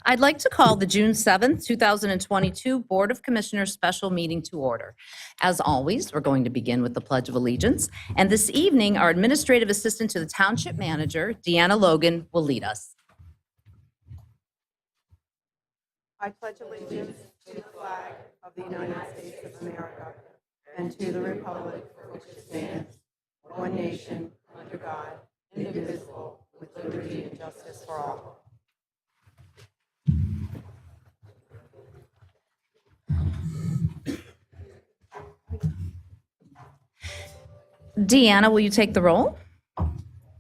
I'd like to call the June 7th, 2022 Board of Commissioners special meeting to order. As always, we're going to begin with the Pledge of Allegiance. And this evening, our administrative assistant to the Township Manager, Deanna Logan, will lead us. I pledge allegiance to the flag of the United States of America and to the republic for which it stands, one nation, under God, indivisible, with liberty and justice for all. Deanna, will you take the roll?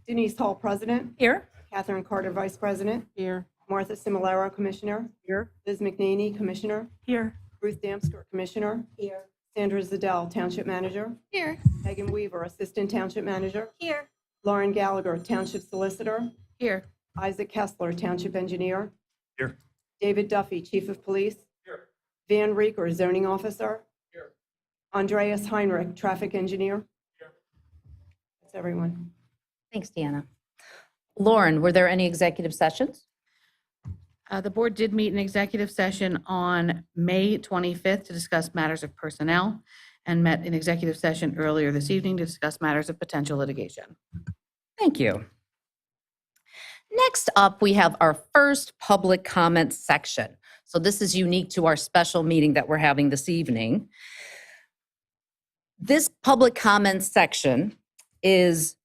Denise Hall, President. Here. Catherine Carter, Vice President. Here. Martha Similaro, Commissioner. Here. Liz McNaney, Commissioner. Here. Ruth Damsker, Commissioner. Here. Sandra Zadell, Township Manager. Here. Megan Weaver, Assistant Township Manager. Here. Lauren Gallagher, Township Solicitor. Here. Isaac Kessler, Township Engineer. Here. David Duffy, Chief of Police. Here. Van Reeker, Zoning Officer. Here. Andreas Heinrich, Traffic Engineer. Here. That's everyone. Thanks, Deanna. Lauren, were there any executive sessions? The board did meet in executive session on May 25th to discuss matters of personnel and met in executive session earlier this evening to discuss matters of potential litigation. Thank you. Next up, we have our first public comment section. So this is unique to our special meeting that we're having this evening. This public comment section is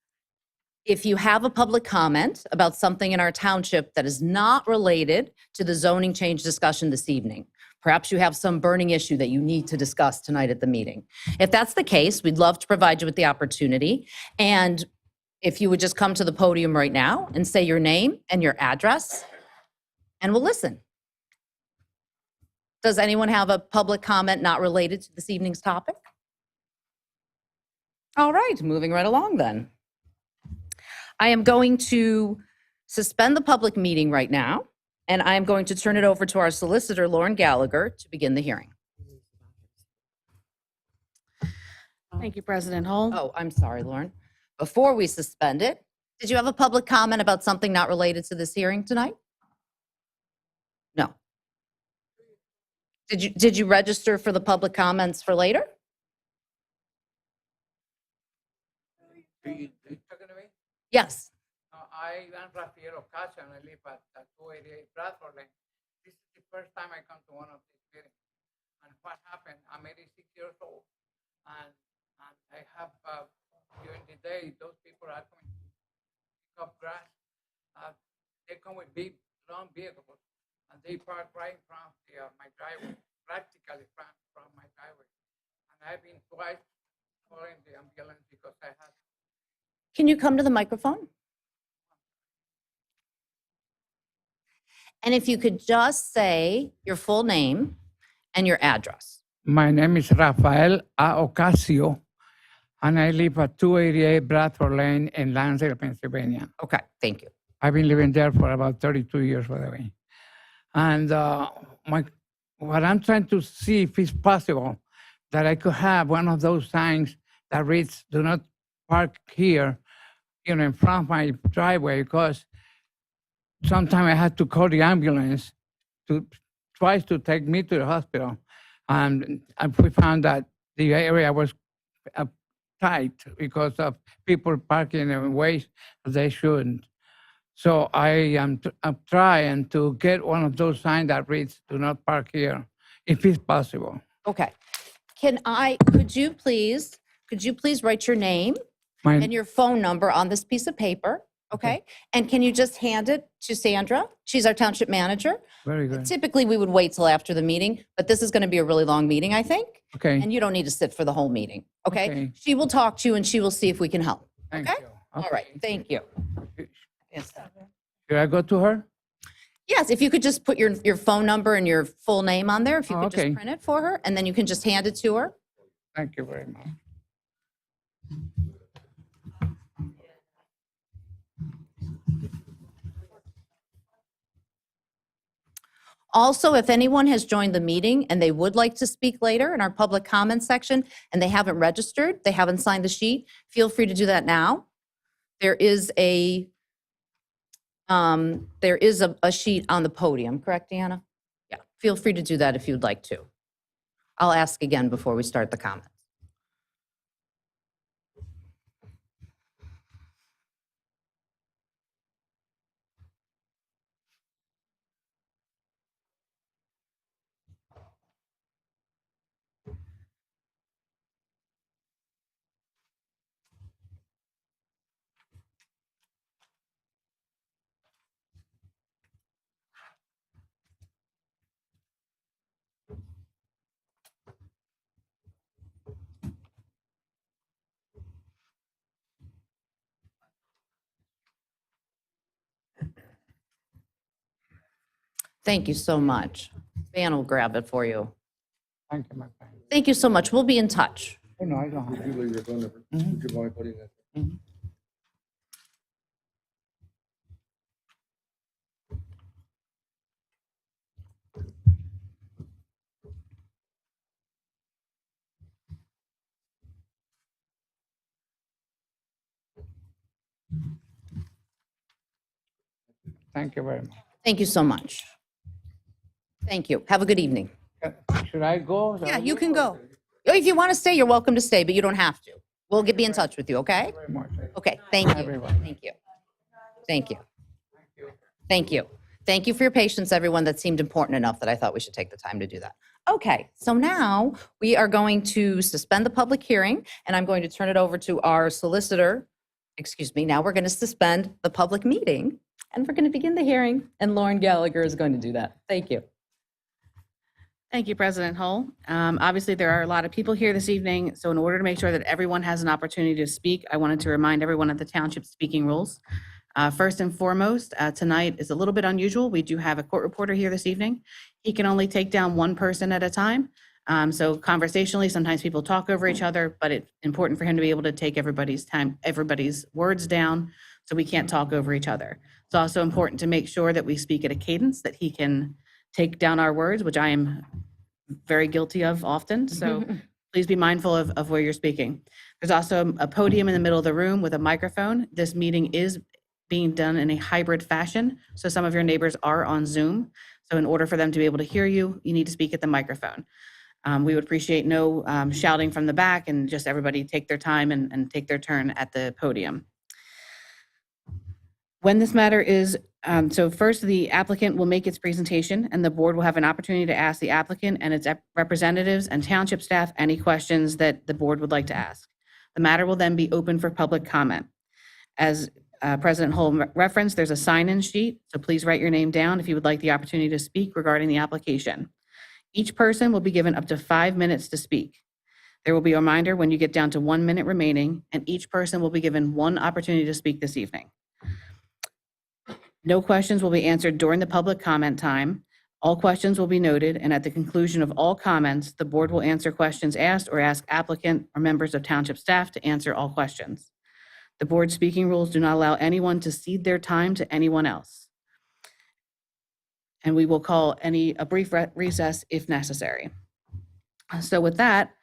if you have a public comment about something in our township that is not related to the zoning change discussion this evening. Perhaps you have some burning issue that you need to discuss tonight at the meeting. If that's the case, we'd love to provide you with the opportunity. And if you would just come to the podium right now and say your name and your address, and we'll listen. Does anyone have a public comment not related to this evening's topic? All right, moving right along then. I am going to suspend the public meeting right now, and I am going to turn it over to our solicitor, Lauren Gallagher, to begin the hearing. Thank you, President Hull. Oh, I'm sorry, Lauren. Before we suspend it, did you have a public comment about something not related to this hearing tonight? No. Did you register for the public comments for later? Are you talking to me? Yes. I am Rafael Ocasio and I live at 288 Bradford Lane. This is the first time I come to one of these meetings. And what happened, I'm 86 years old. And I have, during the day, those people are coming to pick up grass. They come with big, long vehicles. And they park right in front of my driveway, practically from my driveway. And I've been twice calling the ambulance because I had. Can you come to the microphone? And if you could just say your full name and your address. My name is Rafael A. Ocasio, and I live at 288 Bradford Lane in Lansdale, Pennsylvania. Okay, thank you. I've been living there for about 32 years, by the way. And what I'm trying to see if it's possible that I could have one of those signs that reads, "Do not park here," in front of my driveway, because sometimes I had to call the ambulance twice to take me to the hospital. And we found that the area was tight because of people parking in ways they shouldn't. So I'm trying to get one of those signs that reads, "Do not park here," if it's possible. Okay. Could you please write your name and your phone number on this piece of paper, okay? And can you just hand it to Sandra? She's our township manager. Very good. Typically, we would wait till after the meeting, but this is going to be a really long meeting, I think. Okay. And you don't need to sit for the whole meeting, okay? Okay. She will talk to you and she will see if we can help. Thank Okay? you. All right, thank you. Should I go to her? Yes, if you could just put your phone number and your full name on there, if you could Okay. just print it for her, and then you can just hand it to her. Thank you very much. Also, if anyone has joined the meeting and they would like to speak later in our public comment section and they haven't registered, they haven't signed the sheet, feel free to do that now. There is a There is a sheet on the podium, correct, Deanna? Yeah, feel free to do that if you'd like to. I'll ask again before we start the comments. Thank you so much. Van will grab it for you. Thank you, my friend. Thank you so much. We'll be in touch. Oh, no, I don't have Would you it. leave your phone number? Mhm. Would you mind putting that? Thank you very much. Thank you so much. Thank you. Have a good evening. Should I go? Yeah, you can go. If you want to stay, you're welcome to stay, but you don't have to. We'll be in touch with you, okay? Very much. Okay, thank you. Everyone. Thank you. Thank you. Thank you. Thank you for your patience, everyone. That seemed important enough that I thought we should take the time to do that. Okay, so now we are going to suspend the public hearing, and I'm going to turn it over to our solicitor. Excuse me, now we're going to suspend the public meeting, and we're going to begin the hearing, and Lauren Gallagher is going to do that. Thank you. Thank you, President Hull. Obviously, there are a lot of people here this evening, so in order to make sure that everyone has an opportunity to speak, I wanted to remind everyone of the township speaking rules. First and foremost, tonight is a little bit unusual. We do have a court reporter here this evening. He can only take down one person at a time. So conversationally, sometimes people talk over each other, but it's important for him to be able to take everybody's words down, so we can't talk over each other. It's also important to make sure that we speak at a cadence that he can take down our words, which I am very guilty of often. So please be mindful of where you're speaking. There's also a podium in the middle of the room with a microphone. This meeting is being done in a hybrid fashion, so some of your neighbors are on Zoom. So in order for them to be able to hear you, you need to speak at the microphone. We would appreciate no shouting from the back, and just everybody take their time and take their turn at the podium. When this matter is, so first, the applicant will make its presentation, and the board will have an opportunity to ask the applicant and its representatives and township staff any questions that the board would like to ask. The matter will then be open for public comment. As President Hull referenced, there's a sign-in sheet, so please write your name down if you would like the opportunity to speak regarding the application. Each person will be given up to 5 minutes to speak. There will be a reminder when you get down to 1 minute remaining, and each person will be given one opportunity to speak this evening. No questions will be answered during the public comment time. All questions will be noted, and at the conclusion of all comments, the board will answer questions asked or ask applicant or members of township staff to answer all questions. The board speaking rules do not allow anyone to cede their time to anyone else. And we will call a brief recess if necessary. So with that,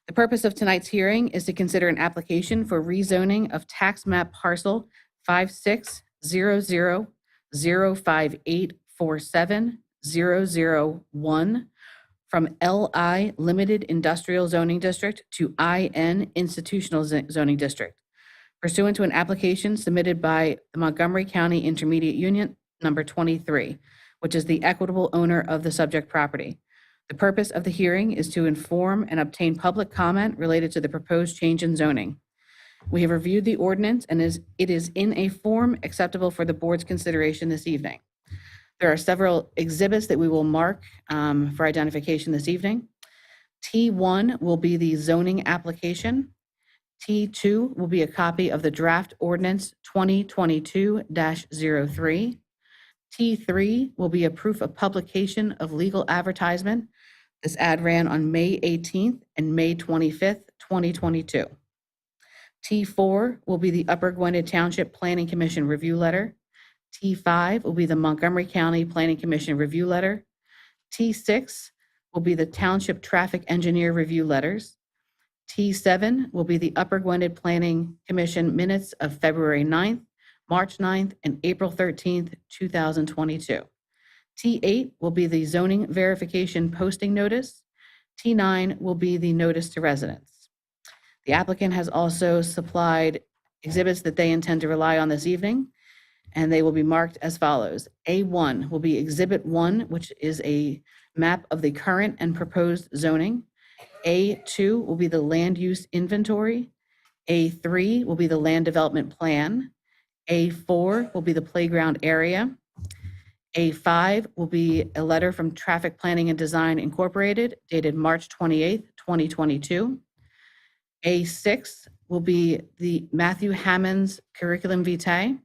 the purpose of tonight's hearing is to consider an application for rezoning of tax map parcel 560005847001 from LI Limited Industrial Zoning District to IN Institutional Zoning District, pursuant to an application submitted by the Montgomery County Intermediate Union number 23, which is the equitable owner of the subject property. The purpose of the hearing is to inform and obtain public comment related to the proposed change in zoning. We have reviewed the ordinance and it is in a form acceptable for the board's consideration this evening. There are several exhibits that we will mark for identification this evening. T1 will be the zoning application. T2 will be a copy of the draft ordinance 2022-03. T3 will be a proof of publication of legal advertisement. This ad ran on May 18th and May 25th, 2022. T4 will be the Upper Gwynedd Township Planning Commission review letter. T5 will be the Montgomery County Planning Commission review letter. T6 will be the Township Traffic Engineer review letters. T7 will be the Upper Gwynedd Planning Commission minutes of February 9th, March 9th, and April 13th, 2022. T8 will be the zoning verification posting notice. T9 will be the notice to residents. The applicant has also supplied exhibits that they intend to rely on this evening, and they will be marked as follows. A1 will be Exhibit 1, which is a map of the current and proposed zoning. A2 will be the land use inventory. A3 will be the land development plan. A4 will be the playground area. A5 will be a letter from Traffic Planning and Design Incorporated dated March 28th, 2022. A6 will be the Matthew Hammond's curriculum vitae.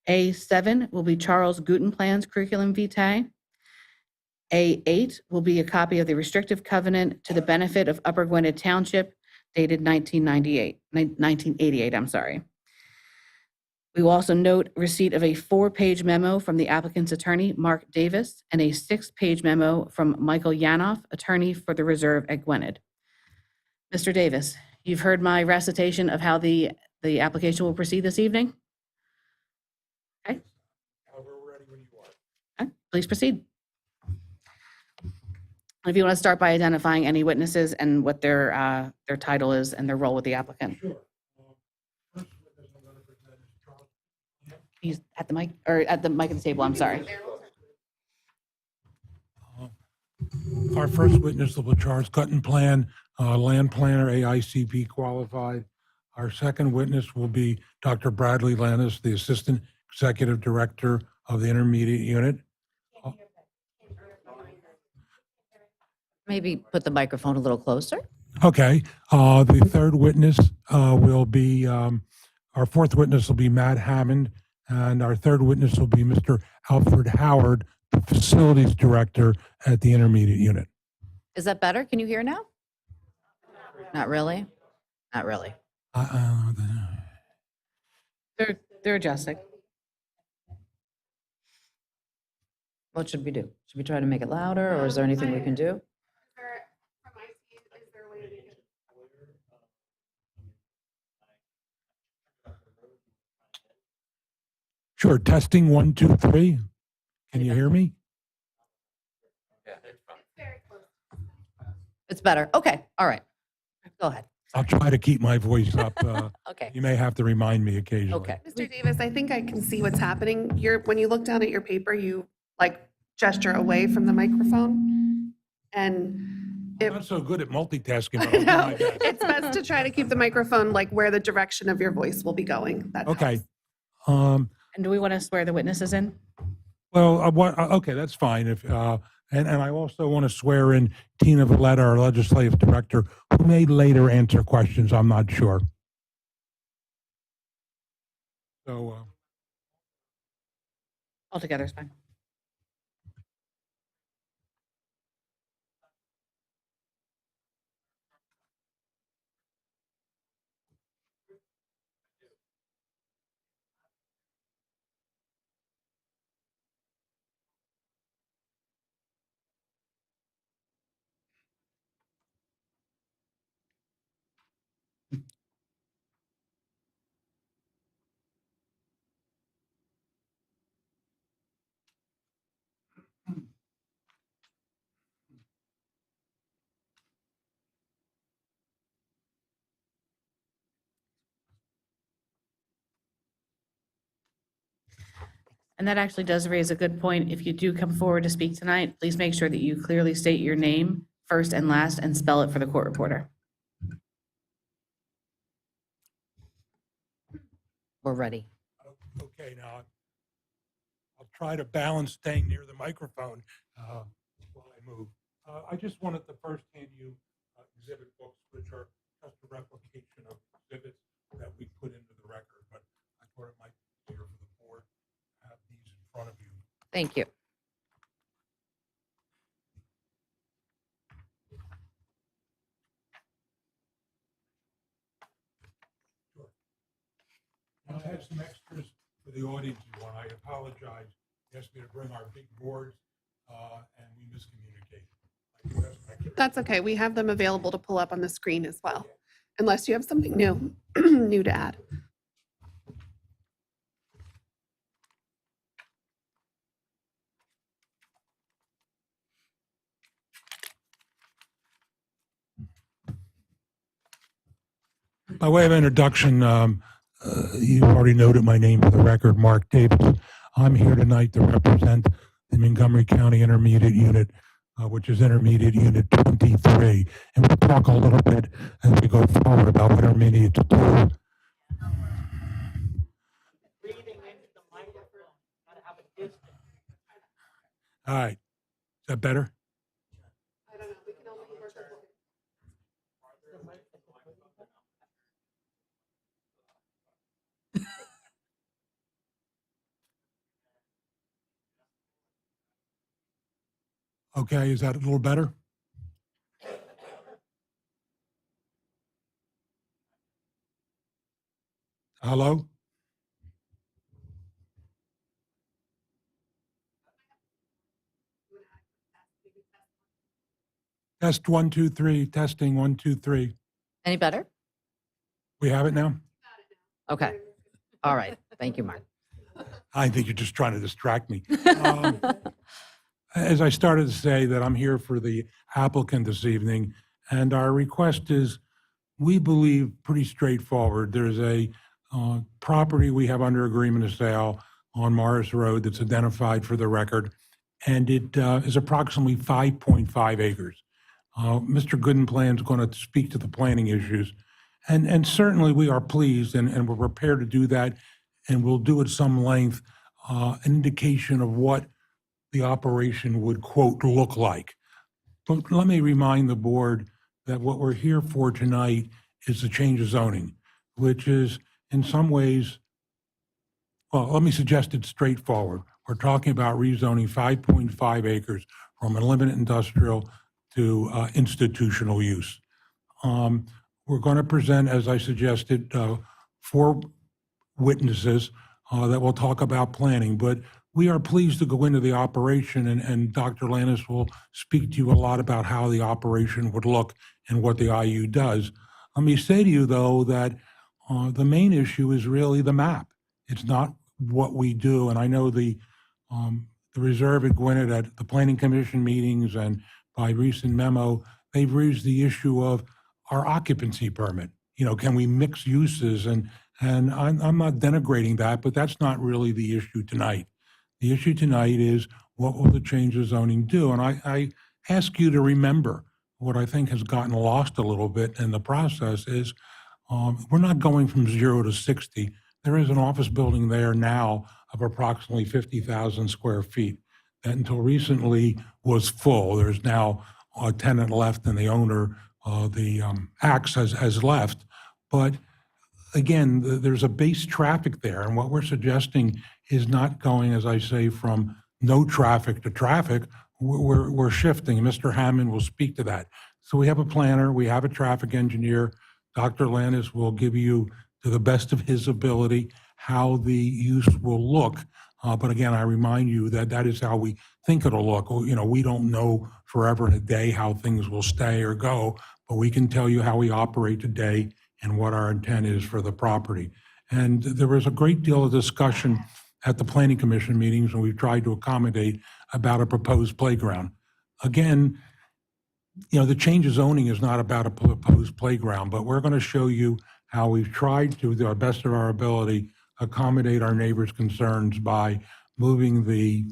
A7 will be Charles Gutenplan's curriculum vitae. A8 will be a copy of the restrictive covenant to the benefit of Upper Gwynedd Township dated 1988, I'm sorry. We will also note receipt of a 4-page memo from the applicant's attorney, Mark Davis, and a 6-page memo from Michael Yanoff, attorney for the reserve at Gwynedd. Mr. Davis, you've heard my recitation of how the application will proceed this evening. Okay. We're ready when you are. Okay, please proceed. If you want to start by identifying any witnesses and what their title is and their role with the applicant. Sure. First witness I'm going to present is Charles. He's at the mic, or at the mic at the table, I'm sorry. Our first witness will be Charles Gutenplan, land planner, AICP qualified. Our second witness will be Dr. Bradley Lannis, the Assistant Executive Director of the Intermediate Unit. Maybe put the microphone a little closer. Okay, the third witness will be, our fourth witness will be Matt Hammond, and our third witness will be Mr. Alfred Howard, the Facilities Director at the Intermediate Unit. Is that better? Can you hear now? Not really? Not really. They're adjusting. What should we do? Should we try to make it louder, or is there anything we can do? Sure, testing 1, 2, 3. Can you hear me? It's better. Okay, all right. Go ahead. I'll try to keep my voice up. Okay, You may have to remind me occasionally. okay. Mr. Davis, I think I can see what's happening. When you look down at your paper, you like gesture away from the microphone. And I'm not so good at multitasking. But I I'll do know, my best. it's best to try to keep the microphone like where the direction of your voice will be going. That Okay. helps. And do we want to swear the witnesses in? Well, okay, that's fine. If and I also want to swear in Tina Valletta, our legislative director, who may later answer questions. I'm not sure. So, Altogether is fine. And that actually does raise a good point. If you do come forward to speak tonight, please make sure that you clearly state your name first and last and spell it for the court reporter. We're ready. okay, now I'll try to balance staying near the microphone while I move. I just wanted to first hand you exhibit books, which are just a replication of exhibits that we put into the record, but I thought it might be clear for the board to have these in front of you. Thank you. Now, I have some extras for the audience you want. I apologize. They asked me to bring our big boards, and we miscommunicated. I do have some extras. That's okay. We have them available to pull up on the screen as well, unless you have something new, new to add. By way of introduction, you already noted my name for the record, Mark Davis. I'm here tonight to represent the Montgomery County Intermediate Unit, which is Intermediate Unit 23. And we'll talk a little bit as we go forward about what intermediates do. All right, is that better? I don't know, we can only work with what Okay, is that a little better? Hello? Test 1, 2, 3, testing 1, 2, 3. Any better? We have it now? Okay. All right. Thank you, Mark. I think you're just trying to distract me. As I started to say, that I'm here for the applicant this evening, and our request is, we believe, pretty straightforward. There's a property we have under agreement of sale on Morris Road that's identified for the record, and it is approximately 5.5 acres. Mr. Goodenplan is going to speak to the planning issues, and certainly we are pleased, and we're prepared to do that, and we'll do at some length an indication of what the operation would, quote, look like. But let me remind the board that what we're here for tonight is the change of zoning, which is in some ways, well, let me suggest it's straightforward. We're talking about rezoning 5.5 acres from a limited industrial to institutional use. We're going to present, as I suggested, 4 witnesses that will talk about planning, but we are pleased to go into the operation, and Dr. Landis will speak to you a lot about how the operation would look and what the IU does. Let me say to you, though, that the main issue is really the map. It's not what we do, and I know the reserve at Gwynedd at the Planning Commission meetings and by recent memo, they've raised the issue of our occupancy permit. You know, can we mix uses? And I'm not denigrating that, but that's not really the issue tonight. The issue tonight is, what will the change of zoning do? And I ask you to remember what I think has gotten lost a little bit in the process is we're not going from 0 to 60. There is an office building there now of approximately 50,000 square feet that until recently was full. There's now a tenant left, and the owner, the Axe, has left. But again, there's a base traffic there, and what we're suggesting is not going, as I say, from no traffic to traffic. We're shifting. Mr. Hammond will speak to that. So we have a planner, we have a traffic engineer. Dr. Landis will give you, to the best of his ability, how the use will look. But again, I remind you that that is how we think it'll look. You know, we don't know forever and a day how things will stay or go, but we can tell you how we operate today and what our intent is for the property. And there was a great deal of discussion at the Planning Commission meetings, and we've tried to accommodate about a proposed playground. Again, you know, the change of zoning is not about a proposed playground, but we're going to show you how we've tried to, the best of our ability, accommodate our neighbors' concerns by moving the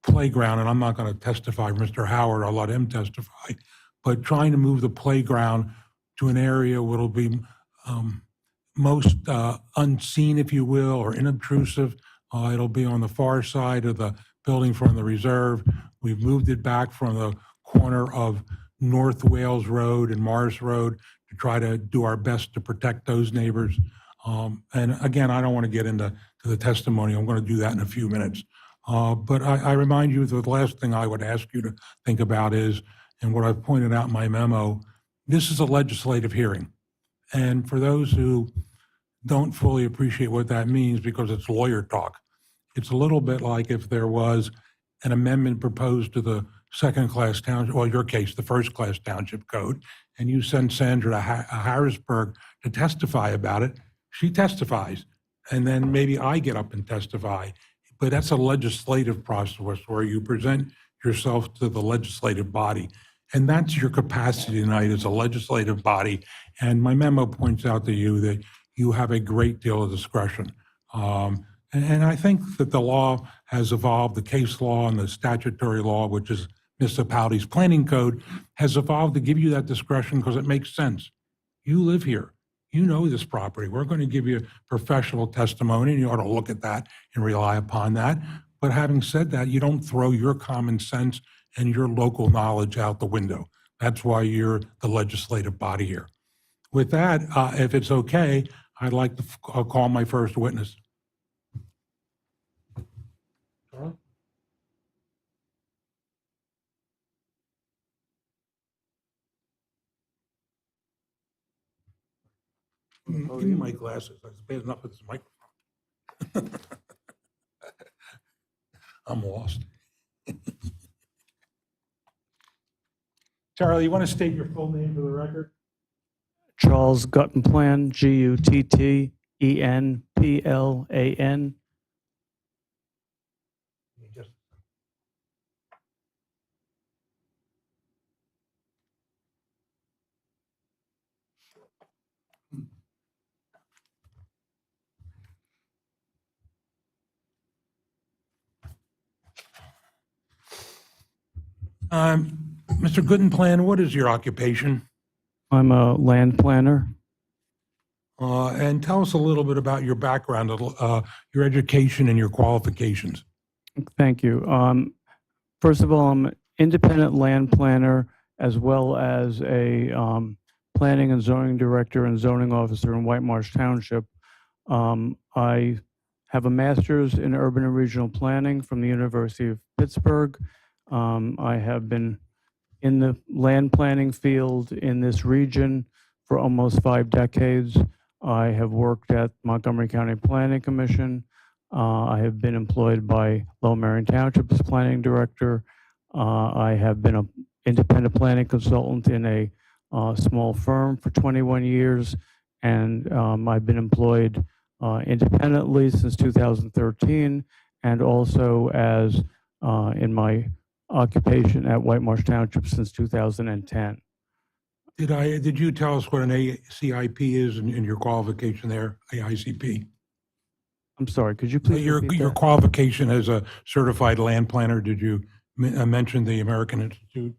playground, and I'm not going to testify for Mr. Howard, I'll let him testify, but trying to move the playground to an area where it'll be most unseen, if you will, or inobtrusive. It'll be on the far side of the building from the reserve. We've moved it back from the corner of North Wales Road and Morris Road to try to do our best to protect those neighbors. And again, I don't want to get into the testimony. I'm going to do that in a few minutes. But I remind you that the last thing I would ask you to think about is, and what I've pointed out in my memo, this is a legislative hearing. And for those who don't fully appreciate what that means, because it's lawyer talk, it's a little bit like if there was an amendment proposed to the second-class township, well, in your case, the first-class township code, and you send Sandra to Harrisburg to testify about it, she testifies, and then maybe I get up and testify. But that's a legislative process where you present yourself to the legislative body. And that's your capacity tonight as a legislative body. And my memo points out to you that you have a great deal of discretion. And I think that the law has evolved, the case law and the statutory law, which is municipalities planning code, has evolved to give you that discretion because it makes sense. You live here. You know this property. We're going to give you professional testimony, and you ought to look at that and rely upon that. But having said that, you don't throw your common sense and your local knowledge out the window. That's why you're the legislative body here. With that, if it's okay, I'd like to call my first witness. Charlie? Give me my glasses. It's bad enough with this microphone. I'm lost. Charlie, you want to state your full name for the record? Charles Guttenplan, Guttenplan. Just- Mr. Goodenplan, what is your occupation? I'm a land planner. And tell us a little bit about your background, your education and your qualifications. Thank you. First of all, I'm an independent land planner as well as a planning and zoning director and zoning officer in White Marsh Township. I have a master's in urban and regional planning from the University of Pittsburgh. I have been in the land planning field in this region for almost 5 decades. I have worked at Montgomery County Planning Commission. I have been employed by Lower Merion Township as planning director. I have been an independent planning consultant in a small firm for 21 years, and I've been employed independently since 2013, and also as in my occupation at White Marsh Township since 2010. Did you tell us what an ACIP is and your qualification there, AICP? I'm sorry, could you please Your repeat that? qualification as a certified land planner, did you mention the American Institute?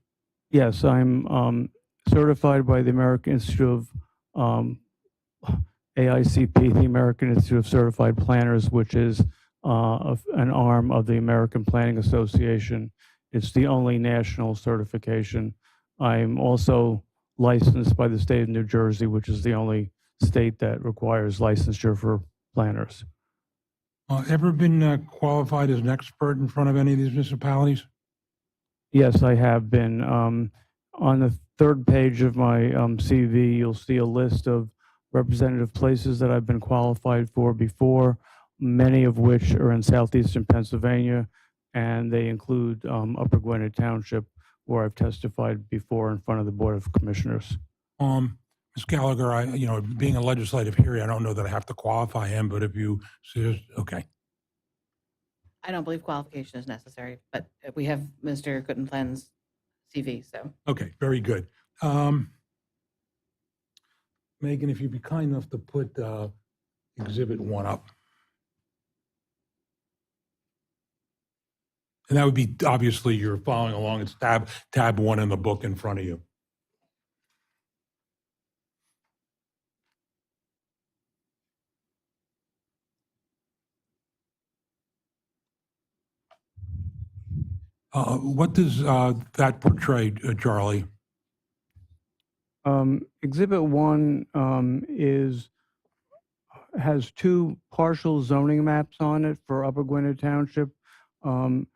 Yes, I'm certified by the American Institute of AICP, the American Institute of Certified Planners, which is an arm of the American Planning Association. It's the only national certification. I'm also licensed by the state of New Jersey, which is the only state that requires licensure for planners. Ever been qualified as an expert in front of any of these municipalities? Yes, I have been. On the third page of my CV, you'll see a list of representative places that I've been qualified for before, many of which are in southeastern Pennsylvania, and they include Upper Gwynedd Township, where I've testified before in front of the Board of Commissioners. Ms. Gallagher, being a legislative hearing, I don't know that I have to qualify him, but if you suggest, okay. I don't believe qualification is necessary, but we have Mr. Guttenplan's CV, so. Okay, very good. Megan, if you'd be kind enough to put Exhibit 1 up. And that would be, obviously, you're following along. It's tab 1 in the book in front of you. What does that portray, Charlie? Exhibit 1 has 2 partial zoning maps on it for Upper Gwynedd Township. On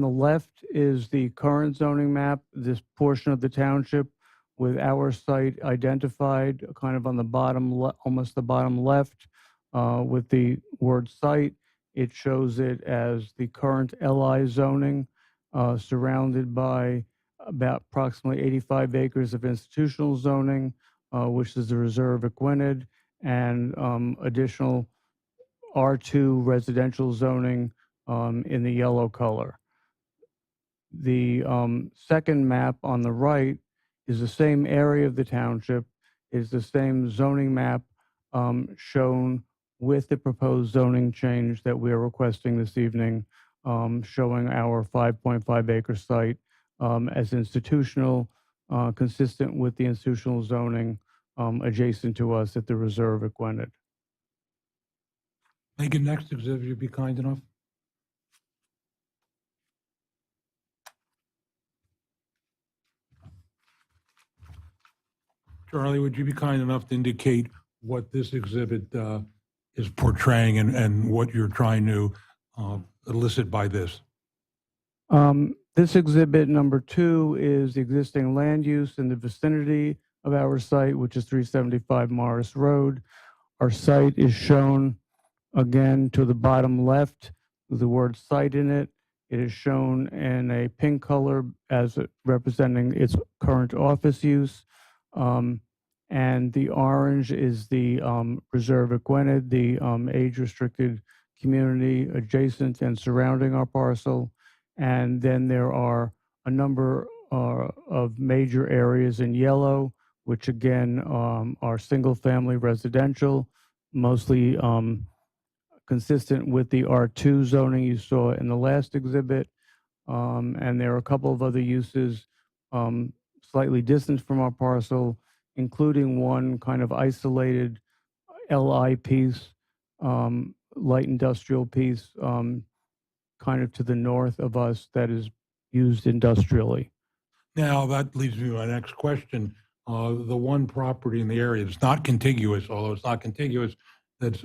the left is the current zoning map, this portion of the township with our site identified kind of on the bottom, almost the bottom left with the word site. It shows it as the current LI zoning surrounded by about approximately 85 acres of institutional zoning, which is the reserve at Gwynedd, and additional R2 residential zoning in the yellow color. The second map on the right is the same area of the township, is the same zoning map shown with the proposed zoning change that we are requesting this evening, showing our 5.5 acre site as institutional, consistent with the institutional zoning adjacent to us at the reserve at Gwynedd. Megan, next exhibit, you'd be kind enough? Charlie, would you be kind enough to indicate what this exhibit is portraying and what you're trying to elicit by this? This exhibit number 2 is the existing land use in the vicinity of our site, which is 375 Morris Road. Our site is shown again to the bottom left with the word site in it. It is shown in a pink color as representing its current office use. And the orange is the reserve at Gwynedd, the age-restricted community adjacent and surrounding our parcel. And then there are a number of major areas in yellow, which again are single-family residential, mostly consistent with the R2 zoning you saw in the last exhibit. And there are a couple of other uses slightly distant from our parcel, including one kind of isolated LI piece, light industrial piece, kind of to the north of us that is used industrially. Now, that leads me to my next question. The one property in the area that's not contiguous, although it's not contiguous, that's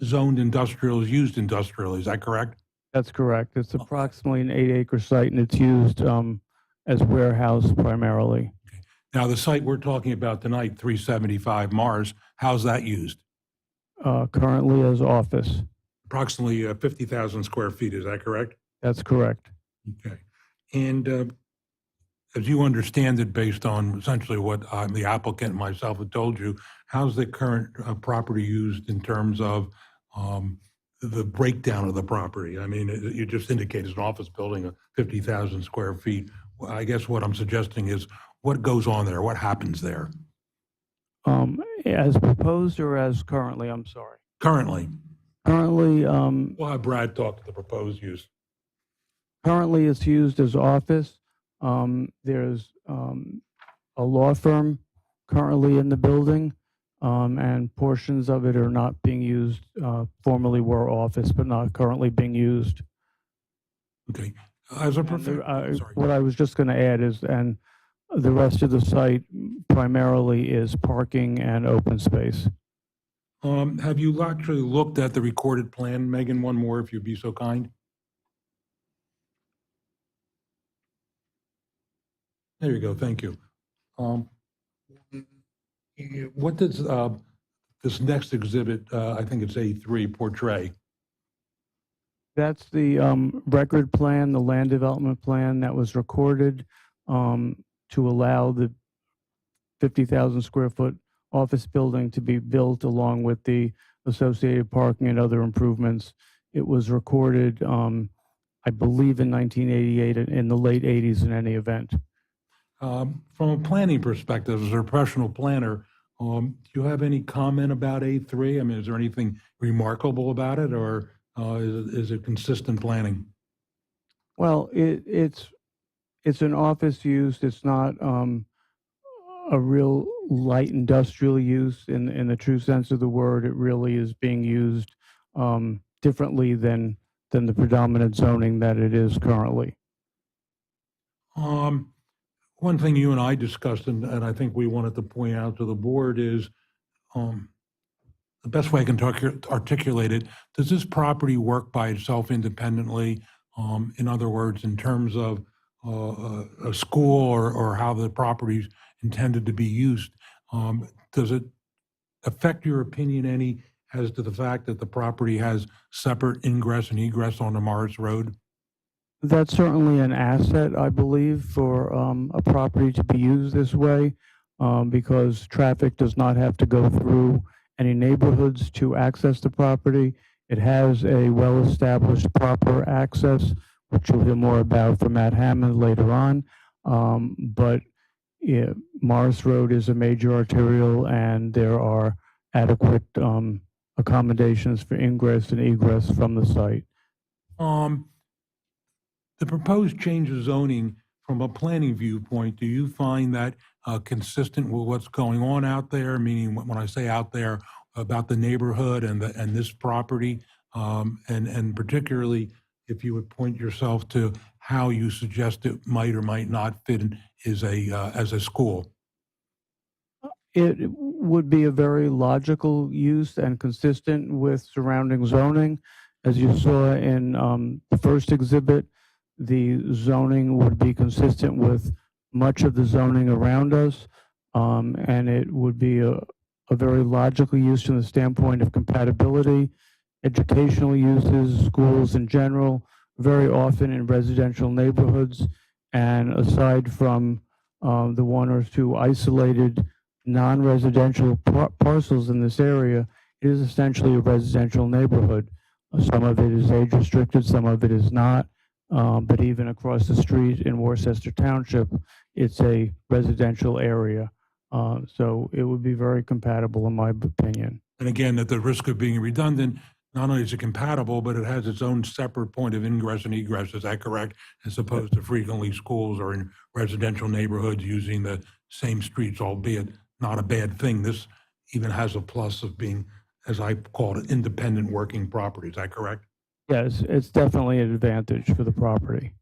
zoned industrial is used industrial. Is that correct? That's correct. It's approximately an 8 acre site and it's used as warehouse primarily. Okay. Now, the site we're talking about tonight, 375 Mars, how's that used? Currently as office. Approximately 50,000 square feet. Is that correct? That's correct. Okay. And as you understand it, based on essentially what the applicant and myself have told you, how's the current property used in terms of the breakdown of the property? I mean, you just indicated it's an office building of 50,000 square feet. Well, I guess what I'm suggesting is what goes on there? What happens there? As proposed or as currently, I'm sorry. Currently. Currently, We'll have Brad talk to the proposed use. currently it's used as office. There's a law firm currently in the building, and portions of it are not being used, formerly were office, but not currently being used. Okay. As a And sorry. what I was just going to add is, and the rest of the site primarily is parking and open space. Have you actually looked at the recorded plan? Megan, one more, if you'd be so kind. There you go. Thank you. What does this next exhibit, I think it's A3, portray? That's the record plan, the land development plan that was recorded to allow the 50,000 square foot office building to be built along with the associated parking and other improvements. It was recorded, I believe, in 1988, in the late 80s in any event. From a planning perspective, as a professional planner, do you have any comment about A3? I mean, is there anything remarkable about it, or is it consistent planning? Well, it's an office use. It's not a real light industrial use in the true sense of the word. It really is being used differently than the predominant zoning that it is currently. One thing you and I discussed, and I think we wanted to point out to the board, is the best way I can articulate it, does this property work by itself independently? In other words, in terms of a school or how the property's intended to be used, does it affect your opinion any as to the fact that the property has separate ingress and egress on the Morris Road? That's certainly an asset, I believe, for a property to be used this way, because traffic does not have to go through any neighborhoods to access the property. It has a well-established proper access which you'll hear more about from Matt Hammond later on. But yeah, Morris Road is a major arterial, and there are adequate accommodations for ingress and egress from the site. The proposed change of zoning from a planning viewpoint, do you find that consistent with what's going on out there? Meaning, when I say out there, about the neighborhood and this property, and particularly if you would point yourself to how you suggest it might or might not fit in as a school. It would be a very logical use and consistent with surrounding zoning. As you saw in the first exhibit, the zoning would be consistent with much of the zoning around us, and it would be a very logical use from the standpoint of compatibility, educational uses, schools in general, very often in residential neighborhoods, and aside from the one or two isolated non-residential parcels in this area, it is essentially a residential neighborhood. Some of it is age restricted, some of it is not. But even across the street in Worcester Township, it's a residential area. So it would be very compatible in my opinion. And again, at the risk of being redundant, not only is it compatible, but it has its own separate point of ingress and egress. Is that correct? As opposed to frequently schools or in residential neighborhoods using the same streets, albeit not a bad thing. This even has a plus of being, as I call it, independent working property. Is that correct? Yes, it's definitely an advantage for the property.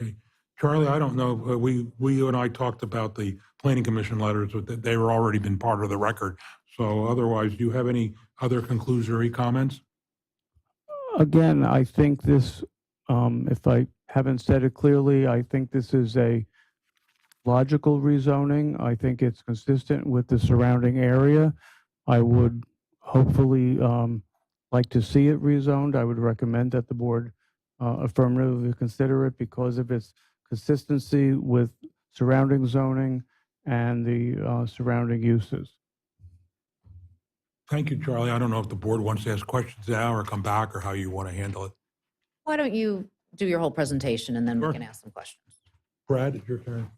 Okay. Charlie, I don't know, you and I talked about the planning commission letters, but they were already been part of the record. So otherwise, do you have any other conclusory comments? Again, I think this, if I haven't said it clearly, I think this is a logical rezoning. I think it's consistent with the surrounding area. I would hopefully like to see it rezoned. I would recommend that the board affirmatively consider it because of its consistency with surrounding zoning and the surrounding uses. Thank you, Charlie. I don't know if the board wants to ask questions now or come back or how you want to handle it. Why don't you do your whole presentation and then we Sure. can ask some questions. Brad, it's your turn.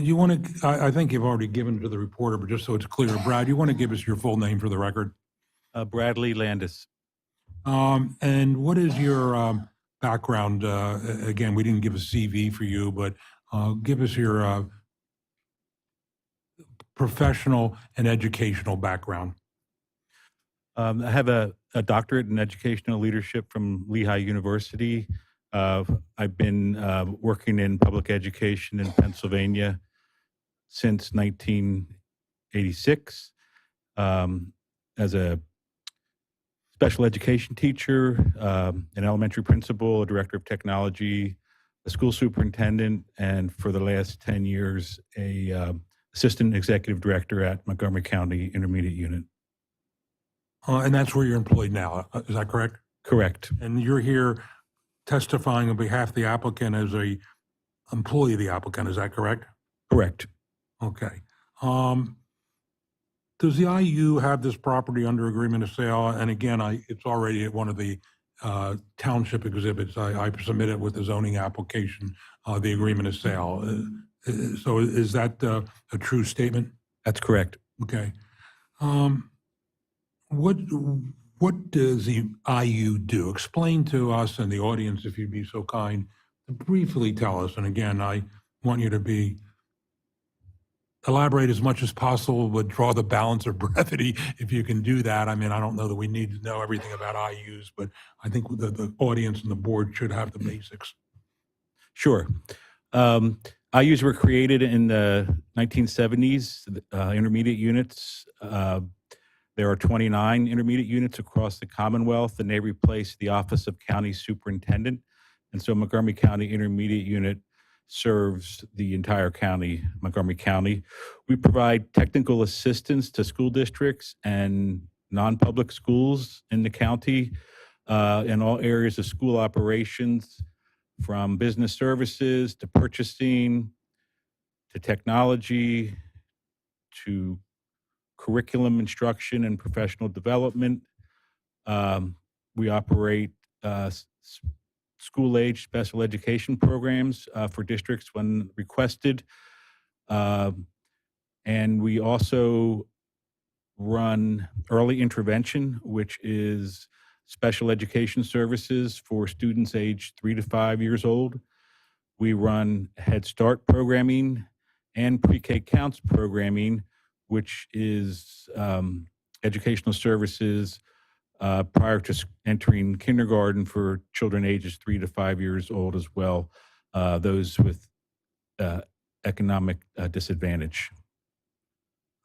You want to, I think you've already given to the reporter, but just so it's clear, Brad, you want to give us your full name for the record? Bradley Landis. And what is your background? Again, we didn't give a CV for you, but give us your professional and educational background. I have a doctorate in educational leadership from Lehigh University. I've been working in public education in Pennsylvania since 1986 as a special education teacher, an elementary principal, a director of technology, a school superintendent, and for the last 10 years, a assistant executive director at Montgomery County Intermediate Unit. And that's where you're employed now, is that correct? Correct. And you're here testifying on behalf of the applicant as a employee of the applicant, is that correct? Correct. Okay. Does the IU have this property under agreement of sale? And again, it's already at one of the township exhibits. I submitted with the zoning application, the agreement of sale. So is that a true statement? That's correct. Okay. What does the IU do? Explain to us and the audience, if you'd be so kind, to briefly tell us. And again, I want you to elaborate as much as possible, but draw the balance of brevity if you can do that. I mean, I don't know that we need to know everything about IUs, but I think the audience and the board should have the basics. Sure. IUs were created in the 1970s, intermediate units. There are 29 intermediate units across the Commonwealth, and they replaced the Office of County Superintendent. And so Montgomery County Intermediate Unit serves the entire county, Montgomery County. We provide technical assistance to school districts and non-public schools in the county in all areas of school operations, from business services to purchasing, to technology, to curriculum instruction and professional development. We operate school-age special education programs for districts when requested. And we also run early intervention, which is special education services for students aged 3 to 5 years old. We run Head Start programming and pre-K counts programming, which is educational services prior to entering kindergarten for children ages 3 to 5 years old as well, those with economic disadvantage.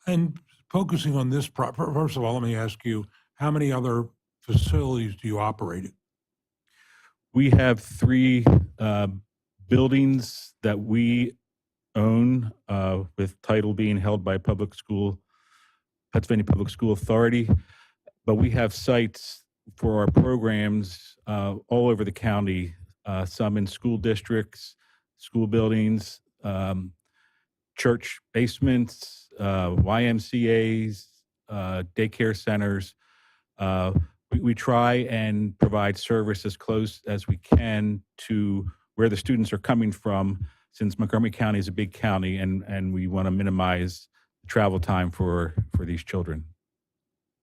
And focusing on this, first of all, let me ask you, how many other facilities do you operate at? We have 3 buildings that we own, with title being held by Pennsylvania Public School Authority. But we have sites for our programs all over the county, some in school districts, school buildings, church basements, YMCAs, daycare centers. We try and provide service as close as we can to where the students are coming from, since Montgomery County is a big county, and we want to minimize travel time for these children.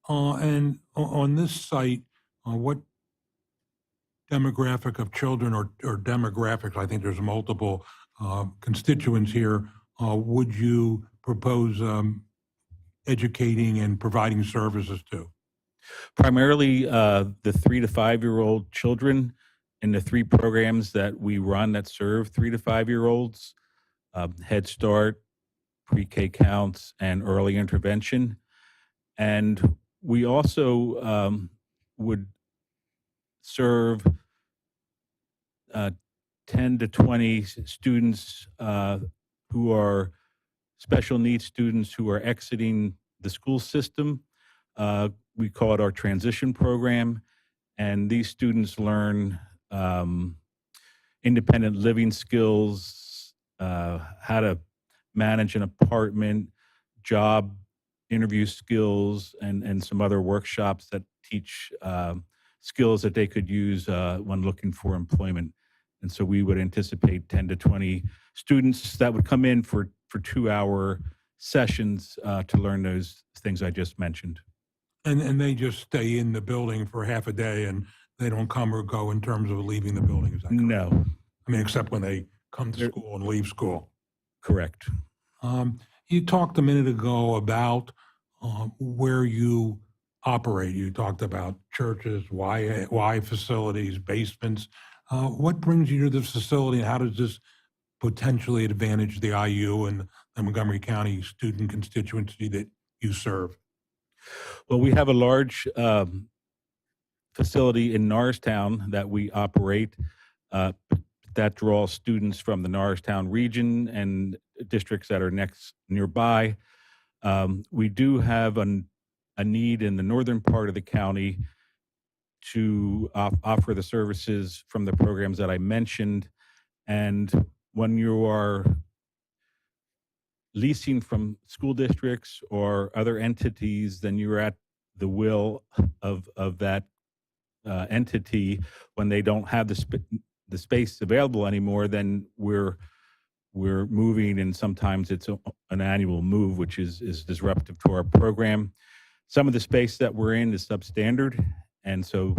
And on this site, what demographic of children or demographics, I think there's multiple constituents here, would you propose educating and providing services to? Primarily the 3 to 5 year old children in the 3 programs that we run that serve 3 to 5 year olds, Head Start, pre-K counts, and early intervention. And we also would serve 10 to 20 students who are special needs students who are exiting the school system. We call it our transition program. And these students learn independent living skills, how to manage an apartment, job interview skills, and some other workshops that teach skills that they could use when looking for employment. And so we would anticipate 10 to 20 students that would come in for 2-hour sessions to learn those things I just mentioned. And they just stay in the building for half a day and they don't come or go in terms of leaving the building, is that correct? No, I mean, except when they come to They're- school and leave school. correct. You talked a minute ago about where you operate. You talked about churches, Y facilities, basements. What brings you to this facility, and how does this potentially advantage the IU and the Montgomery County student constituency that you serve? Well, we have a large facility in Norristown that we operate that draws students from the Norristown region and districts that are nearby. We do have a need in the northern part of the county to offer the services from the programs that I mentioned. And when you are leasing from school districts or other entities, then you're at the will of that entity. When they don't have the space available anymore, then we're moving, and sometimes it's an annual move, which is disruptive to our program. Some of the space that we're in is substandard, and so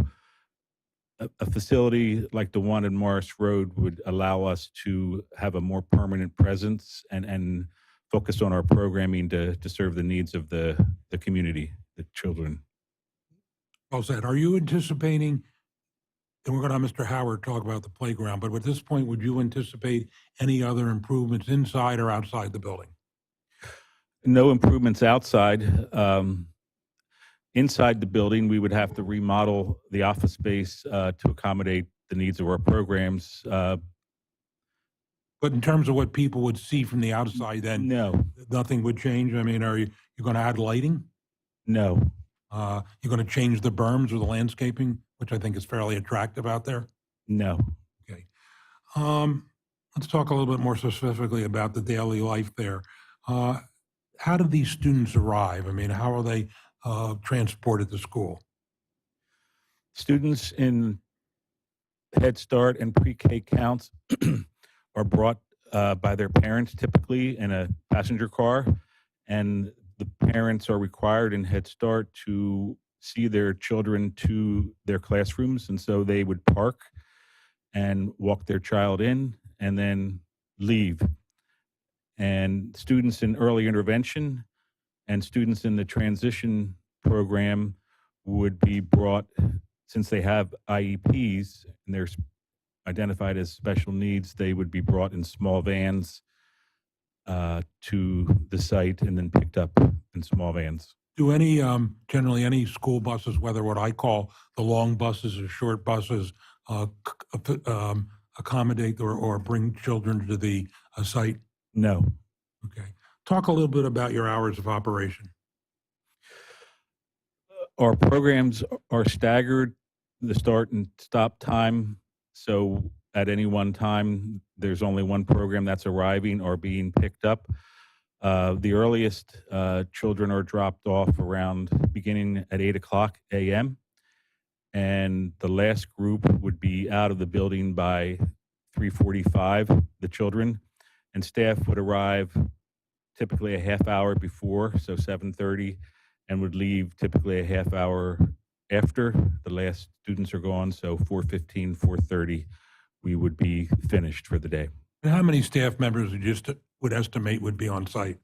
a facility like the one in Morris Road would allow us to have a more permanent presence and focus on our programming to serve the needs of the community, the children. Well said. Are you anticipating, and we're going to have Mr. Howard talk about the playground, but at this point, would you anticipate any other improvements inside or outside the building? No improvements outside. Inside the building, we would have to remodel the office space to accommodate the needs of our programs. But in terms of what people would see from the outside, then No, nothing would change? I mean, are you going to add lighting? no, You're going to change the berms or the landscaping, which I think is fairly attractive out there? no. Okay. let's talk a little bit more specifically about the daily life there. How do these students arrive? I mean, how are they transported to school? Students in Head Start and pre-K counts are brought by their parents, typically in a passenger car, and the parents are required in Head Start to see their children to their classrooms, and so they would park and walk their child in and then leave. And students in early intervention and students in the transition program would be brought, since they have IEPs and they're identified as special needs, they would be brought in small vans to the site and then picked up in small vans. Do any, generally any school buses, whether what I call the long buses or short buses, accommodate or bring children to the site? No. Okay. Talk a little bit about your hours of operation. Our programs are staggered, the start and stop time. So at any one time, there's only one program that's arriving or being picked up. The earliest children are dropped off around beginning at 8:00 a.m. And the last group would be out of the building by 3:45, the children, and staff would arrive typically a half hour before, so 7:30, and would leave typically a half hour after the last students are gone, so 4:15, 4:30, we would be finished for the day. And how many staff members you just would estimate would be on site?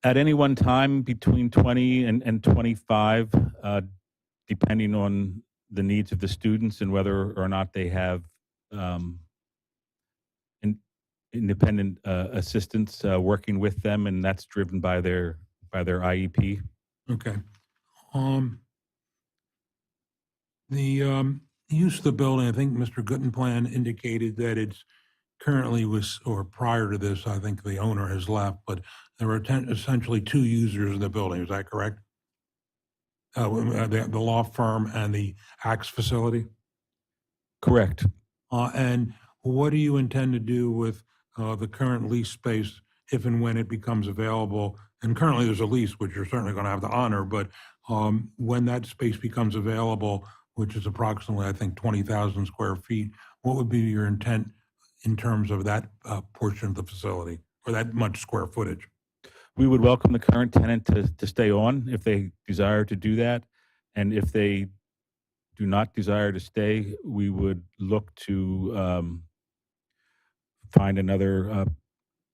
At any one time, between 20 and 25, depending on the needs of the students and whether or not they have independent assistants working with them, and that's driven by their IEP. Okay. The use of the building, I think Mr. Guttenplan indicated that it's currently was, or prior to this, I think the owner has left, but there were essentially two users of the building. Is that correct? The law firm and the Axe facility? Correct. And what do you intend to do with the current lease space if and when it becomes available? And currently there's a lease, which you're certainly going to have to honor, but when that space becomes available, which is approximately, I think, 20,000 square feet, what would be your intent in terms of that portion of the facility or that much square footage? We would welcome the current tenant to stay on if they desire to do that. And if they do not desire to stay, we would look to find another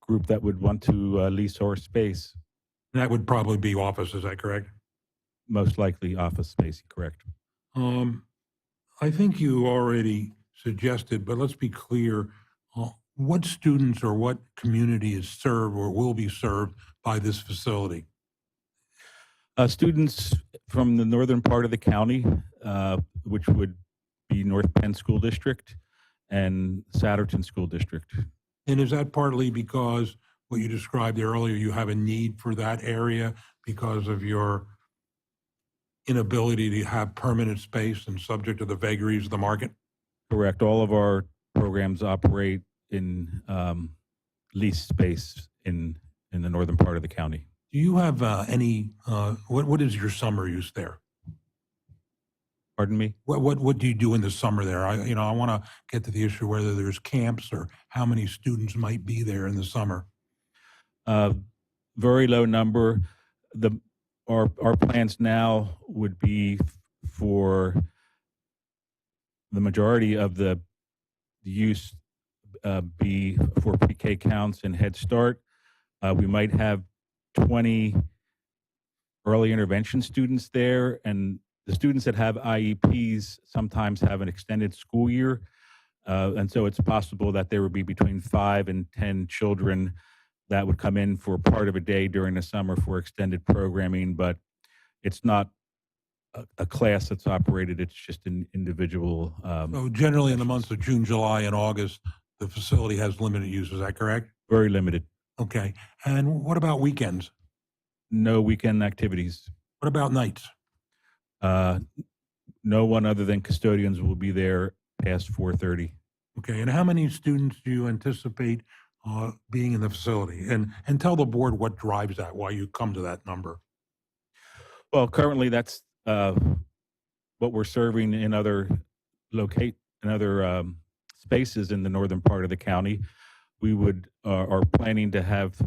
group that would want to lease our space. That would probably be office, is that correct? Most likely office space, correct. I think you already suggested, but let's be clear, what students or what community is served or will be served by this facility? Students from the northern part of the county, which would be North Penn School District and Satterton School District. And is that partly because what you described earlier, you have a need for that area because of your inability to have permanent space and subject to the vagaries of the market? Correct. All of our programs operate in leased space in the northern part of the county. Do you have any, what is your summer use there? Pardon me? What do you do in the summer there? I want to get to the issue whether there's camps or how many students might be there in the summer. Very low number. Our plans now would be for the majority of the use be for pre-K counts and Head Start. We might have 20 early intervention students there, and the students that have IEPs sometimes have an extended school year, and so it's possible that there would be between 5 and 10 children that would come in for part of a day during the summer for extended programming, but it's not a class that's operated, it's just an individual. So generally in the months of June, July, and August, the facility has limited use, is that correct? Very limited. Okay. And what about weekends? No weekend activities. What about nights? No one other than custodians will be there past 4:30. Okay, and how many students do you anticipate being in the facility? And tell the board what drives that, why you come to that number. Well, currently, that's what we're serving in other spaces in the northern part of the county. We are planning to have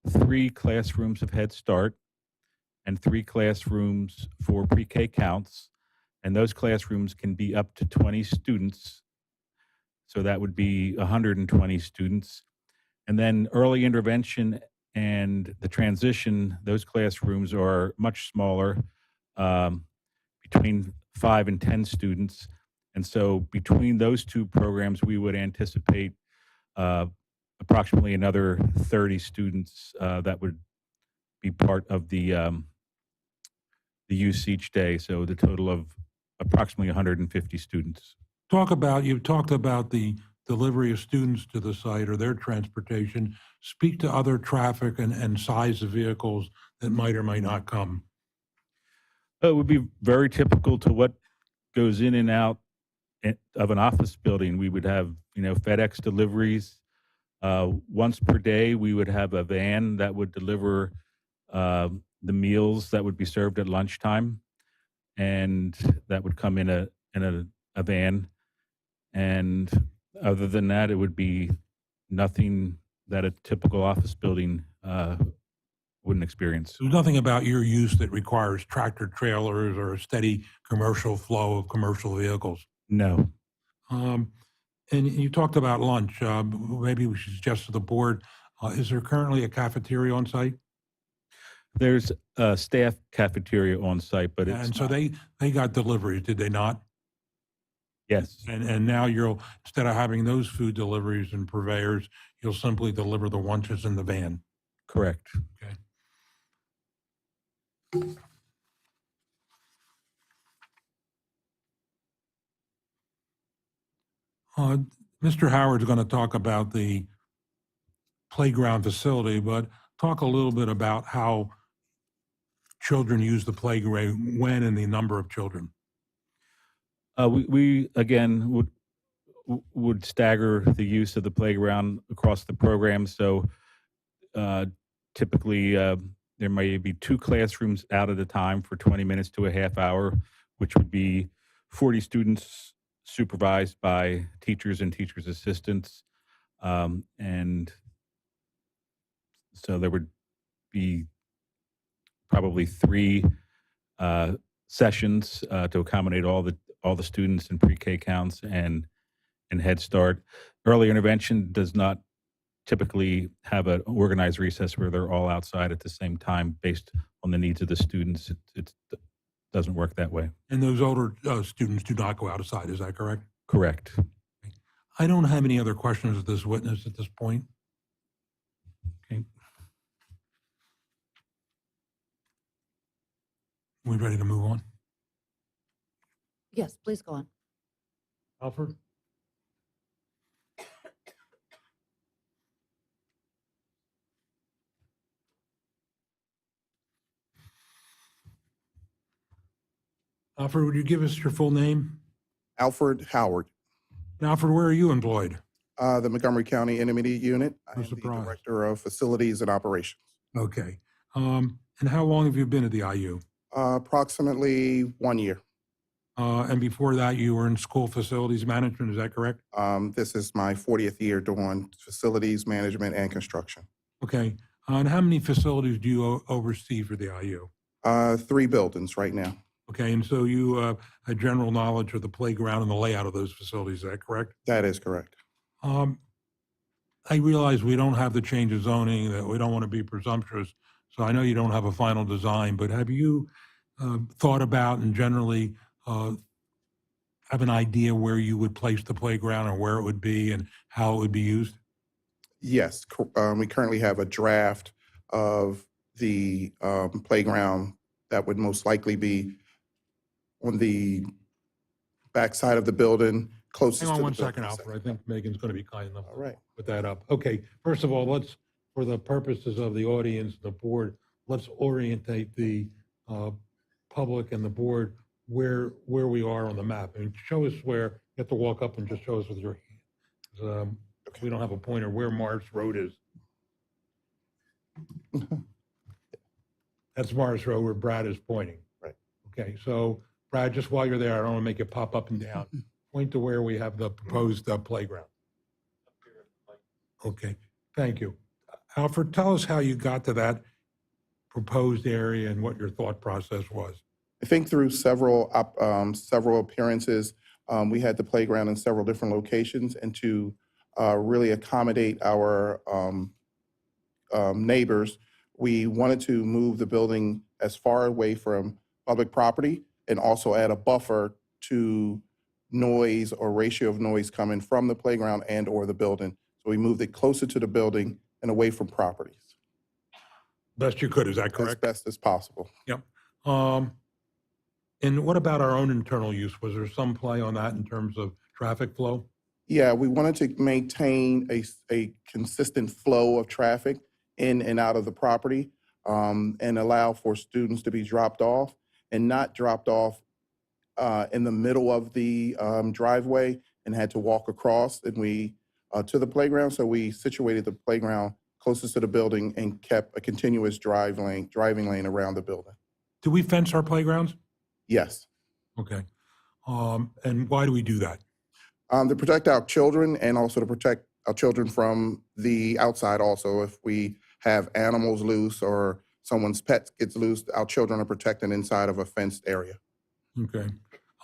3 classrooms of Head Start and 3 classrooms for pre-K counts, and those classrooms can be up to 20 students. So that would be 120 students. And then early intervention and the transition, those classrooms are much smaller, um, between 5 and 10 students. And so between those 2 programs, we would anticipate uh, approximately another 30 students that would be part of the use each day. So the total of approximately 150 students. You've talked about the delivery of students to the site or their transportation. Speak to other traffic and size of vehicles that might or might not come. It would be very typical to what goes in and out of an office building. We would have, FedEx deliveries. Once per day, we would have a van that would deliver the meals that would be served at lunchtime, and that would come in a van. And other than that, it would be nothing that a typical office building wouldn't experience. There's nothing about your use that requires tractor trailers or a steady commercial flow of commercial vehicles. No. And you talked about lunch. Maybe we should suggest to the board, is there currently a cafeteria on site? There's a staff cafeteria on site, but it's And so not. they got deliveries, did they not? Yes, And now instead of having those food deliveries and purveyors, you'll simply deliver the lunches in the van. correct. Okay. Mr. Howard's going to talk about the playground facility, but talk a little bit about how children use the playground, when and the number of children. We again would stagger the use of the playground across the program. So typically, there may be 2 classrooms out at a time for 20 minutes to a half hour, which would be 40 students supervised by teachers and teachers' assistants. And so there would be probably 3 sessions to accommodate all the students in pre-K counts and Head Start. Early intervention does not typically have an organized recess where they're all outside at the same time based on the needs of the students. It doesn't work that way. And those older students do not go outside, is that correct? Correct. I don't have any other questions of this witness at this point. Okay. We ready to move on? Yes, please go on. Alfred? Alfred, would you give us your full name? Alfred Howard, And Alfred, where are you employed? the Montgomery County Intermediate Unit. I No am the surprise. Director of Facilities and Operations. Okay. And how long have you been at the IU? Approximately 1 year. And before that, you were in school facilities management, is that correct? This is my 40th year doing facilities management and construction. Okay. And how many facilities do you oversee for the IU? 3 buildings right now. Okay, and so you have general knowledge of the playground and the layout of those facilities, is that correct? That is correct. I realize we don't have the change of zoning, that we don't want to be presumptuous, so I know you don't have a final design, but have you thought about and generally have an idea where you would place the playground or where it would be and how it would be used? Yes, we currently have a draft of the playground that would most likely be on the backside of the building, closest to Hang the on one building second, Alfred. I think Megan's going to be kind enough All to right. put that up. Okay, first of all, for the purposes of the audience, the board, let's orientate the public and the board where we are on the map. And show us where, you have to walk up and just show us with your hand. We don't have a pointer where Morris Road is. That's Morris Road where Brad is pointing. Right. Okay, so Brad, just while you're there, I don't want to make it pop up and down. Point to where we have the proposed playground. Okay, thank you. Alfred, tell us how you got to that proposed area and what your thought process was. I think through several appearances, we had the playground in several different locations, and to really accommodate our neighbors, we wanted to move the building as far away from public property and also add a buffer to noise or ratio of noise coming from the playground and or the building. So we moved it closer to the building and away from properties Best you could, is that as correct? best as possible. Yep. And what about our own internal use? Was there some play on that in terms of traffic flow? Yeah, we wanted to maintain a consistent flow of traffic in and out of the property, and allow for students to be dropped off and not dropped off in the middle of the driveway and had to walk across to the playground. So we situated the playground closest to the building and kept a continuous driving lane around the building. Do we fence our playgrounds? Yes. Okay. And why do we do that? To protect our children and also to protect our children from the outside also. If we have animals loose or someone's pet gets loose, our children are protected inside of a fenced area. Okay.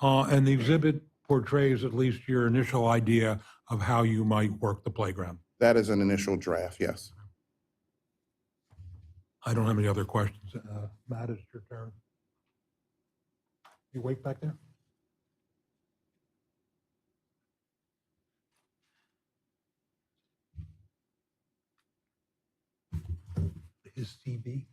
And the exhibit portrays at least your initial idea of how you might work the playground. That is an initial draft, yes. I don't have any other questions. Matt, it's your turn. You awake back there? His CV?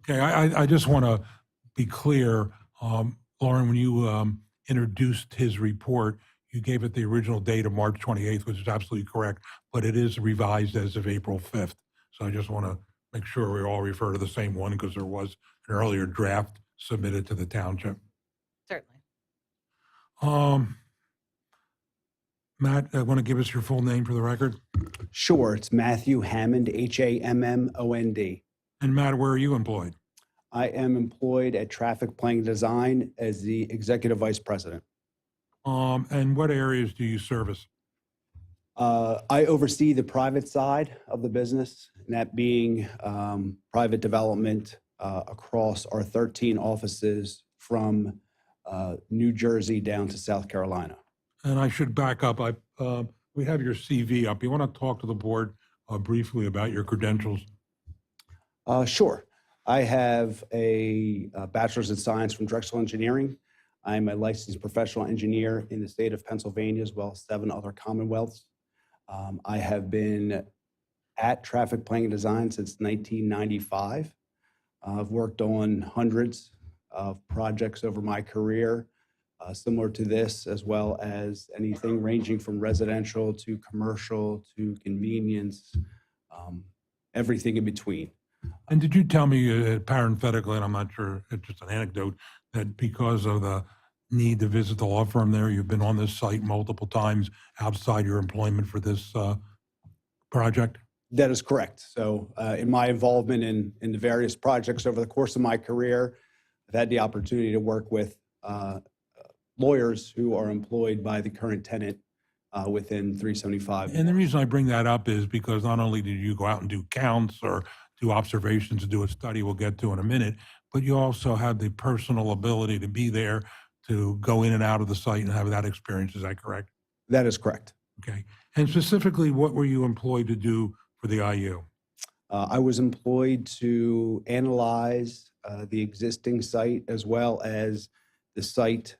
Okay, I just want to be clear, Lauren, when you introduced his report, you gave it the original date of March 28th, which is absolutely correct, but it is revised as of April 5th. So I just want to make sure we all refer to the same one because there was an earlier draft submitted to the township. Certainly. Matt, want to give us your full name for the record? Sure, it's Matthew Hammond, Hammond. And Matt, where are you employed? I am employed at Traffic Planning Design as the Executive Vice President. And what areas do you service? I oversee the private side of the business, and that being private development across our 13 offices from New Jersey down to South Carolina. And I should back up. We have your CV up. You want to talk to the board briefly about your credentials? Sure. I have a bachelor's in science from Drexel Engineering. I'm a licensed professional engineer in the state of Pennsylvania, as well as 7 other commonwealths. I have been at Traffic Planning Design since 1995. I've worked on hundreds of projects over my career, similar to this, as well as anything ranging from residential to commercial to convenience, everything in between. And did you tell me parenthetically, and I'm not sure, it's just an anecdote, that because of the need to visit the law firm there, you've been on this site multiple times outside your employment for this project? That is correct. So in my involvement in the various projects over the course of my career, I've had the opportunity to work with lawyers who are employed by the current tenant within 375. And the reason I bring that up is because not only did you go out and do counts or do observations and do a study we'll get to in a minute, but you also had the personal ability to be there, to go in and out of the site and have that experience. Is that correct? That is correct. Okay. And specifically, what were you employed to do for the IU? I was employed to analyze the existing site as well as the site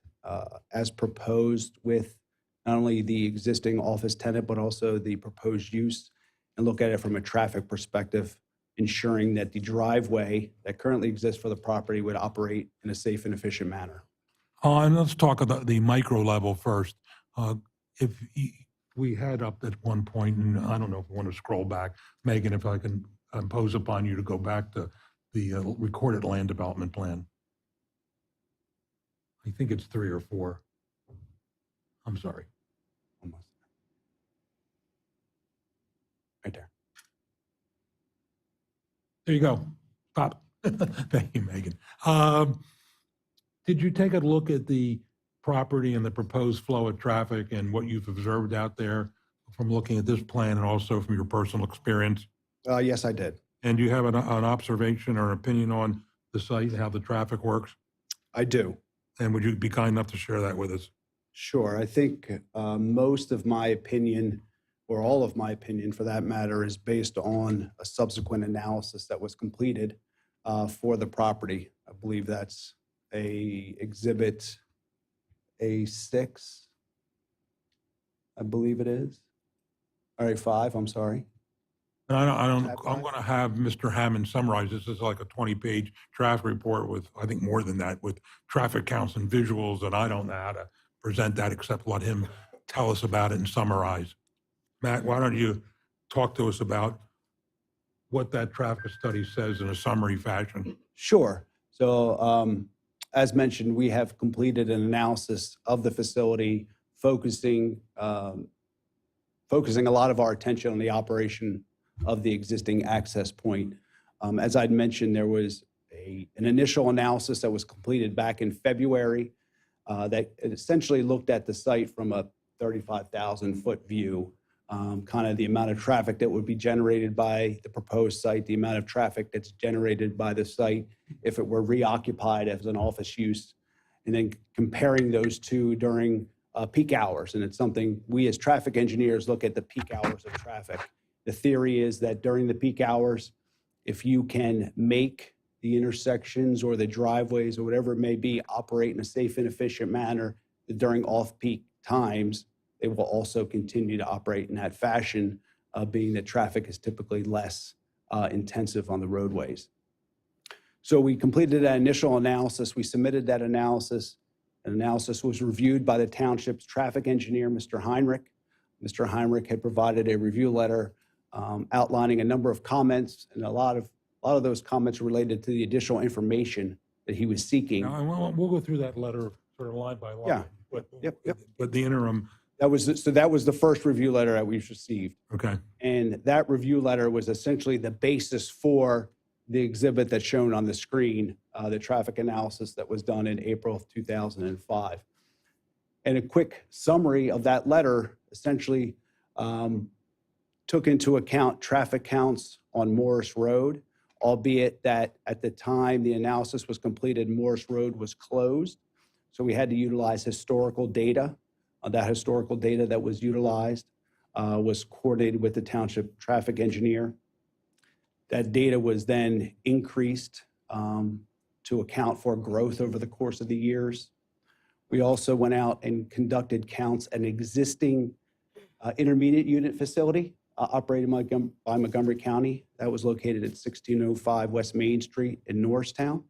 as proposed with not only the existing office tenant, but also the proposed use, and look at it from a traffic perspective, ensuring that the driveway that currently exists for the property would operate in a safe and efficient manner. And let's talk about the micro level first. we had up at one point, and I don't know if we want to scroll back, Megan, if I can impose upon you to go back to the recorded land development plan. I think it's 3 or 4. I'm sorry. Almost. Right there. There you go. Pop. Thank you, Megan. Did you take a look at the property and the proposed flow of traffic and what you've observed out there from looking at this plan and also from your personal experience? Yes, I did. And do you have an observation or an opinion on the site, how the traffic works? I do. And would you be kind enough to share that with us? Sure. I think most of my opinion, or all of my opinion for that matter, is based on a subsequent analysis that was completed for the property. I believe that's exhibit A6, I believe it is. All right, 5, I'm sorry. And I'm Tab going to have Mr. Hammond summarize. This is like a 20-page traffic report with, I think more than that, with traffic counts and visuals, and I don't know how to present that except let him tell us about it and summarize. Matt, why don't you talk to us about what that traffic study says in a summary fashion? Sure. So as mentioned, we have completed an analysis of the facility, focusing a lot of our attention on the operation of the existing access point. As I'd mentioned, there was an initial analysis that was completed back in February that essentially looked at the site from a 35,000-foot view, kind of the amount of traffic that would be generated by the proposed site, the amount of traffic that's generated by the site if it were reoccupied as an office use, and then comparing those two during peak hours. And it's something we as traffic engineers look at the peak hours of traffic. The theory is that during the peak hours, if you can make the intersections or the driveways or whatever it may be operate in a safe and efficient manner during off-peak times, they will also continue to operate in that fashion, being that traffic is typically less intensive on the roadways. So we completed that initial analysis. We submitted that analysis. An analysis was reviewed by the township's traffic engineer, Mr. Heinrich. Mr. Heinrich had provided a review letter outlining a number of comments, and a lot of those comments related to the additional information that he was seeking. Now, we'll go through that letter sort of line by line. Yeah. But, Yep. but the interim, That was the first review letter that we've received. okay. And that review letter was essentially the basis for the exhibit that's shown on the screen, the traffic analysis that was done in April of 2005. And a quick summary of that letter essentially took into account traffic counts on Morris Road, albeit that at the time the analysis was completed, Morris Road was closed. So we had to utilize historical data. That historical data that was utilized was coordinated with the township traffic engineer. That data was then increased to account for growth over the course of the years. We also went out and conducted counts at an existing intermediate unit facility operated by Montgomery County. That was located at 1605 West Main Street in Norristown.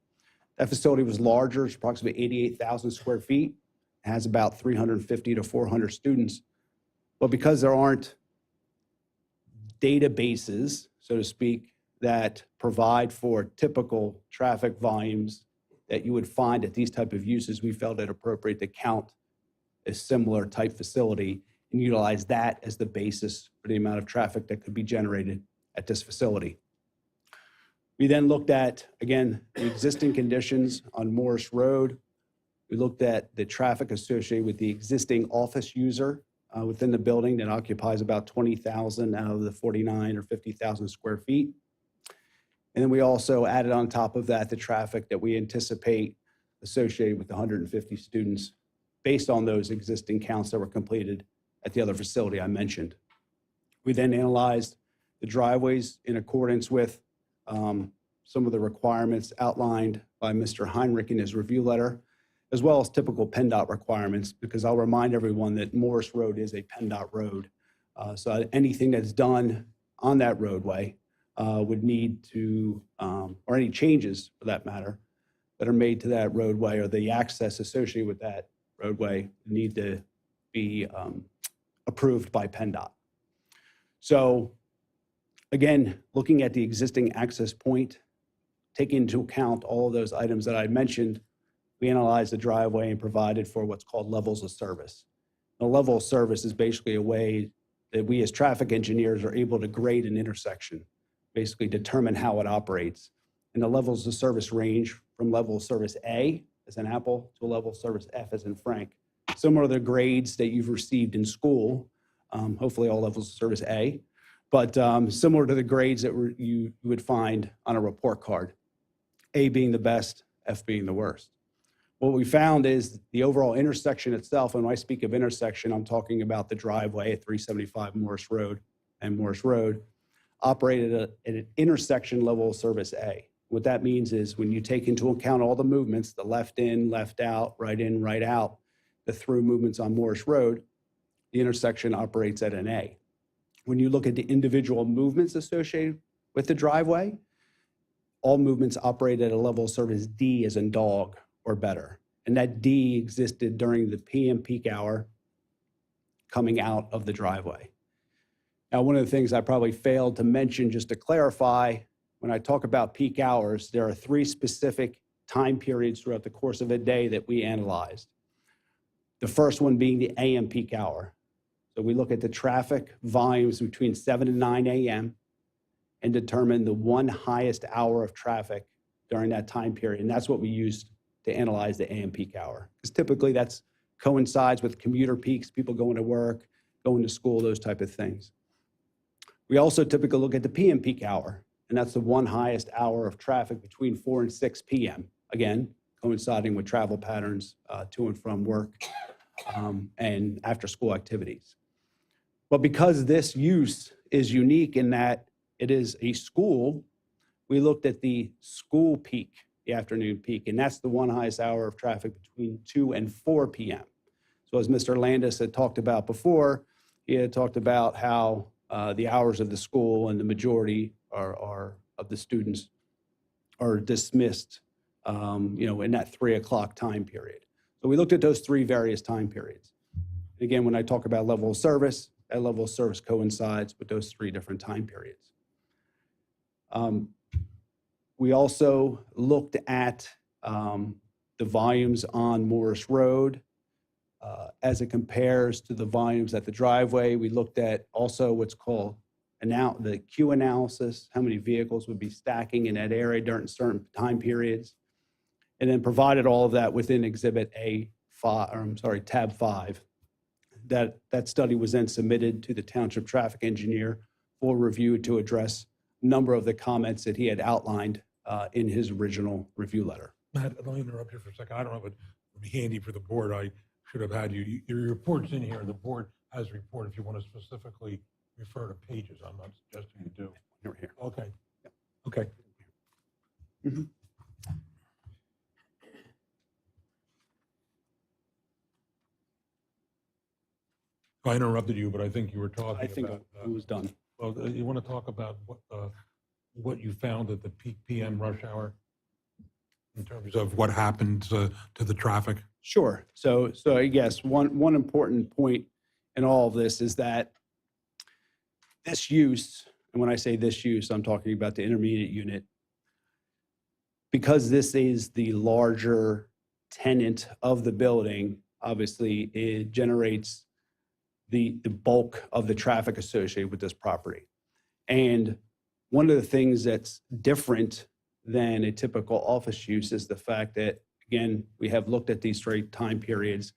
That facility was larger, it's approximately 88,000 square feet, has about 350 to 400 students. But because there aren't databases, so to speak, that provide for typical traffic volumes that you would find at these type of uses, we felt it appropriate to count a similar type facility and utilize that as the basis for the amount of traffic that could be generated at this facility. We then looked at, again, the existing conditions on Morris Road. We looked at the traffic associated with the existing office user within the building that occupies about 20,000 out of the 49 or 50,000 square feet. And then we also added on top of that the traffic that we anticipate associated with the 150 students based on those existing counts that were completed at the other facility I mentioned. We then analyzed the driveways in accordance with some of the requirements outlined by Mr. Heinrich in his review letter, as well as typical PennDOT requirements, because I'll remind everyone that Morris Road is a PennDOT road. So anything that's done on that roadway would need to, or any changes for that matter, that are made to that roadway or the access associated with that roadway need to be approved by PennDOT. So again, looking at the existing access point, taking into account all of those items that I mentioned, we analyzed the driveway and provided for what's called levels of service. A level of service is basically a way that we as traffic engineers are able to grade an intersection, basically determine how it operates. And the levels of service range from level of service A, as in Apple, to a level of service F, as in Frank. Similar to the grades that you've received in school, hopefully all levels of service A, but similar to the grades that you would find on a report card, A being the best, F being the worst. What we found is the overall intersection itself, and when I speak of intersection, I'm talking about the driveway at 375 Morris Road and Morris Road, operated at an intersection level of service A. What that means is when you take into account all the movements, the left in, left out, right in, right out, the through movements on Morris Road, the intersection operates at an A. When you look at the individual movements associated with the driveway, all movements operate at a level of service D as in dog or better. And that D existed during the PM peak hour coming out of the driveway. Now, one of the things I probably failed to mention, just to clarify, when I talk about peak hours, there are 3 specific time periods throughout the course of a day that we analyzed. The first one being the AM peak hour. So we look at the traffic volumes between 7 and 9 a.m. and determine the one highest hour of traffic during that time period. And that's what we used to analyze the AM peak hour. Because typically that's coincides with commuter peaks, people going to work, going to school, those type of things. We also typically look at the PM peak hour, and that's the one highest hour of traffic between 4 and 6 p.m. Again, coinciding with travel patterns to and from work and after school activities. But because this use is unique in that it is a school, we looked at the school peak, the afternoon peak, and that's the one highest hour of traffic between 2 and 4 p.m. So as Mr. Landis had talked about before, he had talked about how the hours of the school and the majority are of the students are dismissed, in that 3 o'clock time period. So we looked at those 3 various time periods. Again, when I talk about level of service, that level of service coincides with those 3 different time periods. We also looked at the volumes on Morris Road as it compares to the volumes at the driveway. We looked at also what's called the queue analysis, how many vehicles would be stacking in that area during certain time periods, and then provided all of that within Exhibit Tab 5. That study was then submitted to the Township Traffic Engineer for review to address a number of the comments that he had outlined in his original review letter. Matt, let me interrupt you for a second. I don't know if it would be handy for the board. I should have had you. Your report's in here, and the board has a report if you want to specifically refer to pages. I'm not suggesting you do. Here, here. Okay. Okay. Mhm. I interrupted you, but I think you were talking I think about. I was done. Well, you want to talk about what you found at the peak PM rush hour in terms of what happened to the traffic? Sure. So I guess one important point in all of this is that this use, and when I say this use, I'm talking about the intermediate unit, because this is the larger tenant of the building, obviously it generates the bulk of the traffic associated with this property. And one of the things that's different than a typical office use is the fact that, again, we have looked at these straight time periods,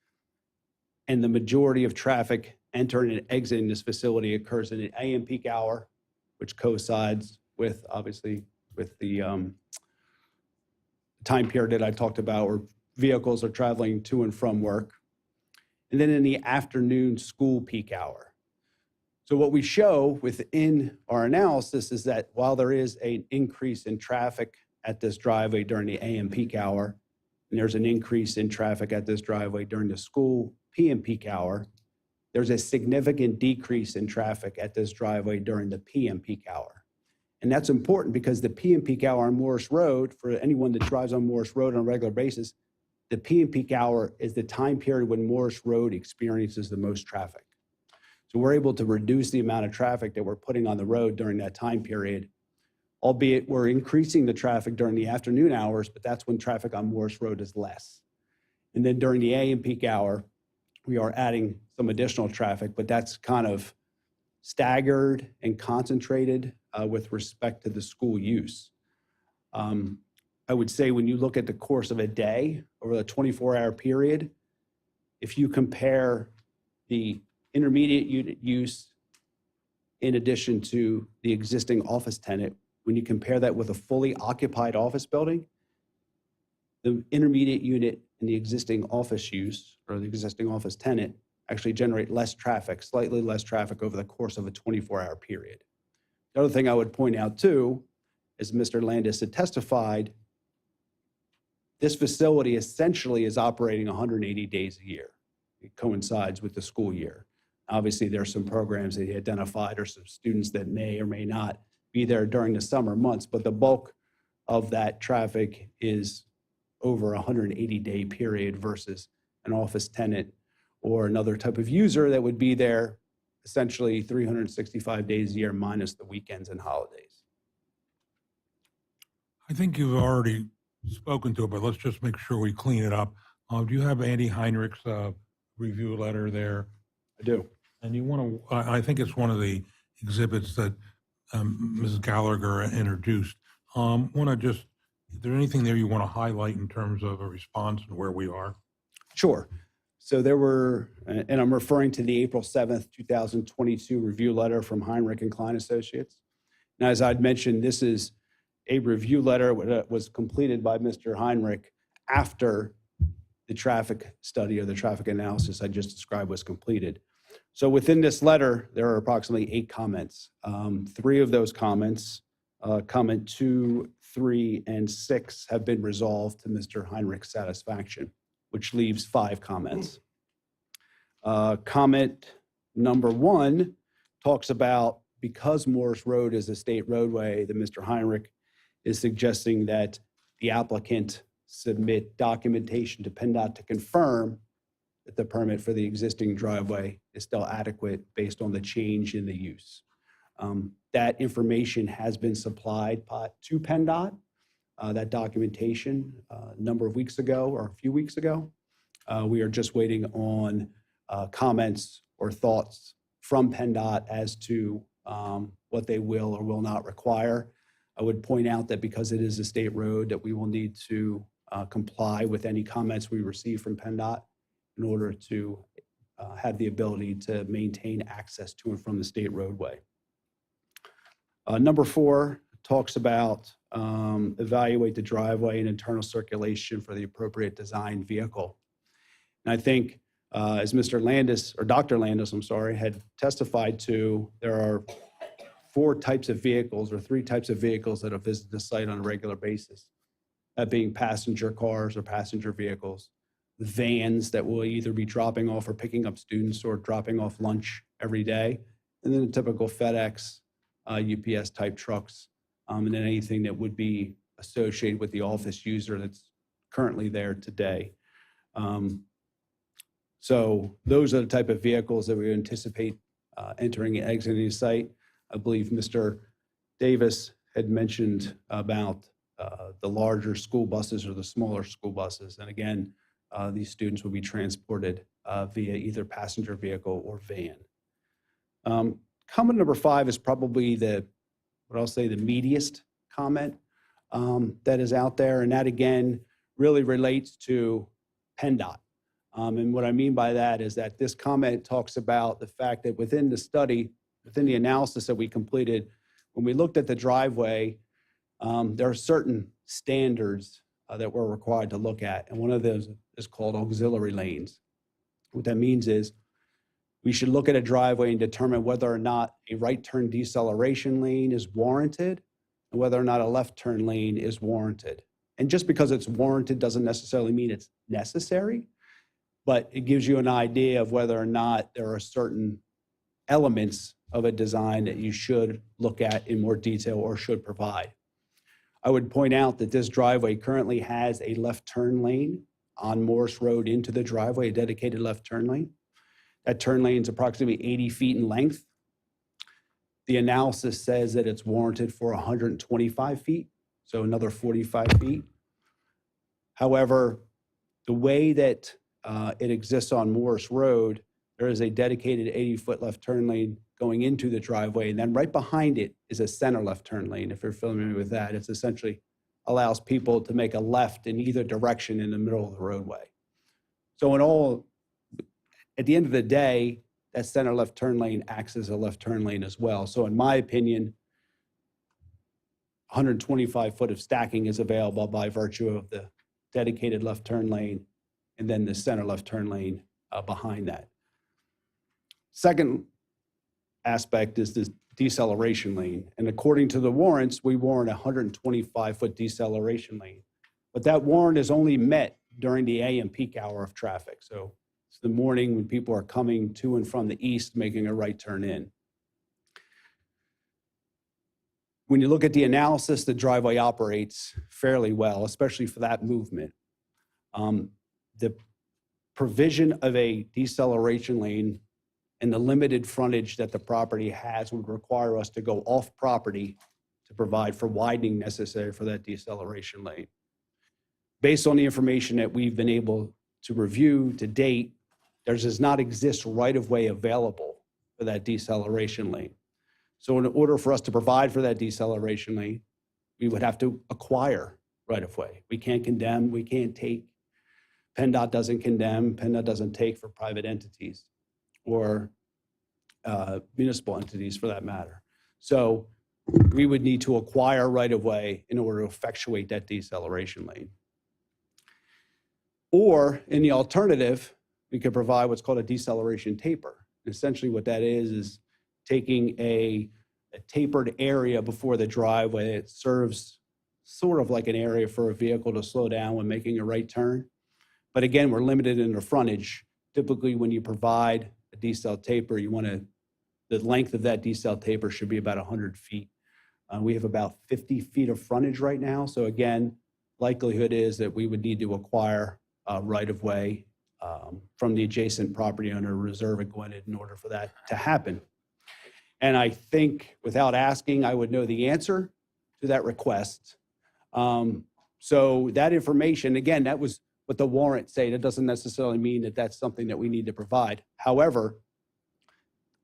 and the majority of traffic entering and exiting this facility occurs in an AM peak hour, which coincides with, obviously, with the time period that I talked about where vehicles are traveling to and from work, and then in the afternoon school peak hour. So what we show within our analysis is that while there is an increase in traffic at this driveway during the AM peak hour, and there's an increase in traffic at this driveway during the school PM peak hour, there's a significant decrease in traffic at this driveway during the PM peak hour. And that's important because the PM peak hour on Morris Road, for anyone that drives on Morris Road on a regular basis, the PM peak hour is the time period when Morris Road experiences the most traffic. So we're able to reduce the amount of traffic that we're putting on the road during that time period, albeit we're increasing the traffic during the afternoon hours, but that's when traffic on Morris Road is less. And then during the AM peak hour, we are adding some additional traffic, but that's kind of staggered and concentrated with respect to the school use. I would say when you look at the course of a day over the 24-hour period, if you compare the intermediate unit use in addition to the existing office tenant, when you compare that with a fully occupied office building, the intermediate unit and the existing office use or the existing office tenant actually generate less traffic, slightly less traffic over the course of a 24-hour period. The other thing I would point out too, as Mr. Landis had testified, this facility essentially is operating 180 days a year. It coincides with the school year. Obviously, there are some programs that he identified or some students that may or may not be there during the summer months, but the bulk of that traffic is over a 180-day period versus an office tenant or another type of user that would be there essentially 365 days a year minus the weekends and holidays. I think you've already spoken to it, but let's just make sure we clean it up. Do you have Andy Heinrich's review letter there? I do. And you want to, I think it's one of the exhibits that Mrs. Gallagher introduced. Want to just, is there anything there you want to highlight in terms of a response and where we are? Sure. So there were, and I'm referring to the April 7th, 2022 review letter from Heinrich and Klein Associates. Now, as I'd mentioned, this is a review letter that was completed by Mr. Heinrich after the traffic study or the traffic analysis I just described was completed. So within this letter, there are approximately 8 comments. 3 of those comments, comment 2, 3, and 6 have been resolved to Mr. Heinrich's satisfaction, which leaves 5 comments. Comment number 1 talks about because Morris Road is a state roadway, that Mr. Heinrich is suggesting that the applicant submit documentation to PennDOT to confirm that the permit for the existing driveway is still adequate based on the change in the use. That information has been supplied to PennDOT, that documentation a number of weeks ago or a few weeks ago. We are just waiting on comments or thoughts from PennDOT as to what they will or will not require. I would point out that because it is a state road, that we will need to comply with any comments we receive from PennDOT in order to have the ability to maintain access to and from the state roadway. Number 4 talks about evaluate the driveway and internal circulation for the appropriate design vehicle. And I think as Mr. Landis, or Dr. Landis, I'm sorry, had testified to, there are 4 types of vehicles or 3 types of vehicles that have visited the site on a regular basis. That being passenger cars or passenger vehicles, vans that will either be dropping off or picking up students or dropping off lunch every day, and then the typical FedEx, UPS type trucks, and then anything that would be associated with the office user that's currently there today. So those are the type of vehicles that we anticipate entering and exiting the site. I believe Mr. Davis had mentioned about the larger school buses or the smaller school buses. And again, these students will be transported via either passenger vehicle or van. Comment number 5 is probably what I'll say the meatiest comment that is out there. And that again, really relates to PennDOT. And what I mean by that is that this comment talks about the fact that within the study, within the analysis that we completed, when we looked at the driveway, there are certain standards that we're required to look at. And one of those is called auxiliary lanes. What that means is we should look at a driveway and determine whether or not a right turn deceleration lane is warranted and whether or not a left turn lane is warranted. And just because it's warranted doesn't necessarily mean it's necessary, but it gives you an idea of whether or not there are certain elements of a design that you should look at in more detail or should provide. I would point out that this driveway currently has a left turn lane on Morris Road into the driveway, a dedicated left turn lane. That turn lane is approximately 80 feet in length. The analysis says that it's warranted for 125 feet, so another 45 feet. However, the way that it exists on Morris Road, there is a dedicated 80-foot left turn lane going into the driveway, and then right behind it is a center left turn lane. If you're familiar with that, it's essentially allows people to make a left in either direction in the middle of the roadway. So in all, at the end of the day, that center left turn lane acts as a left turn lane as well. So in my opinion, 125 foot of stacking is available by virtue of the dedicated left turn lane and then the center left turn lane behind that. Second aspect is this deceleration lane. And according to the warrants, we warrant a 125-foot deceleration lane. But that warrant is only met during the AM peak hour of traffic. So it's the morning when people are coming to and from the east, making a right turn in. When you look at the analysis, the driveway operates fairly well, especially for that movement. The provision of a deceleration lane and the limited frontage that the property has would require us to go off property to provide for widening necessary for that deceleration lane. Based on the information that we've been able to review to date, there does not exist right-of-way available for that deceleration lane. So in order for us to provide for that deceleration lane, we would have to acquire right-of-way. We can't condemn, we can't take. PennDOT doesn't condemn, PennDOT doesn't take for private entities or municipal entities for that matter. So we would need to acquire right-of-way in order to effectuate that deceleration lane. Or in the alternative, we could provide what's called a deceleration taper. And essentially what that is taking a tapered area before the driveway. It serves sort of like an area for a vehicle to slow down when making a right turn. But again, we're limited in the frontage. Typically, when you provide a decel taper, the length of that decel taper should be about 100 feet. We have about 50 feet of frontage right now. So again, likelihood is that we would need to acquire right-of-way from the adjacent property owner reserve at Gwynedd in order for that to happen. And I think without asking, I would know the answer to that request. So that information, again, that was what the warrant say. That doesn't necessarily mean that that's something that we need to provide. However,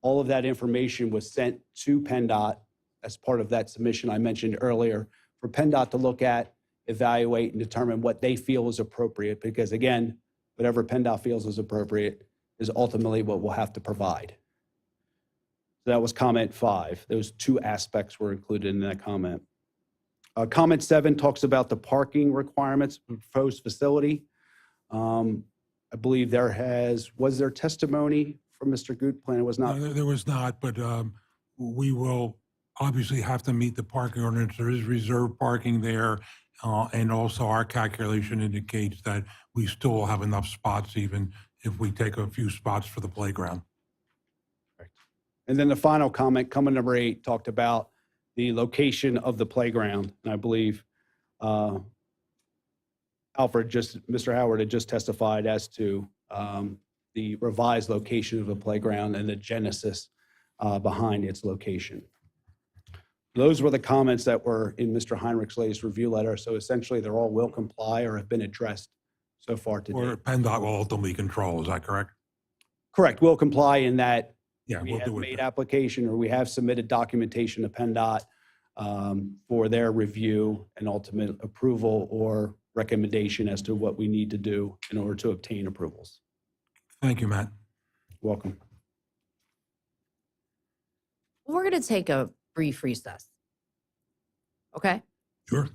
all of that information was sent to PennDOT as part of that submission I mentioned earlier for PennDOT to look at, evaluate, and determine what they feel is appropriate. Because again, whatever PennDOT feels is appropriate is ultimately what we'll have to provide. So that was comment 5. Those two aspects were included in that comment. Comment 7 talks about the parking requirements for the proposed facility. I believe was there testimony from Mr. Gutplan? It was not. No, there was not, but we will obviously have to meet the parking ordinance. There is reserved parking there, and also our calculation indicates that we still have enough spots even if we take a few spots for the playground. And then the final comment, comment number 8, talked about the location of the playground. And I believe Mr. Howard had just testified as to the revised location of the playground and the genesis behind its location. Those were the comments that were in Mr. Heinrich's latest review letter. So essentially, they're all will comply or have been addressed so far today. Or PennDOT will ultimately control, is that correct? Correct. Will comply in that Yeah, we we'll have do made it. application or we have submitted documentation to PennDOT for their review and ultimate approval or recommendation as to what we need to do in order to obtain approvals. Thank you, Matt. Welcome. We're going to take a brief recess. Okay? Sure.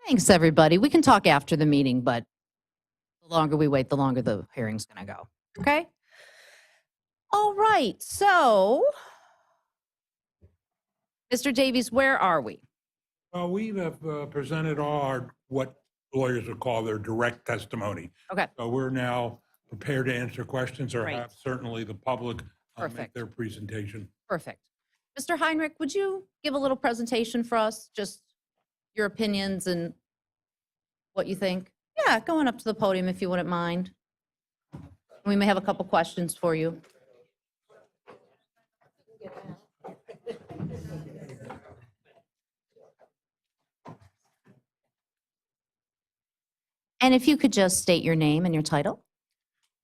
Thanks, everybody. We can talk after the meeting, but the longer we wait, the longer the hearing's going to go. Okay? All right. So, Mr. Davies, where are we? Well, we have presented all our, what lawyers would call their direct testimony. Okay. So we're now prepared to answer questions or Great. have certainly the public make Perfect. their presentation. Perfect. Mr. Heinrich, would you give a little presentation for us? Just your opinions and what you think? Yeah, going up to the podium if you wouldn't mind. We may have a couple questions for you. And if you could just state your name and your title.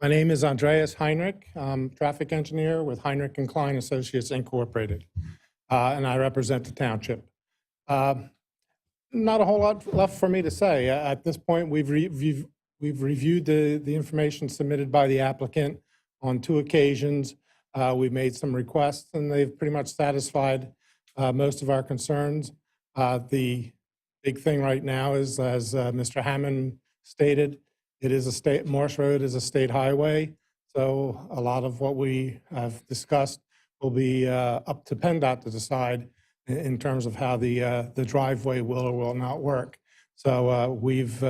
My name is Andreas Heinrich. I'm traffic engineer with Heinrich and Klein Associates Incorporated, and I represent the township. Not a whole lot left for me to say. At this point, we've reviewed the information submitted by the applicant on 2 occasions. We've made some requests, and they've pretty much satisfied most of our concerns. The big thing right now is, as Mr. Hammond stated, it is a state, Morse Road is a state highway, so a lot of what we have discussed will be up to PennDOT to decide in terms of how the driveway will or will not work. So we've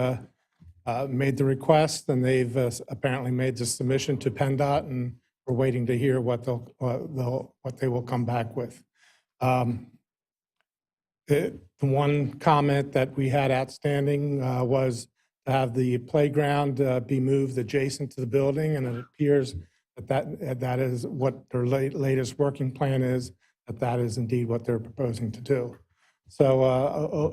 made the request, and they've apparently made the submission to PennDOT, and we're waiting to hear what they will come back with. The one comment that we had outstanding was to have the playground be moved adjacent to the building, and it appears that is what their latest working plan is, that is indeed what they're proposing to do. So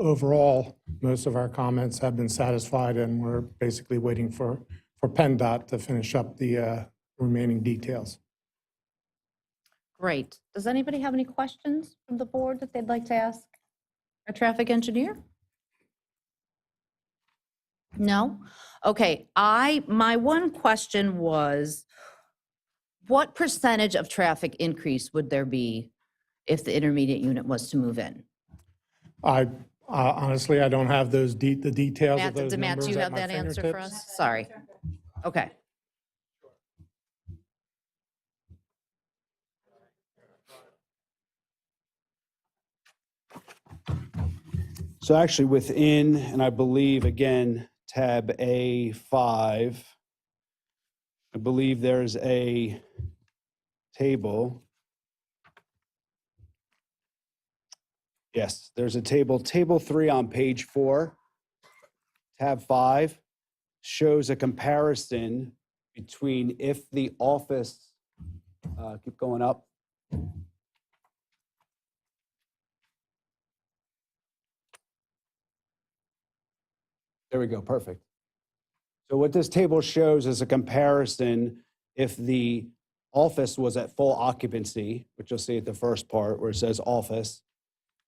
overall, most of our comments have been satisfied, and we're basically waiting for PennDOT to finish up the remaining details. Great. Does anybody have any questions from the board that they'd like to ask our traffic engineer? No? Okay, my one question was, what percentage of traffic increase would there be if the intermediate unit was to move in? Honestly, I don't have the details of those Matt, numbers do you at have my that answer for fingertips. us? Sorry. Okay. So actually within, and I believe, again, tab A5, I believe there's a table. Yes, there's a table. Table 3 on page 4, tab 5, shows a comparison between if the office, keep going up. There we go, perfect. So what this table shows is a comparison if the office was at full occupancy, which you'll see at the first part where it says office,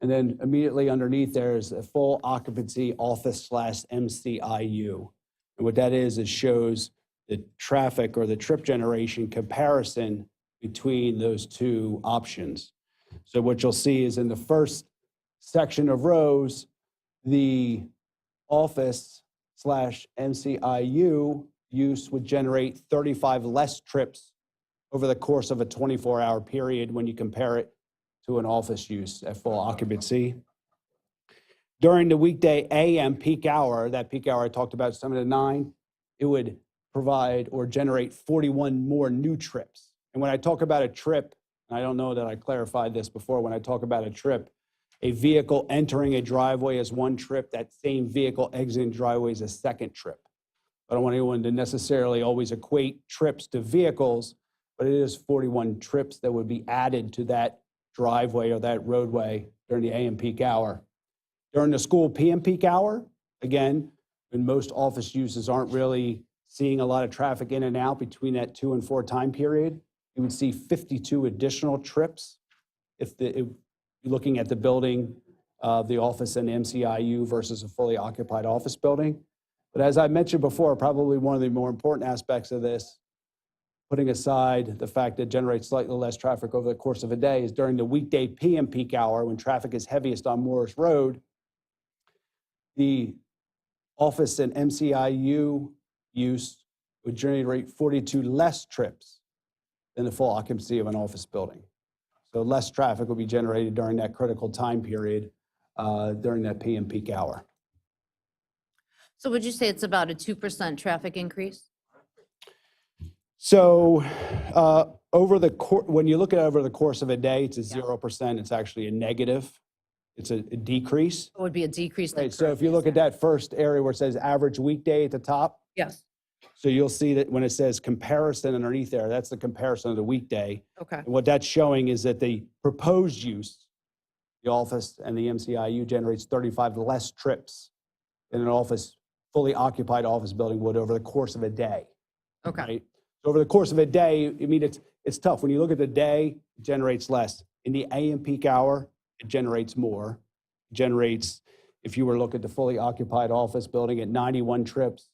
and then immediately underneath there is a full occupancy office/MCIU. And what that is, it shows the traffic or the trip generation comparison between those 2 options. So what you'll see is in the first section of rows, the office/MCIU use would generate 35 less trips over the course of a 24-hour period when you compare it to an office use at full occupancy. During the weekday AM peak hour, that peak hour I talked about, 7 to 9, it would provide or generate 41 more new trips. And when I talk about a trip, and I don't know that I clarified this before, when I talk about a trip, a vehicle entering a driveway is 1 trip, that same vehicle exiting the driveway is a 2nd trip. I don't want anyone to necessarily always equate trips to vehicles, but it is 41 trips that would be added to that driveway or that roadway during the AM peak hour. During the school PM peak hour, again, when most office uses aren't really seeing a lot of traffic in and out between that 2 and 4 time period, you would see 52 additional trips if you're looking at the building of the office and MCIU versus a fully occupied office building. But as I mentioned before, probably one of the more important aspects of this, putting aside the fact that it generates slightly less traffic over the course of a day, is during the weekday PM peak hour when traffic is heaviest on Morris Road, the Office and MCIU use would generate 42 less trips than the full occupancy of an office building. So less traffic will be generated during that critical time period, during that PM peak hour. So would you say it's about a 2% traffic increase? So when you look at it over the course of a day, it's a 0%. It's actually a negative. It's a decrease. It would be a decrease. like Right, so if you look at that first area where it says average weekday at the top, Yes, so you'll see that when it says comparison underneath there, that's the comparison of the weekday. okay, And what that's showing is that the proposed use, the office and the MCIU generates 35 less trips than an office, fully occupied office building would over the course of a day, okay, right? So over the course of a day, I mean, it's tough. When you look at the day, it generates less. In the AM peak hour, it generates more. It generates, if you were to look at the fully occupied office building at 91 trips,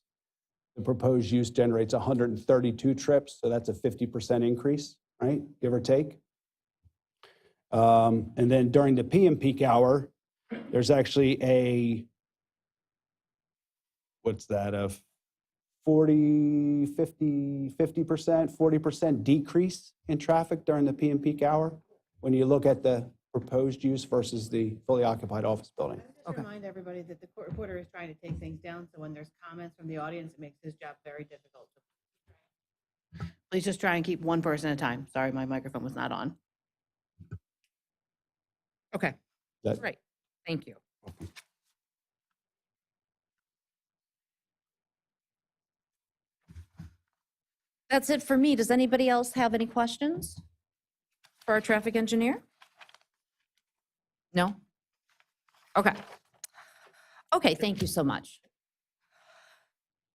the proposed use generates 132 trips, so that's a 50% increase, right? Give or take. And then during the PM peak hour, there's actually a, what's that, a 40% decrease in traffic during the PM peak hour when you look at the proposed use versus the fully occupied office building. Just to remind everybody that the court reporter is trying to take things down, so when there's comments from the audience, it makes his job very difficult. Please just try and keep one person at a time. Sorry, my microphone was not on. Okay, That- great, thank you. That's it for me. Does anybody else have any questions for our traffic engineer? No? Okay. Okay, thank you so much.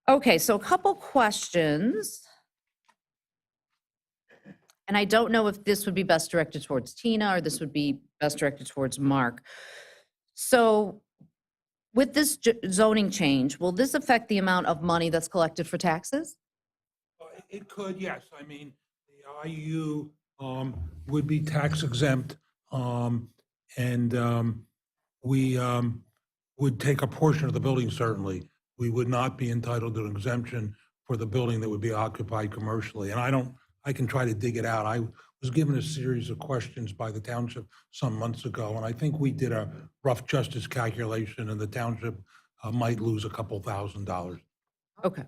Okay, so a couple questions. And I don't know if this would be best directed towards Tina or this would be best directed towards Mark. So with this zoning change, will this affect the amount of money that's collected for taxes? It could, yes. I mean, the IU would be tax exempt, and we would take a portion of the building, certainly. We would not be entitled to an exemption for the building that would be occupied commercially. And I can try to dig it out. I was given a series of questions by the township some months ago, and I think we did a rough justice calculation, and the township might lose a couple $1,000s. Okay.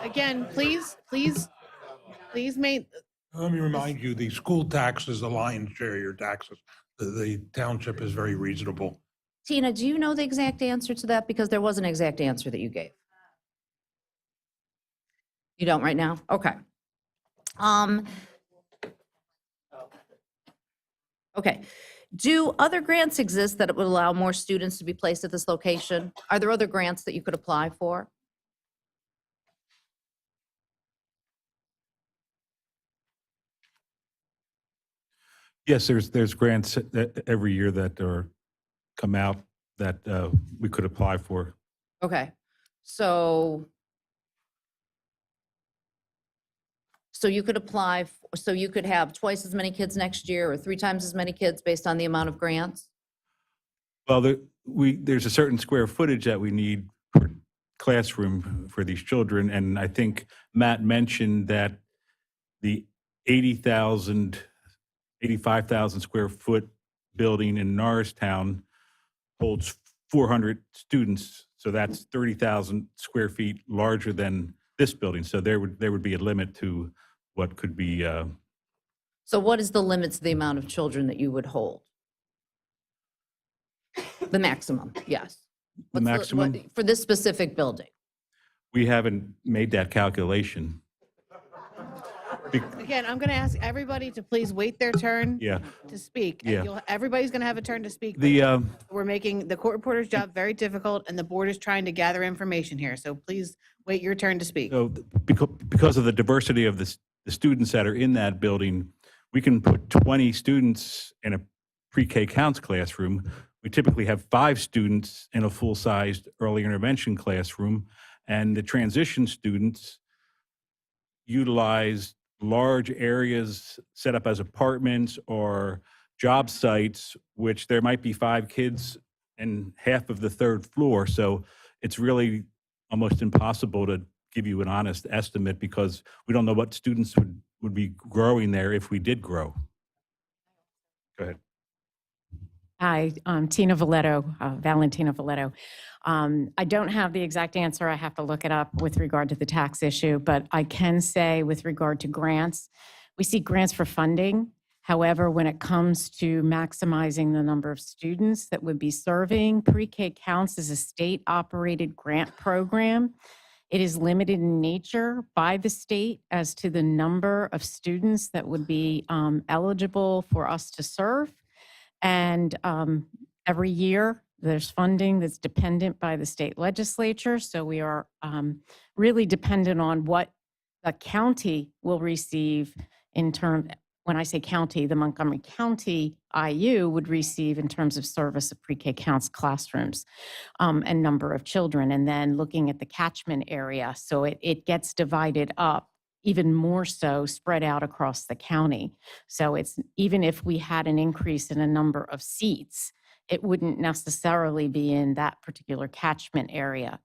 again, please make, Let me remind you, the school tax is the lion's share of your taxes. The township is very reasonable. Tina, do you know the exact answer to that? Because there was an exact answer that you gave. You don't right now? Okay. Okay. Do other grants exist that would allow more students to be placed at this location? Are there other grants that you could apply for? Yes, there's grants every year that come out that we could apply for. Okay. So you could apply, so you could have twice as many kids next year or 3 times as many kids based on the amount of grants? Well, there's a certain square footage that we need per classroom for these children, and I think Matt mentioned that the 85,000 square foot building in Norristown holds 400 students, so that's 30,000 square feet larger than this building. So there would be a limit to what could be. So what is the limit to the amount of children that you would hold? The maximum, yes. The What's maximum? for this specific building? We haven't made that calculation. again, I'm going to ask everybody to please wait their turn Yeah, to speak. And Yeah. everybody's going to have a turn to speak. the We're making the court reporter's job very difficult, and the board is trying to gather information here. So please wait your turn to speak. so because of the diversity of the students that are in that building, we can put 20 students in a pre-K counts classroom. We typically have 5 students in a full-sized early intervention classroom, and the transition students utilize large areas set up as apartments or job sites, which there might be 5 kids and half of the third floor. So it's really almost impossible to give you an honest estimate because we don't know what students would be growing there if we did grow. Go ahead. Hi, I'm Tina Valetto, Valentina Valetto. I don't have the exact answer. I have to look it up with regard to the tax issue, but I can say with regard to grants, we see grants for funding. However, when it comes to maximizing the number of students that would be serving, pre-K counts as a state-operated grant program. It is limited in nature by the state as to the number of students that would be eligible for us to serve. And every year, there's funding that's dependent by the state legislature. So we are really dependent on what the county will receive in terms, when I say county, the Montgomery County IU would receive in terms of service of pre-K counts, classrooms, and number of children. And then looking at the catchment area. So it gets divided up even more so spread out across the county. So it's, even if we had an increase in a number of seats, it wouldn't necessarily be in that particular catchment area.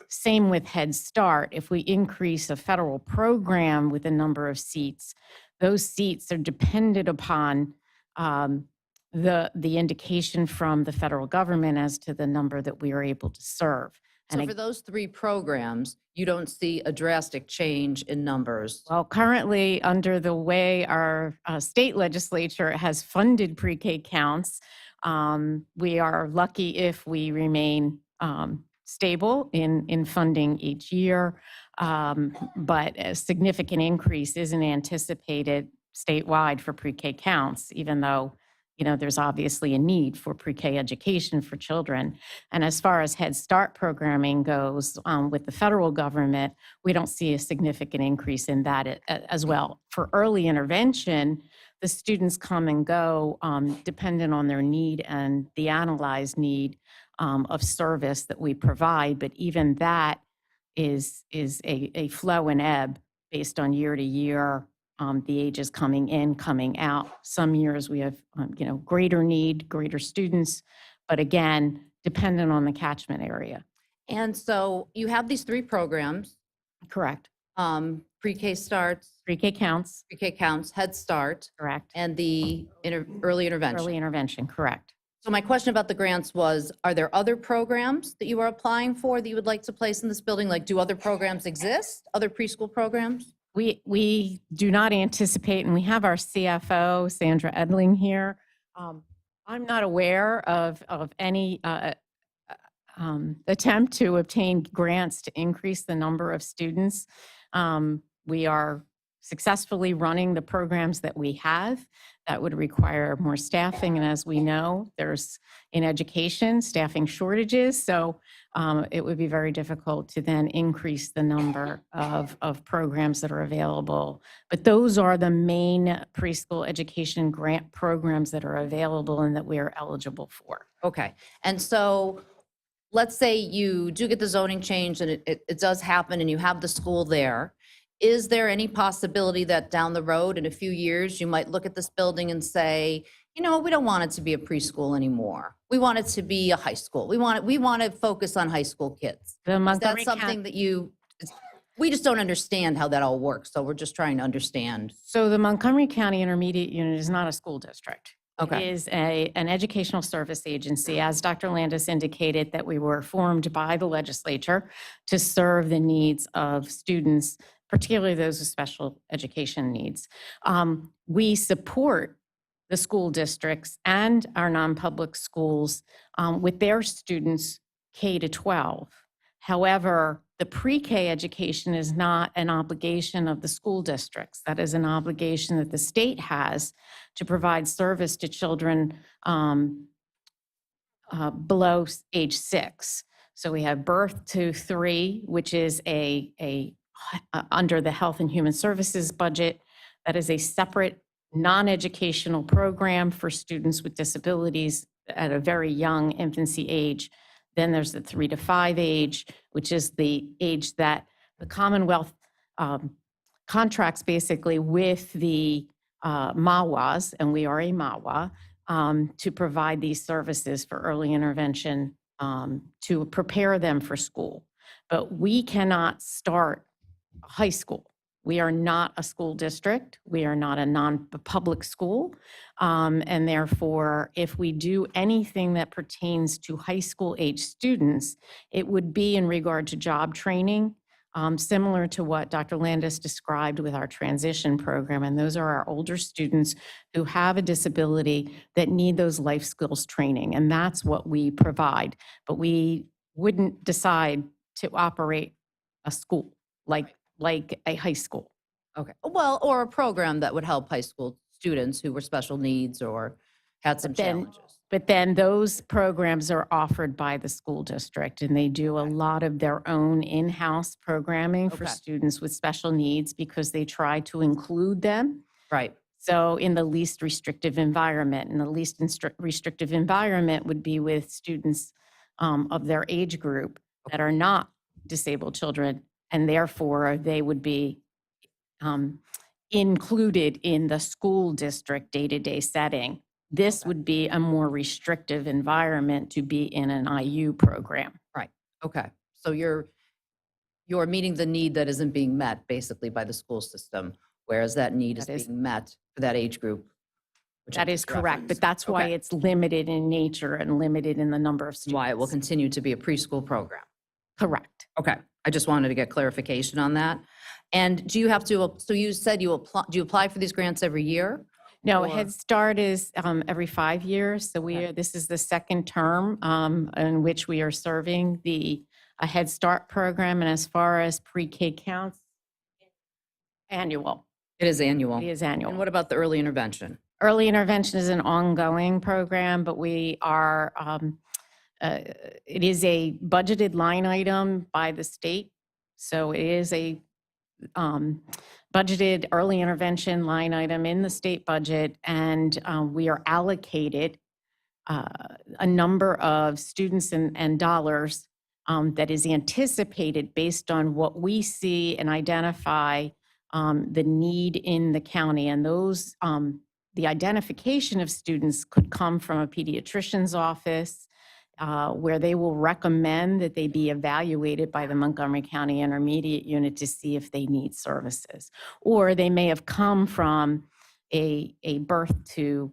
Same with Head Start. If we increase a federal program with a number of seats, those seats are dependent upon the indication from the federal government as to the number that we are able to serve. So And for those 3 programs, you don't see a drastic change in numbers? well, currently, under the way our state legislature has funded pre-K counts, we are lucky if we remain stable in funding each year. But a significant increase isn't anticipated statewide for pre-K counts, even though, you know, there's obviously a need for pre-K education for children. And as far as Head Start programming goes with the federal government, we don't see a significant increase in that as well. For early intervention, the students come and go dependent on their need and the analyzed need of service that we provide. But even that is a flow and ebb based on year to year. The ages coming in, coming out. Some years we have, greater need, greater students, but again, dependent on the catchment area. And so you have these 3 programs, Correct. pre-K starts, Pre-K counts, pre-K counts, Head Start, correct. and the early intervention. Early intervention, correct. So my question about the grants was, are there other programs that you are applying for that you would like to place in this building? Like, do other programs exist? Other preschool programs? We do not anticipate, and we have our CFO, Sandra Edling, here. I'm not aware of any attempt to obtain grants to increase the number of students. We are successfully running the programs that we have. That would require more staffing, and as we know, there's in education staffing shortages, so it would be very difficult to then increase the number of programs that are available. But those are the main preschool education grant programs that are available and that we are eligible for. Okay. And so let's say you do get the zoning change and it does happen and you have the school there. Is there any possibility that down the road in a few years, you might look at this building and say, you know, we don't want it to be a preschool anymore. We want it to be a high school. We want to focus on high school kids. The Is that Montgomery something that we just don't understand how that all works. So we're just trying to understand. So the Montgomery County Intermediate Unit is not a school district. Okay. It is an educational service agency, as Dr. Landis indicated, that we were formed by the legislature to serve the needs of students, particularly those with special education needs. We support the school districts and our non-public schools with their students K to 12. However, the pre-K education is not an obligation of the school districts. That is an obligation that the state has to provide service to children below age 6. So we have birth to 3, which is under the Health and Human Services budget. That is a separate non-educational program for students with disabilities at a very young infancy age. Then there's the 3 to 5 age, which is the age that the Commonwealth contracts basically with the MAWAs, and we are a MAWA, to provide these services for early intervention to prepare them for school. But we cannot start high school. We are not a school district. We are not a public school. And therefore, if we do anything that pertains to high school age students, it would be in regard to job training, similar to what Dr. Landis described with our transition program. And those are our older students who have a disability that need those life skills training. And that's what we provide. But we wouldn't decide to operate a school like a high school. Okay, well, or a program that would help high school students who were special needs or had some challenges. But then those programs are offered by the school district, and they do a lot of their own in-house programming for Okay. students with special needs because they try to include them. Right, So in the least restrictive environment, and the least restrictive environment would be with students of their age group that are not disabled children, and therefore they would be included in the school district day-to-day setting. This would be a more restrictive environment to be in an IU program. okay. So you're meeting the need that isn't being met basically by the school system, whereas that need is That is- being met for that age group. which I That is just correct, referenced. but that's why Okay. it's limited in nature and limited in the number of students. Why it will continue to be a preschool program. Correct. Okay, I just wanted to get clarification on that. And do you have to, so you said do you apply for these grants every year? No, Or- Head Start is every 5 years. So Okay. this is the second term in which we are serving the Head Start program. And as far as pre-K counts, annual. It is annual. It is And annual. what about the early intervention? Early intervention is an ongoing program, but we are, it is a budgeted line item by the state. So it is a budgeted early intervention line item in the state budget, and we are allocated a number of students and dollars that is anticipated based on what we see and identify the need in the county. And those, the identification of students could come from a pediatrician's office, where they will recommend that they be evaluated by the Montgomery County Intermediate Unit to see if they need services. Or they may have come from a birth to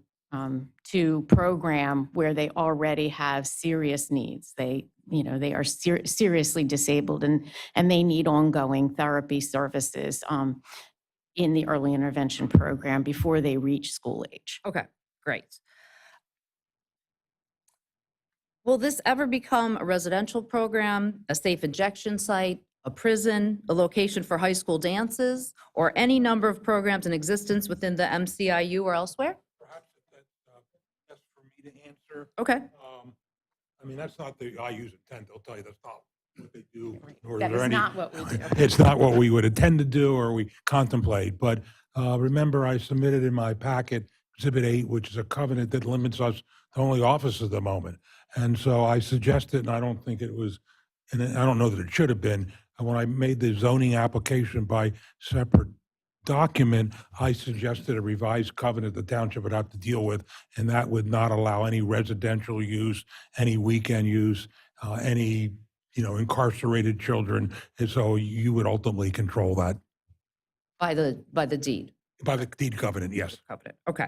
program where they already have serious needs. They are seriously disabled and they need ongoing therapy services in the early intervention program before they reach school age. Okay, great. Will this ever become a residential program, a safe injection site, a prison, a location for high school dances, or any number of programs in existence within the MCIU or elsewhere? Perhaps if that's for me to answer. Okay, I mean, that's not the IU's intent. They'll tell you that's not what they do. Nor That there is any- not what we do. It's not what we would intend to do or we contemplate. But remember, I submitted in my packet Exhibit 8, which is a covenant that limits us to only offices at the moment. And so I suggested, and I don't think it was, and I don't know that it should have been, when I made the zoning application by separate document, I suggested a revised covenant the township would have to deal with, and that would not allow any residential use, any weekend use, any, incarcerated children. And so you would ultimately control that by the deed. by the deed covenant, yes. Covenant. Okay.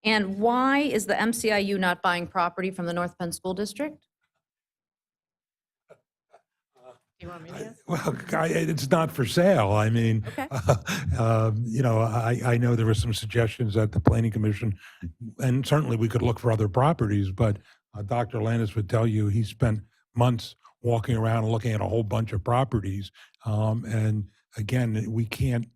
And why is the MCIU not buying property from the North Penn School District? Do you want me to answer? Well, it's not for sale. I mean, Okay. I know there were some suggestions at the planning commission, and certainly we could look for other properties, but Dr. Landis would tell you he spent months walking around and looking at a whole bunch of properties. And again, we can't,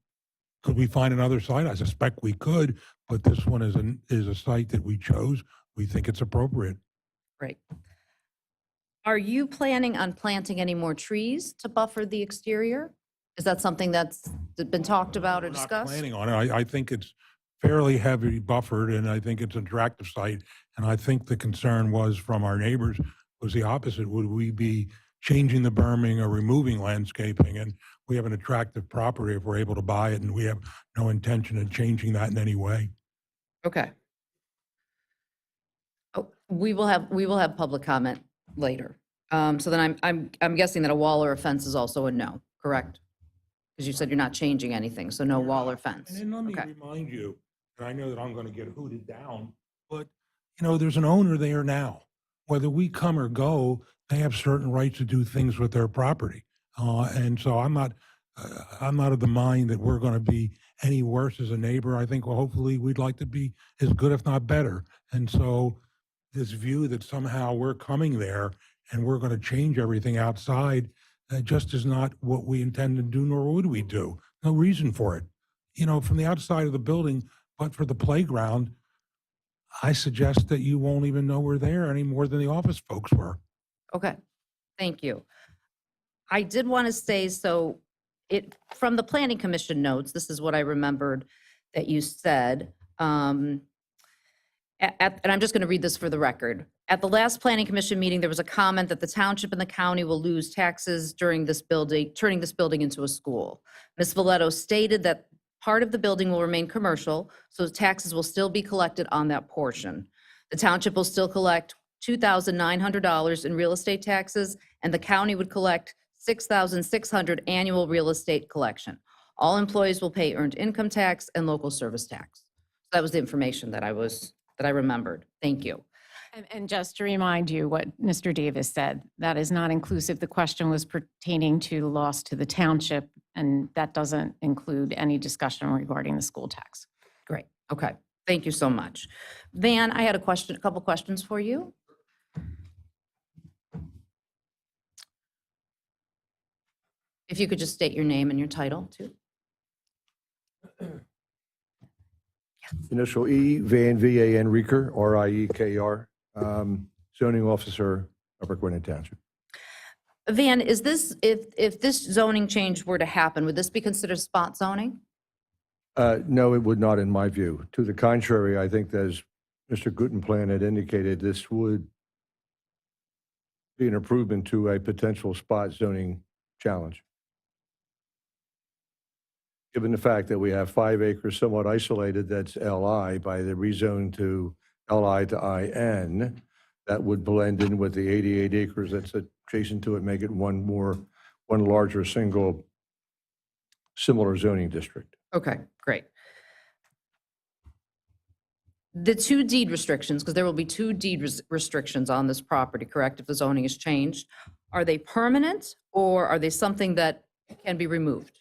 could we find another site? I suspect we could, but this one is a site that we chose. We think it's appropriate. Great. Are you planning on planting any more trees to buffer the exterior? Is that something that's been talked about or We're not discussed? planning on it. I think it's fairly heavy buffered, and I think it's an attractive site. And I think the concern was from our neighbors was the opposite. Would we be changing the berming or removing landscaping? And we have an attractive property if we're able to buy it, and we have no intention of changing that in any way. Okay. Oh, we will have public comment later. So then I'm guessing that a wall or a fence is also a no, correct? Because you said you're not changing anything, so no wall or fence. And then let me Okay. remind you, and I know that I'm going to get hooted down, but, there's an owner there now. Whether we come or go, they have certain rights to do things with their property. And so I'm not of the mind that we're going to be any worse as a neighbor. I think, well, hopefully we'd like to be as good, if not better. And so this view that somehow we're coming there and we're going to change everything outside just is not what we intend to do, nor would we do. No reason for it. From the outside of the building, but for the playground, I suggest that you won't even know we're there any more than the office folks were. Okay, thank you. I did want to say, so from the planning commission notes, this is what I remembered that you said. And I'm just going to read this for the record. At the last planning commission meeting, there was a comment that the township and the county will lose taxes during this building, turning this building into a school. Ms. Valletto stated that part of the building will remain commercial, so taxes will still be collected on that portion. The township will still collect $2,900 in real estate taxes, and the county would collect $6,600 annual real estate collection. All employees will pay earned income tax and local service tax. That was the information that I remembered. Thank you. And just to remind you what Mr. Davis said, that is not inclusive. The question was pertaining to loss to the township, and that doesn't include any discussion regarding the school tax. Great. Okay. Thank you so much. Van, I had a couple questions for you. If you could just state your name and your title too. Initial E, Van, V-A-N, Rieker, R-I-E-K-E-R, zoning officer, Upper Gwynedd Township. Van, is this, if this zoning change were to happen, would this be considered spot zoning? No, it would not in my view. To the contrary, I think as Mr. Gutenplan had indicated, this would be an improvement to a potential spot zoning challenge. Given the fact that we have 5 acres somewhat isolated, that's LI, by the rezone to LI to IN, that would blend in with the 88 acres that's adjacent to it, make it one larger single similar zoning district. Okay, great. The 2 deed restrictions, because there will be 2 deed restrictions on this property, correct, if the zoning is changed, are they permanent or are they something that can be removed?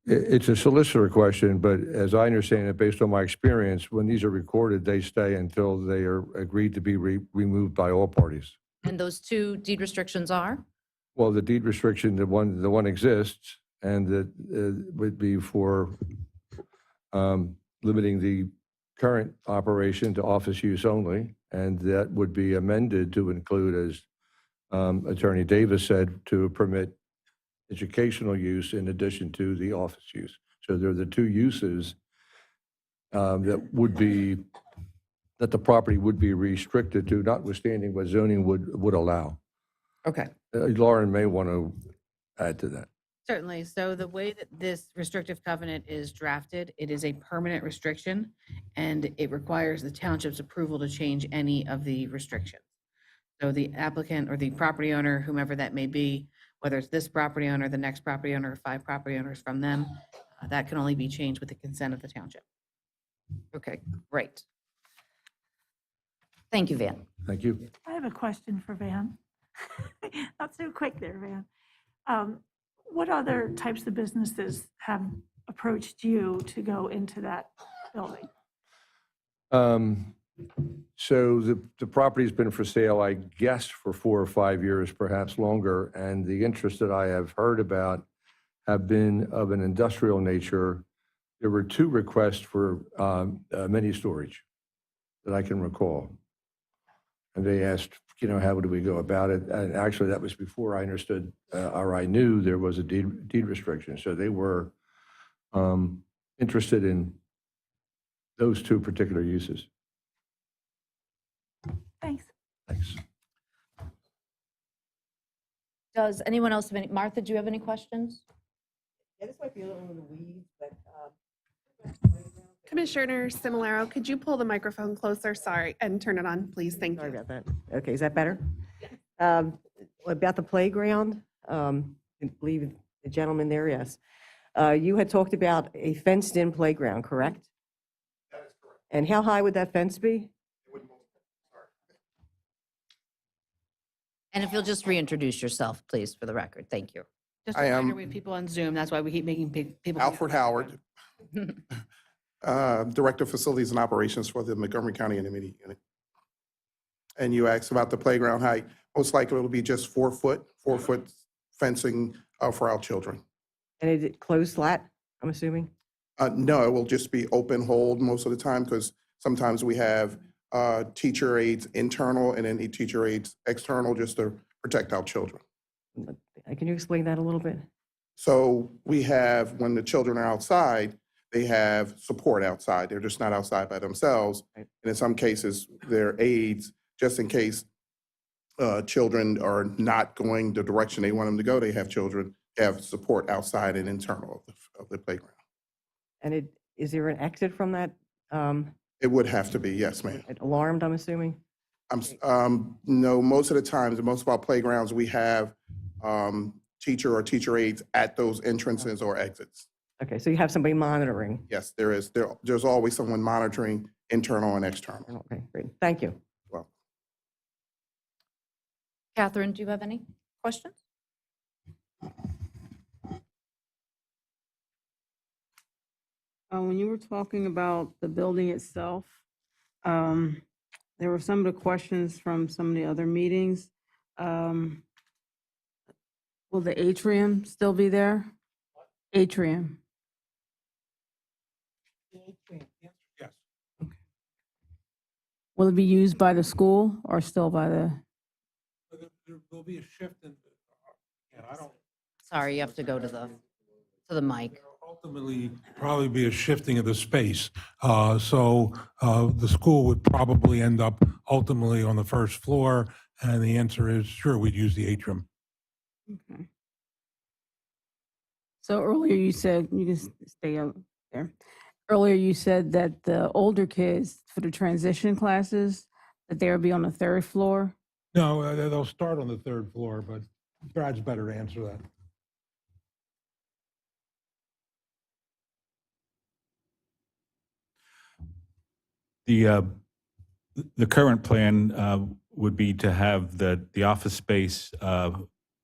It's a solicitor question, but as I understand it, based on my experience, when these are recorded, they stay until they are agreed to be removed by all parties. And those 2 deed restrictions are? Well, the deed restriction, the one exists, and that would be for limiting the current operation to office use only, and that would be amended to include, as Attorney Davis said, to permit educational use in addition to the office use. So they're the 2 uses that the property would be restricted to, notwithstanding what zoning would allow. Okay. Lauren may want to add to that. Certainly. So the way that this restrictive covenant is drafted, it is a permanent restriction, and it requires the township's approval to change any of the restrictions. So the applicant or the property owner, whomever that may be, whether it's this property owner, the next property owner, or 5 property owners from them, that can only be changed with the consent of the township. Okay, great. Thank you, Van. Thank you. I have a question for Van. Not so quick there, Van. What other types of businesses have approached you to go into that building? So the property's been for sale, I guess, for 4 or 5 years, perhaps longer, and the interest that I have heard about have been of an industrial nature. There were 2 requests for mini storage that I can recall. And they asked, how do we go about it? And actually, that was before I understood or I knew there was a deed restriction. So they were interested in those 2 particular uses. Thanks. Thanks. Does anyone else have any? Martha, do you have any questions? Yeah, this might be a little in the weeds, but Commissioner Similaro, could you pull the microphone closer? Sorry, and turn it on, please. Thank Sorry you. about that. Okay, is that better? About the playground, I believe the gentleman there, yes. You had talked about a fenced-in playground, correct? That is correct. And how high would that fence be? And if you'll just reintroduce yourself, please, for the record. Thank you. Just I a reminder, am- we have people on Zoom. That's why we keep making people. Alfred Howard, Director of Facilities and Operations for the Montgomery County Intermediate Unit. And you asked about the playground height. Most likely it'll be just 4 foot fencing for our children. And is it closed flat, I'm assuming? No, it will just be open hold most of the time because sometimes we have teacher aides internal and then teacher aides external just to protect our children. Can you explain that a little bit? So we have, when the children are outside, they have support outside. They're just not outside by themselves. Right. And in some cases, they're aides, just in case children are not going the direction they want them to go. They have support outside and internal of the playground. And is there an exit from that? It would have to be, yes, ma'am. Alarmed, I'm assuming? No, most of the times, in most of our playgrounds, we have teacher or teacher aides at those entrances or exits. Okay, so you have somebody monitoring? Yes, there is. There's always someone monitoring internal and external. Okay, great. Thank you. Well, Catherine, do you have any questions? When you were talking about the building itself, there were some of the questions from some of the other meetings. Will the atrium still be there? Atrium. Yes. Will it be used by the school or still by the? There will be a shift in, and I don't, Sorry, you have to go to the mic. ultimately probably be a shifting of the space. So the school would probably end up ultimately on the first floor, and the answer is sure, we'd use the atrium. Okay. So earlier you said, you can stay up there. Earlier you said that the older kids for the transition classes, that they would be on the third floor. No, they'll start on the third floor, but Brad's better to answer that. The current plan would be to have the office space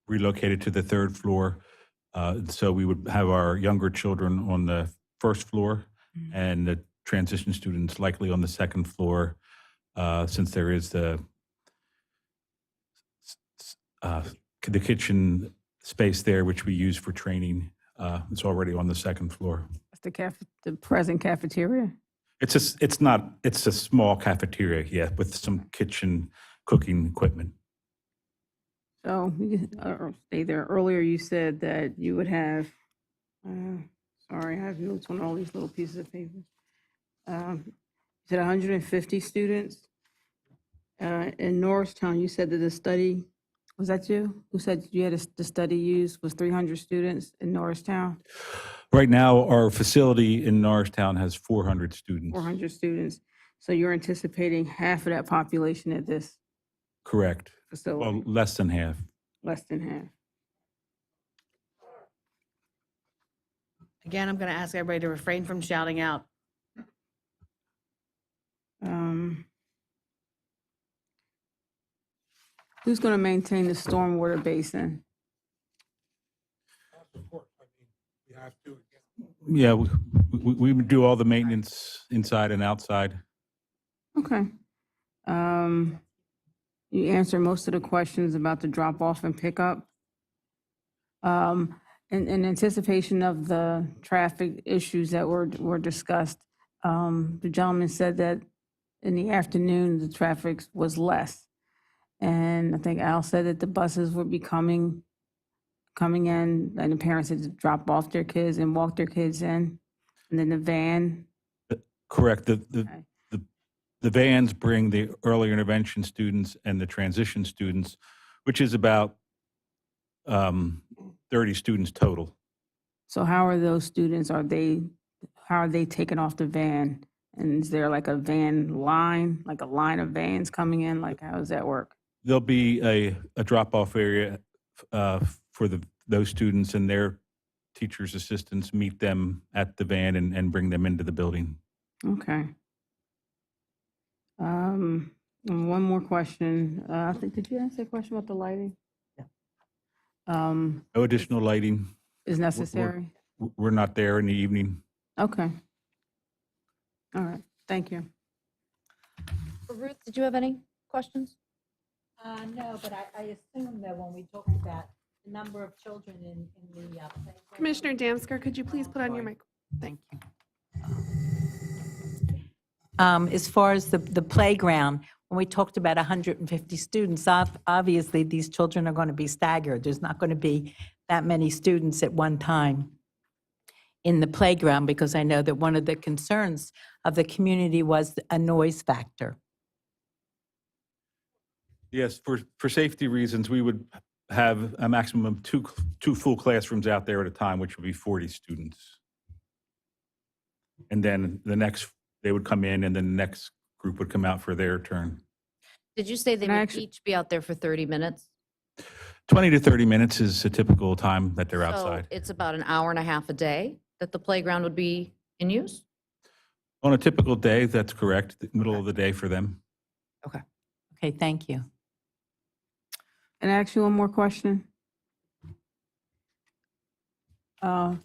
relocated to the third floor. So we would have our younger children on the first floor and the transition students likely on the second floor, since there is the kitchen space there, which we use for training. It's already on the second floor. That's the present cafeteria. It's a small cafeteria, yeah, with some kitchen cooking equipment. So you can stay there. Earlier you said that you would have, sorry, I have notes on all these little pieces of paper. You said 150 students. In Norristown, you said that the study, was that you? Who said you had the study used was 300 students in Norristown? Right now, our facility in Norristown has 400 students. 400 students. So you're anticipating half of that population at this Correct. facility? Well, less than half. Less than half. Again, I'm going to ask everybody to refrain from shouting out. Who's going to maintain the stormwater basin? Of course, I mean, we have to, again. Yeah, we would do all the maintenance inside and outside. Okay. You answered most of the questions about the drop off and pickup. In anticipation of the traffic issues that were discussed, the gentleman said that in the afternoon, the traffic was less. And I think Al said that the buses would be coming in, and the parents had to drop off their kids and walk their kids in, and then the van. Correct. Okay. The vans bring the early intervention students and the transition students, which is about 30 students total. So how are those students? Are they how are they taken off the van? And is there like a van line, like a line of vans coming in? Like, how does that work? There'll be a drop-off area for those students, and their teachers' assistants meet them at the van and bring them into the building. Okay. And one more question. I think, did you ask a question about the lighting? No additional lighting. Is necessary? We're not there in the evening. Okay. All right, thank you. Ruth, did you have any questions? No, but I assume that when we talked about the number of children in the playground. Commissioner Damsker, could you please put on your mic? Thank you. As far as the playground, when we talked about 150 students, obviously these children are going to be staggered. There's not going to be that many students at one time in the playground, because I know that one of the concerns of the community was a noise factor. Yes, for safety reasons, we would have a maximum of two full classrooms out there at a time, which would be 40 students. And then they would come in, and then the next group would come out for their turn. Did you say they And I would actually- each be out there for 30 minutes? 20 to 30 minutes is a typical time that they're So outside. it's about an hour and a half a day that the playground would be in use? On a typical day, that's correct, the middle of the day for them. Okay, thank you. And actually, one more question. I'm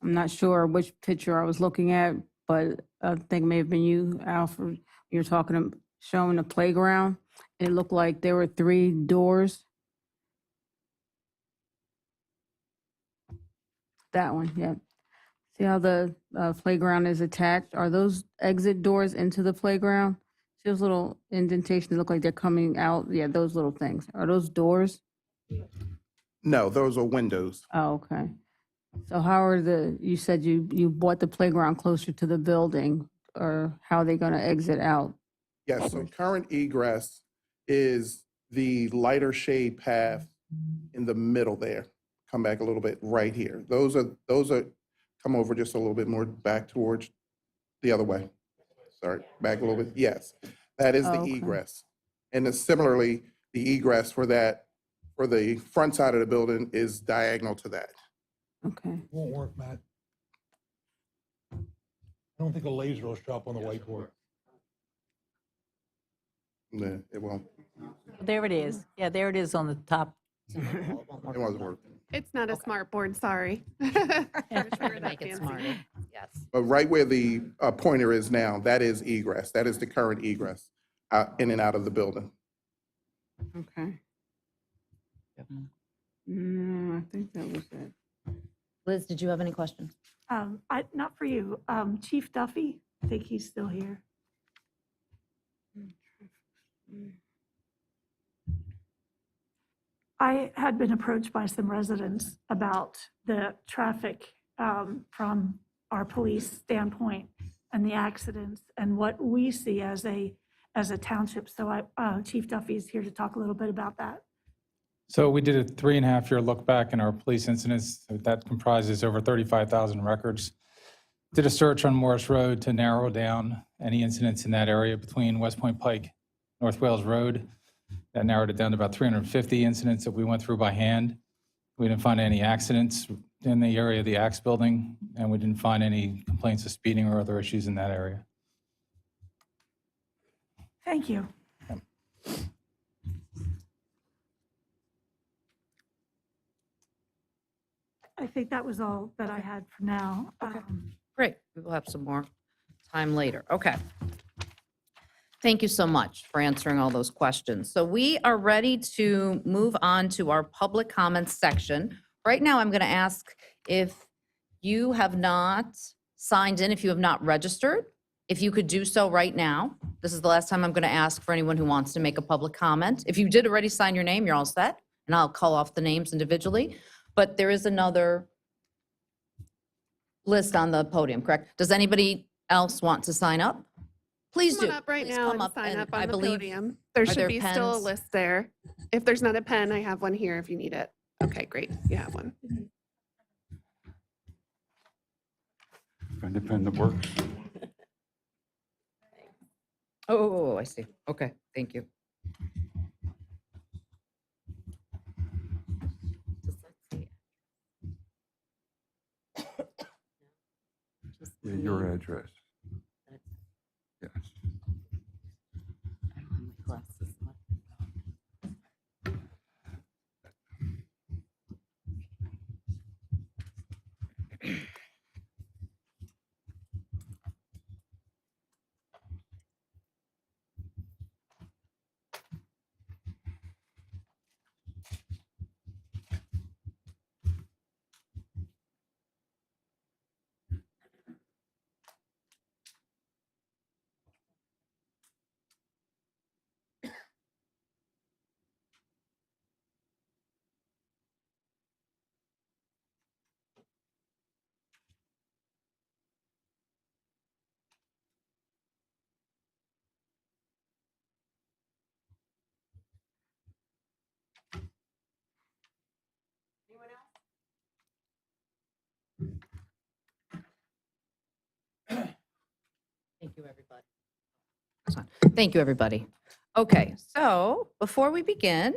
not sure which picture I was looking at, but I think it may have been you, Alfred. You're showing the playground. It looked like there were 3 doors. That one, yeah. See how the playground is attached? Are those exit doors into the playground? See those little indentations that look like they're coming out? Yeah, those little things. Are those doors? No, those are windows. Oh, okay. So how are you said you bought the playground closer to the building, or how are they going to exit out? Yes, so current egress is the lighter shade path in the middle there. Come back a little bit right here. Those are, come over just a little bit more back towards the other way. Sorry, back a little bit. Yes, that is the Oh, okay. egress. And then similarly, the egress for the front side of the building is diagonal to that. Okay. Won't work, Matt. I don't think a laser will show up on the whiteboard. No, it won't. There it is. Yeah, there it is on the top. It wasn't working. It's not a smart board, sorry. Make it smarter, yes. But right where the pointer is now, that is egress. That is the current egress in and out of the building. Okay. I think that was it. Liz, did you have any questions? Not for you. Chief Duffy, I think he's still here. I had been approached by some residents about the traffic from our police standpoint and the accidents and what we see as a township. So Chief Duffy is here to talk a little bit about that. So we did a 3.5-year look back in our police incidents. That comprises over 35,000 records. Did a search on Morris Road to narrow down any incidents in that area between West Point Pike, North Wales Road. That narrowed it down to about 350 incidents that we went through by hand. We didn't find any accidents in the area of the Axe building, and we didn't find any complaints of speeding or other issues in that area. Thank you. I think that was all that I had for now. Great, we will have some more time later. Okay. Thank you so much for answering all those questions. So we are ready to move on to our public comments section. Right now, I'm going to ask if you have not signed in, if you have not registered, if you could do so right now. This is the last time I'm going to ask for anyone who wants to make a public comment. If you did already sign your name, you're all set, and I'll call off the names individually. But there is another list on the podium, correct? Does anybody else want to sign up? Please do. Come on up right Please now come and sign and up I on the believe- podium. There are should there be still a pens? list there. If there's not a pen, I have one here if you need it. Okay, great. You have one. Independent works. Oh, I see. Okay, thank you. Yeah, your address. Yes. Thank you, everybody. That's fine. Thank you, everybody. Okay, so before we begin,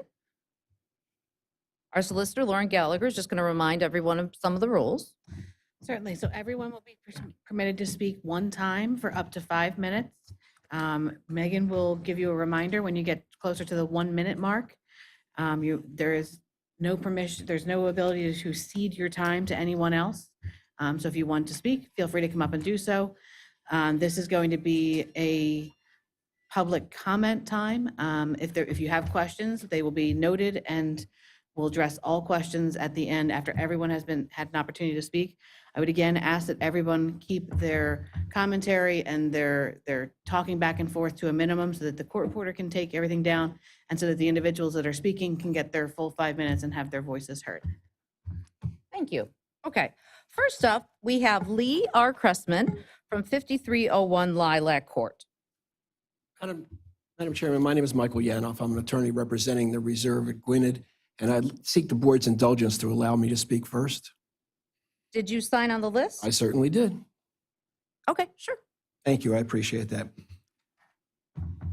our solicitor, Lauren Gallagher, is just going to remind everyone of some of the rules. Certainly. So everyone will be permitted to speak one time for up to 5 minutes. Megan will give you a reminder when you get closer to the 1 minute mark. There is no permission, there's no ability to cede your time to anyone else. So if you want to speak, feel free to come up and do so. This is going to be a public comment time. If you have questions, they will be noted and we'll address all questions at the end after everyone has had an opportunity to speak. I would again ask that everyone keep their commentary and their talking back and forth to a minimum so that the court reporter can take everything down and so that the individuals that are speaking can get their full 5 minutes and have their voices heard. Thank you. Okay, first up, we have Lee R. Cressman from 5301 Lilac Court. Madam Chairman, my name is Michael Yanoff. I'm an attorney representing the reserve at Gwynedd, and I seek the board's indulgence to allow me to speak first. Did you sign on the list? I certainly did. Okay, sure. Thank you. I appreciate that.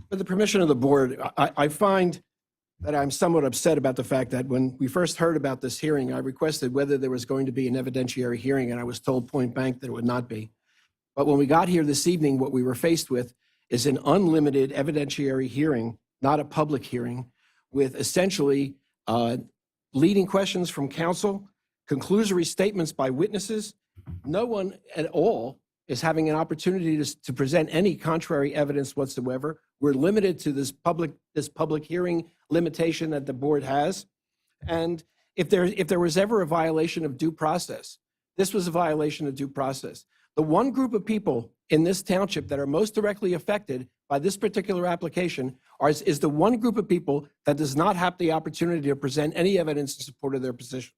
With the permission of the board, I find that I'm somewhat upset about the fact that when we first heard about this hearing, I requested whether there was going to be an evidentiary hearing, and I was told point blank that it would not be. But when we got here this evening, what we were faced with is an unlimited evidentiary hearing, not a public hearing, with essentially leading questions from counsel, conclusory statements by witnesses. No one at all is having an opportunity to present any contrary evidence whatsoever. We're limited to this public hearing limitation that the board has. And if there was ever a violation of due process, this was a violation of due process. The one group of people in this township that are most directly affected by this particular application is the one group of people that does not have the opportunity to present any evidence in support of their position.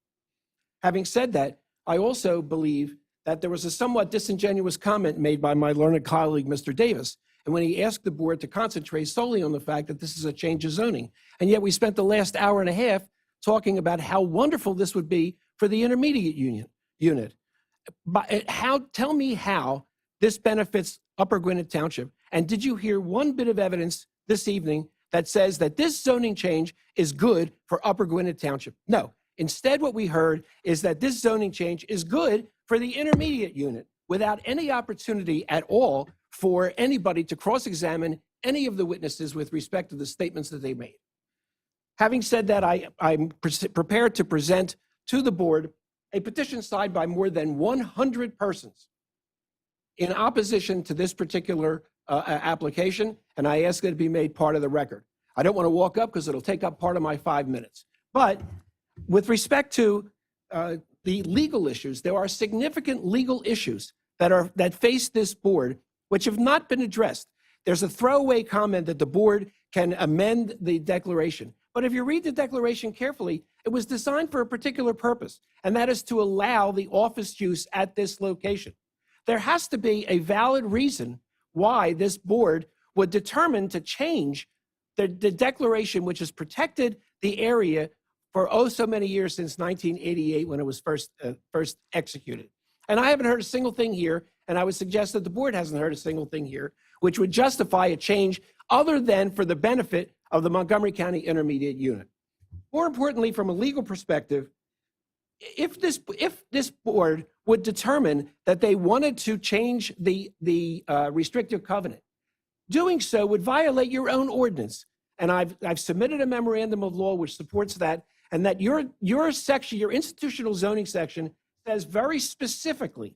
Having said that, I also believe that there was a somewhat disingenuous comment made by my learned colleague, Mr. Davis, and when he asked the board to concentrate solely on the fact that this is a change of zoning. And yet we spent the last hour and a half talking about how wonderful this would be for the intermediate unit. Tell me how this benefits Upper Gwynedd Township. And did you hear one bit of evidence this evening that says that this zoning change is good for Upper Gwynedd Township? No. Instead, what we heard is that this zoning change is good for the intermediate unit without any opportunity at all for anybody to cross-examine any of the witnesses with respect to the statements that they made. Having said that, I'm prepared to present to the board a petition signed by more than 100 persons in opposition to this particular application, and I ask that it be made part of the record. I don't want to walk up because it'll take up part of my 5 minutes. But with respect to the legal issues, there are significant legal issues that face this board which have not been addressed. There's a throwaway comment that the board can amend the declaration. But if you read the declaration carefully, it was designed for a particular purpose, and that is to allow the office use at this location. There has to be a valid reason why this board would determine to change the declaration, which has protected the area for oh so many years since 1988 when it was first executed. And I haven't heard a single thing here, And I would suggest that the board hasn't heard a single thing here, which would justify a change other than for the benefit of the Montgomery County Intermediate Unit. More importantly, from a legal perspective, if this board would determine that they wanted to change the restrictive covenant, doing so would violate your own ordinance. And I've submitted a memorandum of law which supports that, and that your section, your institutional zoning section, says very specifically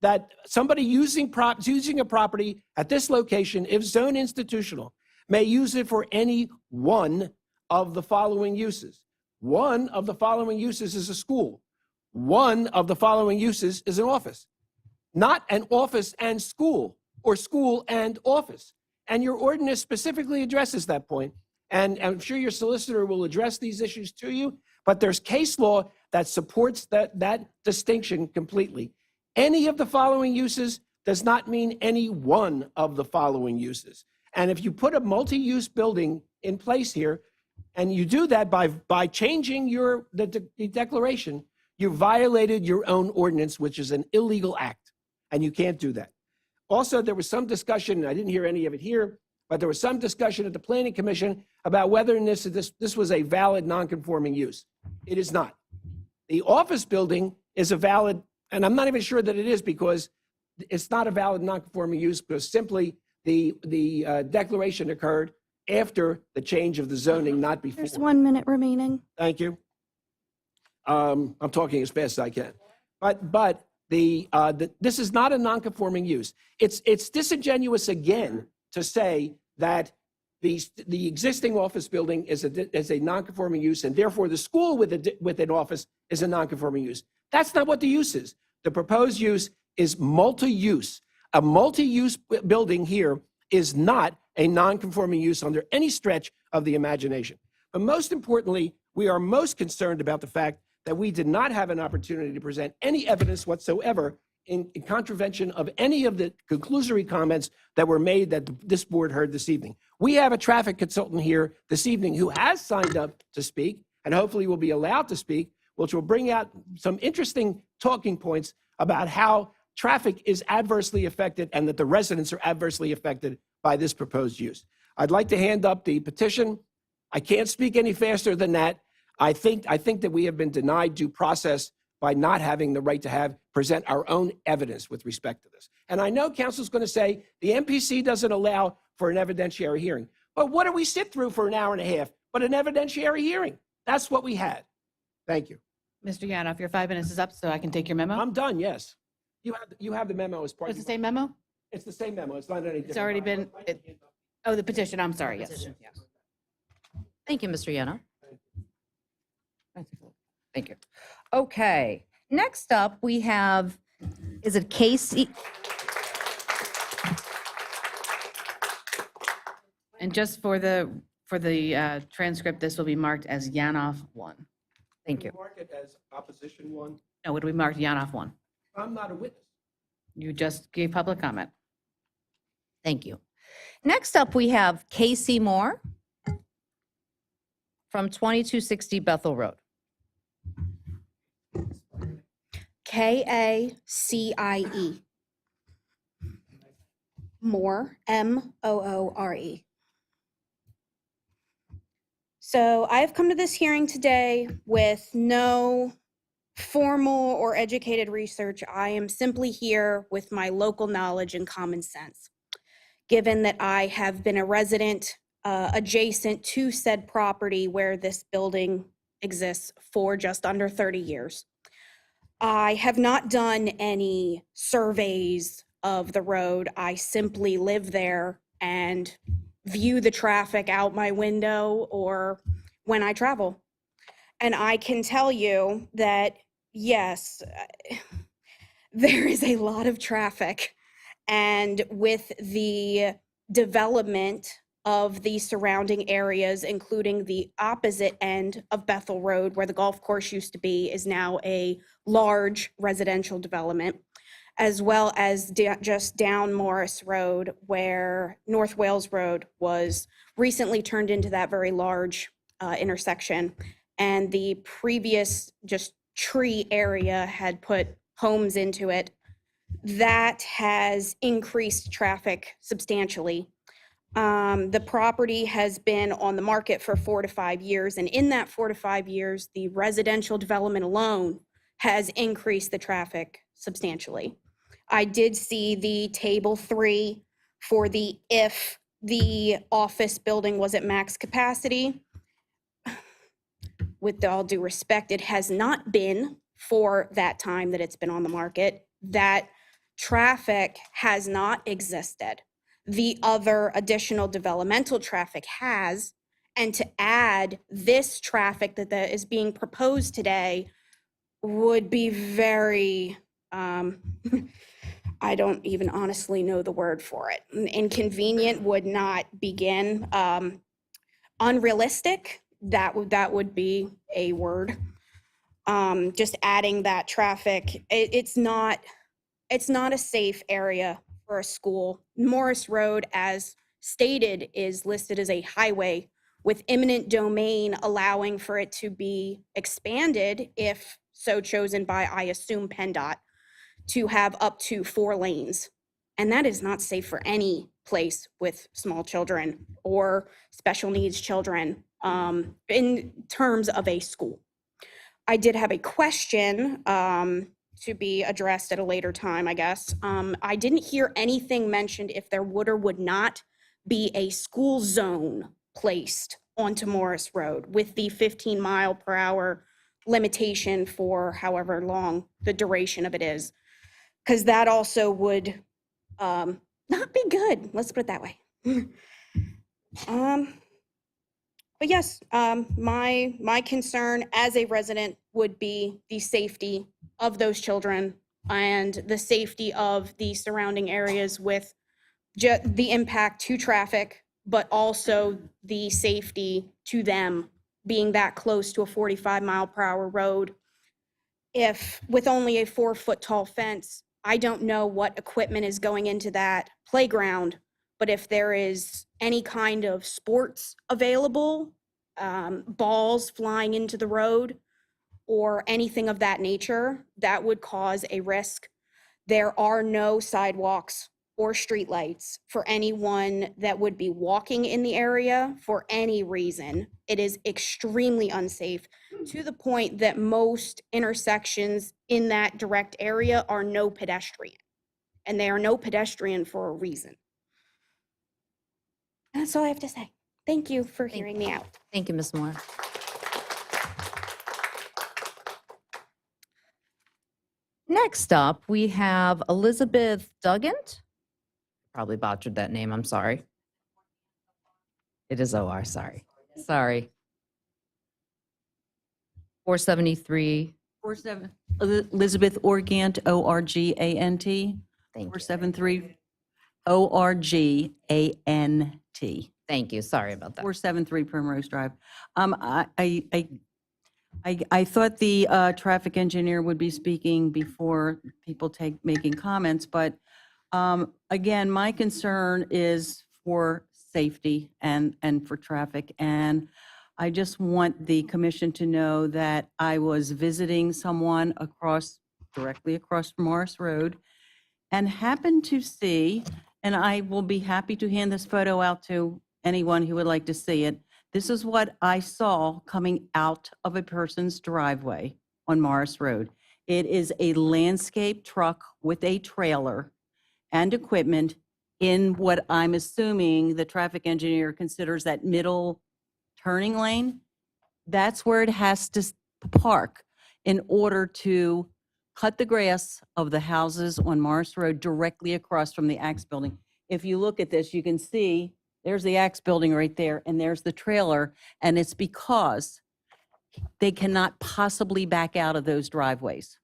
that somebody using a property at this location, if zoned institutional, may use it for any one of the following uses. One of the following uses is a school. One of the following uses is an office. Not an office and school, or school and office. And your ordinance specifically addresses that point. And I'm sure your solicitor will address these issues to you, but there's case law that supports that distinction completely. Any of the following uses does not mean any one of the following uses. And if you put a multi-use building in place here, and you do that by changing the declaration, you violated your own ordinance, which is an illegal act, and you can't do that. Also, there was some discussion, and I didn't hear any of it here, but there was some discussion at the Planning Commission about whether this was a valid non-conforming use. It is not. The office building is a valid, and I'm not even sure that it is, because it's not a valid non-conforming use, because simply the declaration occurred after the change of the zoning, not before. There's 1 minute remaining. Thank you. I'm talking as fast as I can. But this is not a non-conforming use. It's disingenuous again to say that the existing office building is a non-conforming use, and therefore the school with an office is a non-conforming use. That's not what the use is. The proposed use is multi-use. A multi-use building here is not a non-conforming use under any stretch of the imagination. But most importantly, we are most concerned about the fact that we did not have an opportunity to present any evidence whatsoever in contravention of any of the conclusory comments that were made that this board heard this evening. We have a traffic consultant here this evening who has signed up to speak, and hopefully will be allowed to speak, which will bring out some interesting talking points about how traffic is adversely affected and that the residents are adversely affected by this proposed use. I'd like to hand up the petition. I can't speak any faster than that. I think that we have been denied due process by not having the right to present our own evidence with respect to this. And I know council's going to say the MPC doesn't allow for an evidentiary hearing. But what do we sit through for an hour and a half but an evidentiary hearing? That's what we had. Thank you. Mr. Yanoff, your 5 minutes is up, so I can take your memo. I'm done, yes. You have the memo as part It's of the same memo? It's the same memo. It's not any different. It's already been, oh, the petition, I'm sorry, yes. Petition, yes. Thank you, Mr. Yano. Thank you. Okay, next up we have, is it Casey? And just for the transcript, this will be marked as Yanoff 1. Thank you. Mark it as opposition one. No, would we mark Yanoff 1? I'm not a witness. You just gave public comment. Thank you. Next up, we have Casey Moore from 2260 Bethel Road. Kacie. Moore, Moore. So I've come to this hearing today with no formal or educated research. I am simply here with my local knowledge and common sense. Given that I have been a resident adjacent to said property where this building exists for just under 30 years. I have not done any surveys of the road. I simply live there and view the traffic out my window or when I travel. And I can tell you that, yes, there is a lot of traffic. And with the development of the surrounding areas, including the opposite end of Bethel Road, where the golf course used to be, is now a large residential development, as well as just down Morris Road, where North Wales Road was recently turned into that very large intersection. And the previous just tree area had put homes into it. that has increased traffic substantially. The property has been on the market for 4 to 5 years, and in that 4 to 5 years, the residential development alone has increased the traffic substantially. I did see the table 3 for if the office building was at max capacity. With all due respect, it has not been for that time that it's been on the market. That traffic has not existed. The other additional developmental traffic has, and to add this traffic that is being proposed today would be very, I don't even honestly know the word for it. Inconvenient would not begin. Unrealistic, that would be a word. Just adding that traffic, it's not a safe area for a school. Morris Road, as stated, is listed as a highway with eminent domain, allowing for it to be expanded if so chosen by, I assume, PennDOT, to have up to 4 lanes. And that is not safe for any place with small children or special needs children in terms of a school. I did have a question to be addressed at a later time, I guess. I didn't hear anything mentioned if there would or would not be a school zone placed onto Morris Road with the 15-mile-per-hour limitation for however long the duration of it is, because that also would not be good. Let's put it that way. But yes, my concern as a resident would be the safety of those children and the safety of the surrounding areas with the impact to traffic, but also the safety to them being that close to a 45-mile-per-hour road. If with only a 4-foot tall fence, I don't know what equipment is going into that playground, but if there is any kind of sports available, balls flying into the road or anything of that nature, that would cause a risk. There are no sidewalks or streetlights for anyone that would be walking in the area for any reason. It is extremely unsafe to the point that most intersections in that direct area are no pedestrian. And they are no pedestrian for a reason. And that's all I have to say. Thank you for hearing me out. Thank you, Ms. Moore. Next up, we have Elizabeth Duggant. Probably butchered that name, I'm sorry. It is OR, sorry. Sorry. 473. Elizabeth Organt, O-R-G-A-N-T. Thank you. 473 O-R-G-A-N-T. Thank you, sorry about that. 473 Primrose Drive. I thought the traffic engineer would be speaking before people making comments, but again, my concern is for safety and for traffic. And I just want the commission to know that I was visiting someone directly across from Morris Road and happened to see, and I will be happy to hand this photo out to anyone who would like to see it. This is what I saw coming out of a person's driveway on Morris Road. It is a landscape truck with a trailer and equipment in what I'm assuming the traffic engineer considers that middle turning lane. That's where it has to park in order to cut the grass of the houses on Morris Road directly across from the Axe Building. If you look at this, you can see there's the Axe Building right there, and there's the trailer, and it's because they cannot possibly back out of those driveways.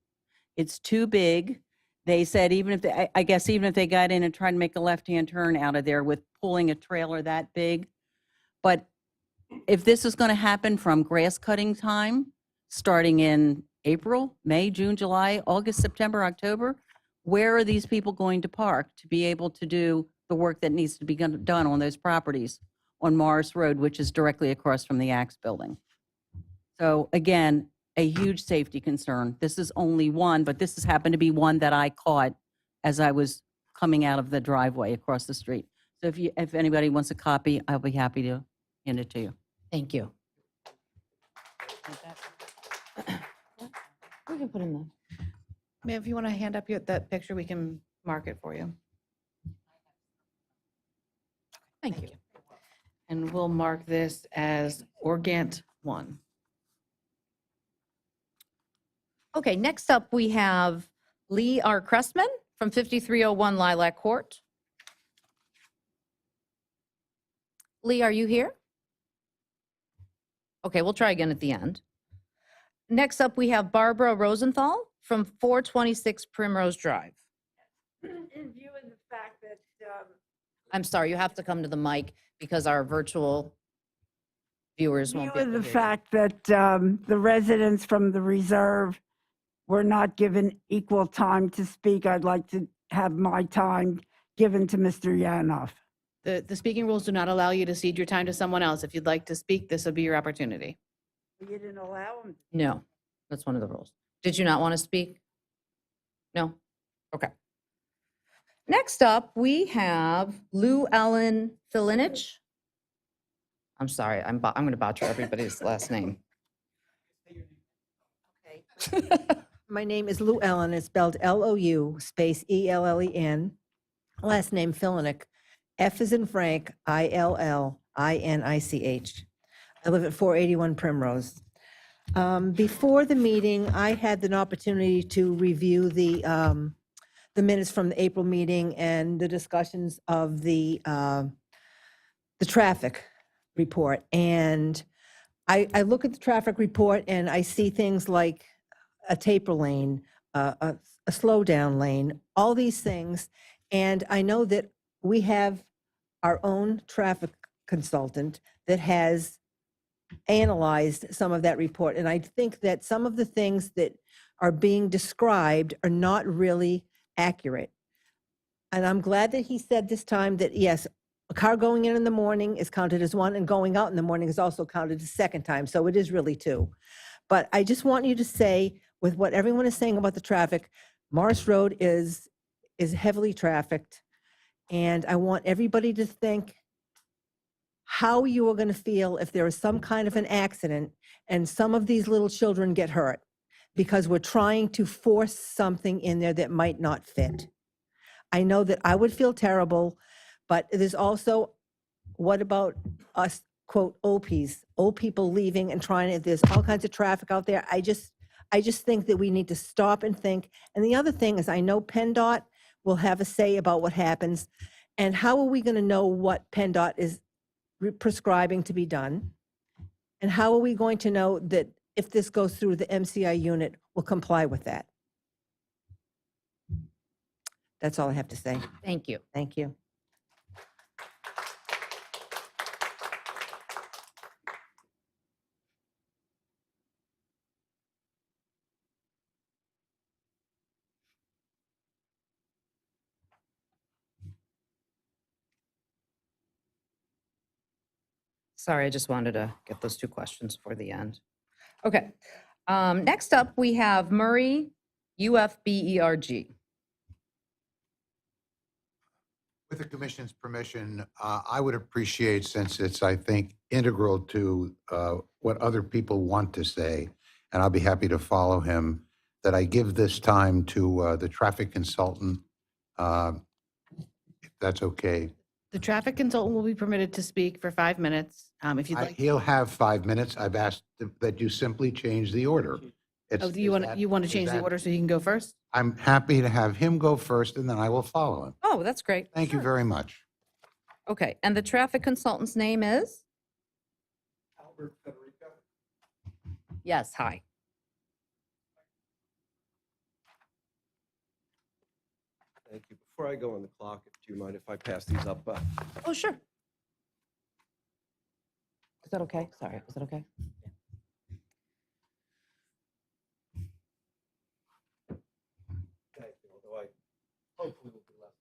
It's too big. They said even if they, I guess even if they got in and tried to make a left-hand turn out of there with pulling a trailer that big, but if this is going to happen from grass cutting time, starting in April, May, June, July, August, September, October, where are these people going to park to be able to do the work that needs to be done on those properties on Morris Road, which is directly across from the Axe Building? So again, a huge safety concern. This is only one, but this has happened to be one that I caught as I was coming out of the driveway across the street. So if anybody wants a copy, I'll be happy to hand it to you. Thank you. We can put in the. Ma'am, if you want to hand up that picture, we can mark it for you. Thank you. And we'll mark this as Organt 1. Okay, next up, we have Lee R. Cressman from 5301 Lilac Court. Lee, are you here? Okay, we'll try again at the end. Next up, we have Barbara Rosenthal from 426 Primrose Drive. In view of the fact that, I'm sorry, you have to come to the mic because our virtual viewers won't be view able of to the hear you. fact that the residents from the reserve were not given equal time to speak, I'd like to have my time given to Mr. Yanoff. The speaking rules do not allow you to cede your time to someone else. If you'd like to speak, this would be your opportunity. You didn't allow him. No, that's one of the rules. Did you not want to speak? No? Okay. Next up, we have Lou Ellen Filinich. I'm sorry, I'm going to botcher everybody's last name. My name is Lou Ellen. It's spelled Lou space ELLEN. Last name Filinic. F is in Frank, ILLINICH. I live at 481 Primrose. Before the meeting, I had an opportunity to review the minutes from the April meeting and the discussions of the traffic report. And I look at the traffic report and I see things like a taper lane, a slow down lane, all these things. And I know that we have our own traffic consultant that has analyzed some of that report. And I think that some of the things that are being described are not really accurate. And I'm glad that he said this time that, yes, a car going in the morning is counted as one, and going out in the morning is also counted as second time. So it is really two. But I just want you to say, with what everyone is saying about the traffic, Morris Road is heavily trafficked. And I want everybody to think how you are going to feel if there is some kind of an accident and some of these little children get hurt, because we're trying to force something in there that might not fit. I know that I would feel terrible, but there's also, what about us, quote, OPs, old people leaving and trying to, there's all kinds of traffic out there. I just think that we need to stop and think. And the other thing is, I know PennDOT will have a say about what happens. And how are we going to know what PennDOT is prescribing to be done? And how are we going to know that if this goes through the MCI unit, will comply with that? That's all I have to say. Thank you. Thank you. Sorry, I just wanted to get those two questions for the end. Okay. Next up, we have Murray, UFBERG. With the commission's permission, I would appreciate, since it's, I think, integral to what other people want to say, and I'll be happy to follow him, that I give this time to the traffic consultant, if that's okay. The traffic consultant will be permitted to speak for 5 minutes. If you'd like. He'll have 5 minutes. I've asked that you simply change the order. Oh, you want to change the order so he can go first? I'm happy to have him go first, and then I will follow him. Oh, that's great. Thank you very much. Okay, and the traffic consultant's name is? Albert Federico. Yes, hi. Thank you. Before I go on the clock, do you mind if I pass these up? Oh, sure. Is that okay? Sorry, is that okay? Thank you, although I hopefully will be less.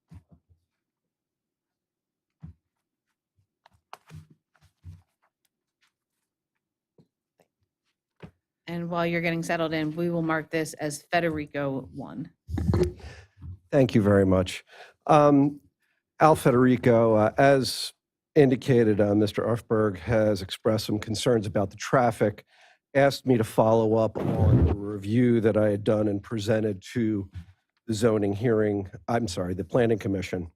And while you're getting settled in, we will mark this as Federico 1. Thank you very much. Al Federico, as indicated, Mr. Uffberg has expressed some concerns about the traffic, asked me to follow up on the review that I had done and presented to the zoning hearing, the Planning Commission.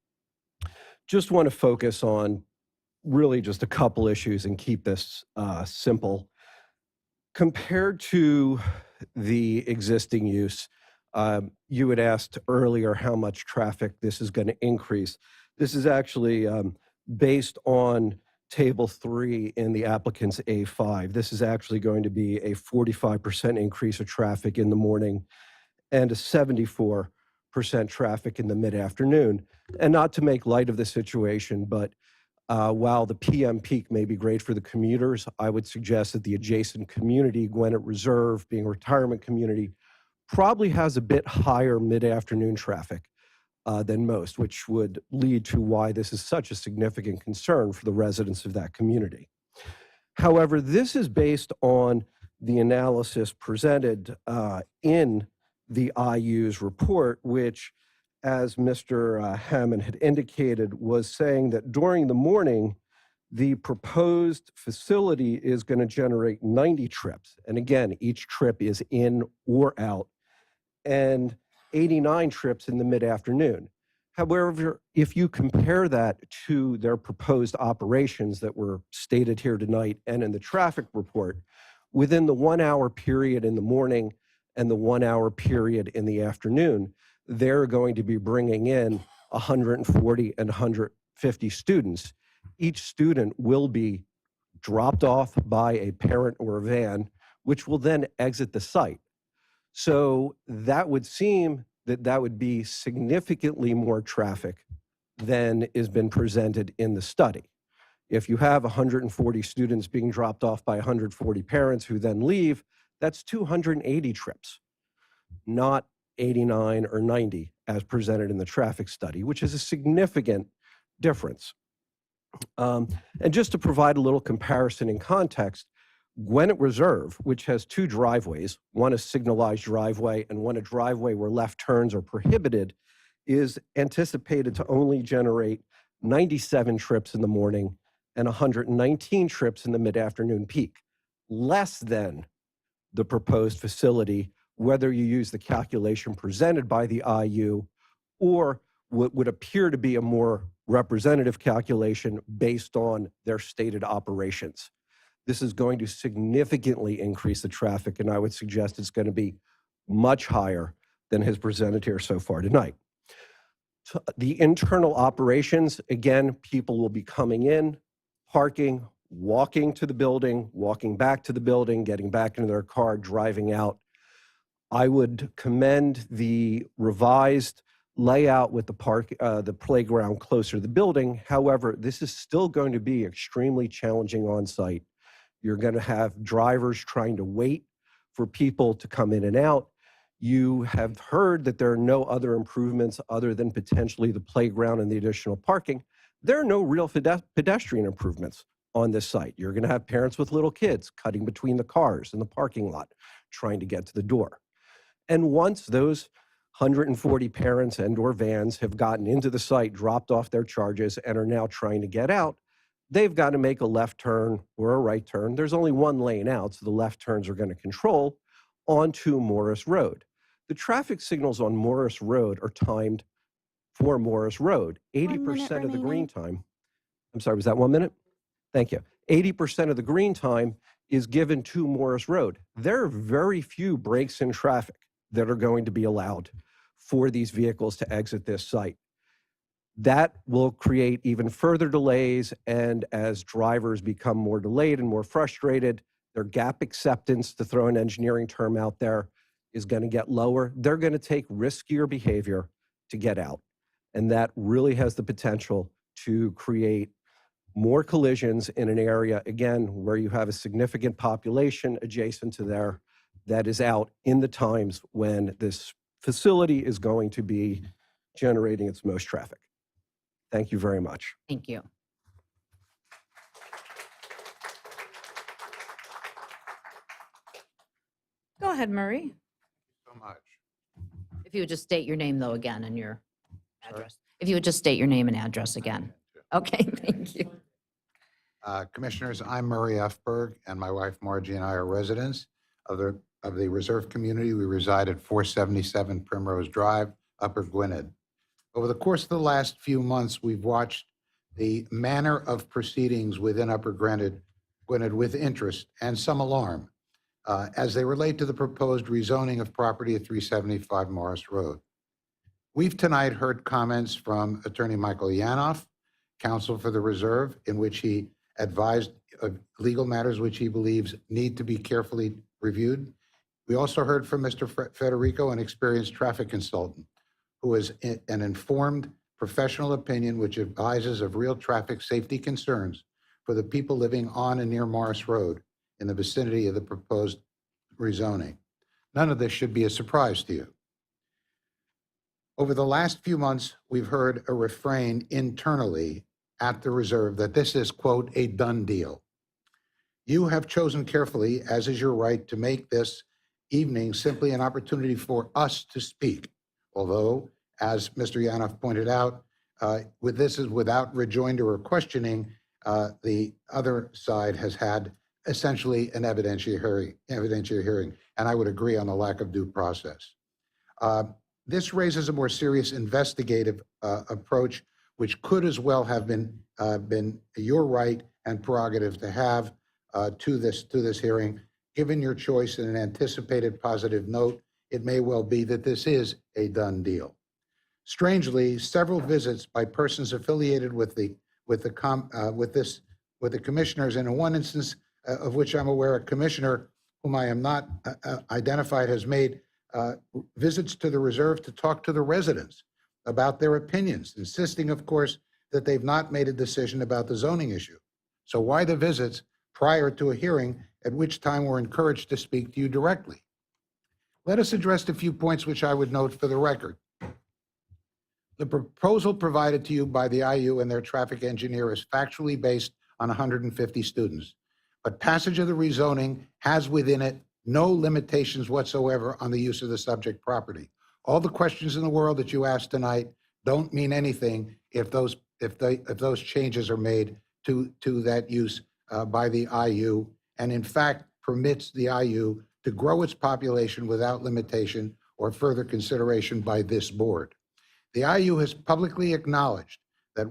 Just want to focus on really just a couple issues and keep this simple. Compared to the existing use, you had asked earlier how much traffic this is going to increase. This is actually based on Table 3 in the applicant's A5. This is actually going to be a 45% increase of traffic in the morning and a 74% traffic in the mid-afternoon. And not to make light of the situation, but while the PM peak may be great for the commuters, I would suggest that the adjacent community, Gwynedd Reserve, being a retirement community, probably has a bit higher mid-afternoon traffic than most, which would lead to why this is such a significant concern for the residents of that community. However, this is based on the analysis presented in the IU's report, which, as Mr. Hammond had indicated, was saying that during the morning, the proposed facility is going to generate 90 trips. And again, each trip is in or out, and 89 trips in the mid-afternoon. However, if you compare that to their proposed operations that were stated here tonight and in the traffic report, within the 1 hour period in the morning and the 1 hour period in the afternoon, they're going to be bringing in 140 and 150 students. Each student will be dropped off by a parent or a van, which will then exit the site. So that would seem that that would be significantly more traffic than has been presented in the study. If you have 140 students being dropped off by 140 parents who then leave, that's 280 trips, not 89 or 90 as presented in the traffic study, which is a significant difference. And just to provide a little comparison in context, Gwynedd Reserve, which has two driveways, one a signalized driveway and one a driveway where left turns are prohibited, is anticipated to only generate 97 trips in the morning and 119 trips in the mid-afternoon peak, less than the proposed facility, whether you use the calculation presented by the IU or what would appear to be a more representative calculation based on their stated operations. This is going to significantly increase the traffic, and I would suggest it's going to be much higher than has presented here so far tonight. The internal operations, again, people will be coming in, parking, walking to the building, walking back to the building, getting back into their car, driving out. I would commend the revised layout with the playground closer to the building. However, this is still going to be extremely challenging on site. You're going to have drivers trying to wait for people to come in and out. You have heard that there are no other improvements other than potentially the playground and the additional parking. There are no real pedestrian improvements on this site. You're going to have parents with little kids cutting between the cars in the parking lot, trying to get to the door. And once those 140 parents and or vans have gotten into the site, dropped off their charges, and are now trying to get out, they've got to make a left turn or a right turn. There's only one lane out, so the left turns are going to control onto Morris Road. The traffic signals on Morris Road are timed for Morris Road. 80% of the green time, I'm sorry, was that 1 minute? Thank you. 80% of the green time is given to Morris Road. There are very few breaks in traffic that are going to be allowed for these vehicles to exit this site. That will create even further delays, and as drivers become more delayed and more frustrated, their gap acceptance, to throw an engineering term out there, is going to get lower. They're going to take riskier behavior to get out. And that really has the potential to create more collisions in an area, again, where you have a significant population adjacent to there that is out in the times when this facility is going to be generating its most traffic. Thank you very much. Thank you. Go ahead, Murray. So much. If you would just state your name though again and your address. If you would just state your name and address again. Okay, thank you. Commissioners, I'm Murray F. Berg, and my wife Margie and I are residents of the reserve community. We reside at 477 Primrose Drive, Upper Gwynedd. Over the course of the last few months, we've watched the manner of proceedings within Upper Gwynedd with interest and some alarm as they relate to the proposed rezoning of property at 375 Morris Road. We've tonight heard comments from Attorney Michael Yanoff, counsel for the reserve, in which he advised of legal matters which he believes need to be carefully reviewed. We also heard from Mr. Federico, an experienced traffic consultant, who is an informed professional opinion which advises of real traffic safety concerns for the people living on and near Morris Road in the vicinity of the proposed rezoning. None of this should be a surprise to you. Over the last few months, we've heard a refrain internally at the reserve that this is, quote, a done deal. You have chosen carefully, as is your right, to make this evening simply an opportunity for us to speak. Although, as Mr. Yanoff pointed out, with this is without rejoinder or questioning, the other side has had essentially an evidentiary hearing, and I would agree on the lack of due process. This raises a more serious investigative approach, which could as well have been your right and prerogative to have to this hearing. Given your choice and an anticipated positive note, it may well be that this is a done deal. Strangely, several visits by persons affiliated with the commissioners, and in one instance of which I'm aware, a commissioner whom I am not identified has made visits to the reserve to talk to the residents about their opinions, insisting, of course, that they've not made a decision about the zoning issue. So why the visits prior to a hearing at which time we're encouraged to speak to you directly? Let us address a few points which I would note for the record. The proposal provided to you by the IU and their traffic engineer is factually based on 150 students, but passage of the rezoning has within it no limitations whatsoever on the use of the subject property. All the questions in the world that you asked tonight don't mean anything if those changes are made to that use by the IU, and in fact permits the IU to grow its population without limitation or further consideration by this board. The IU has publicly acknowledged that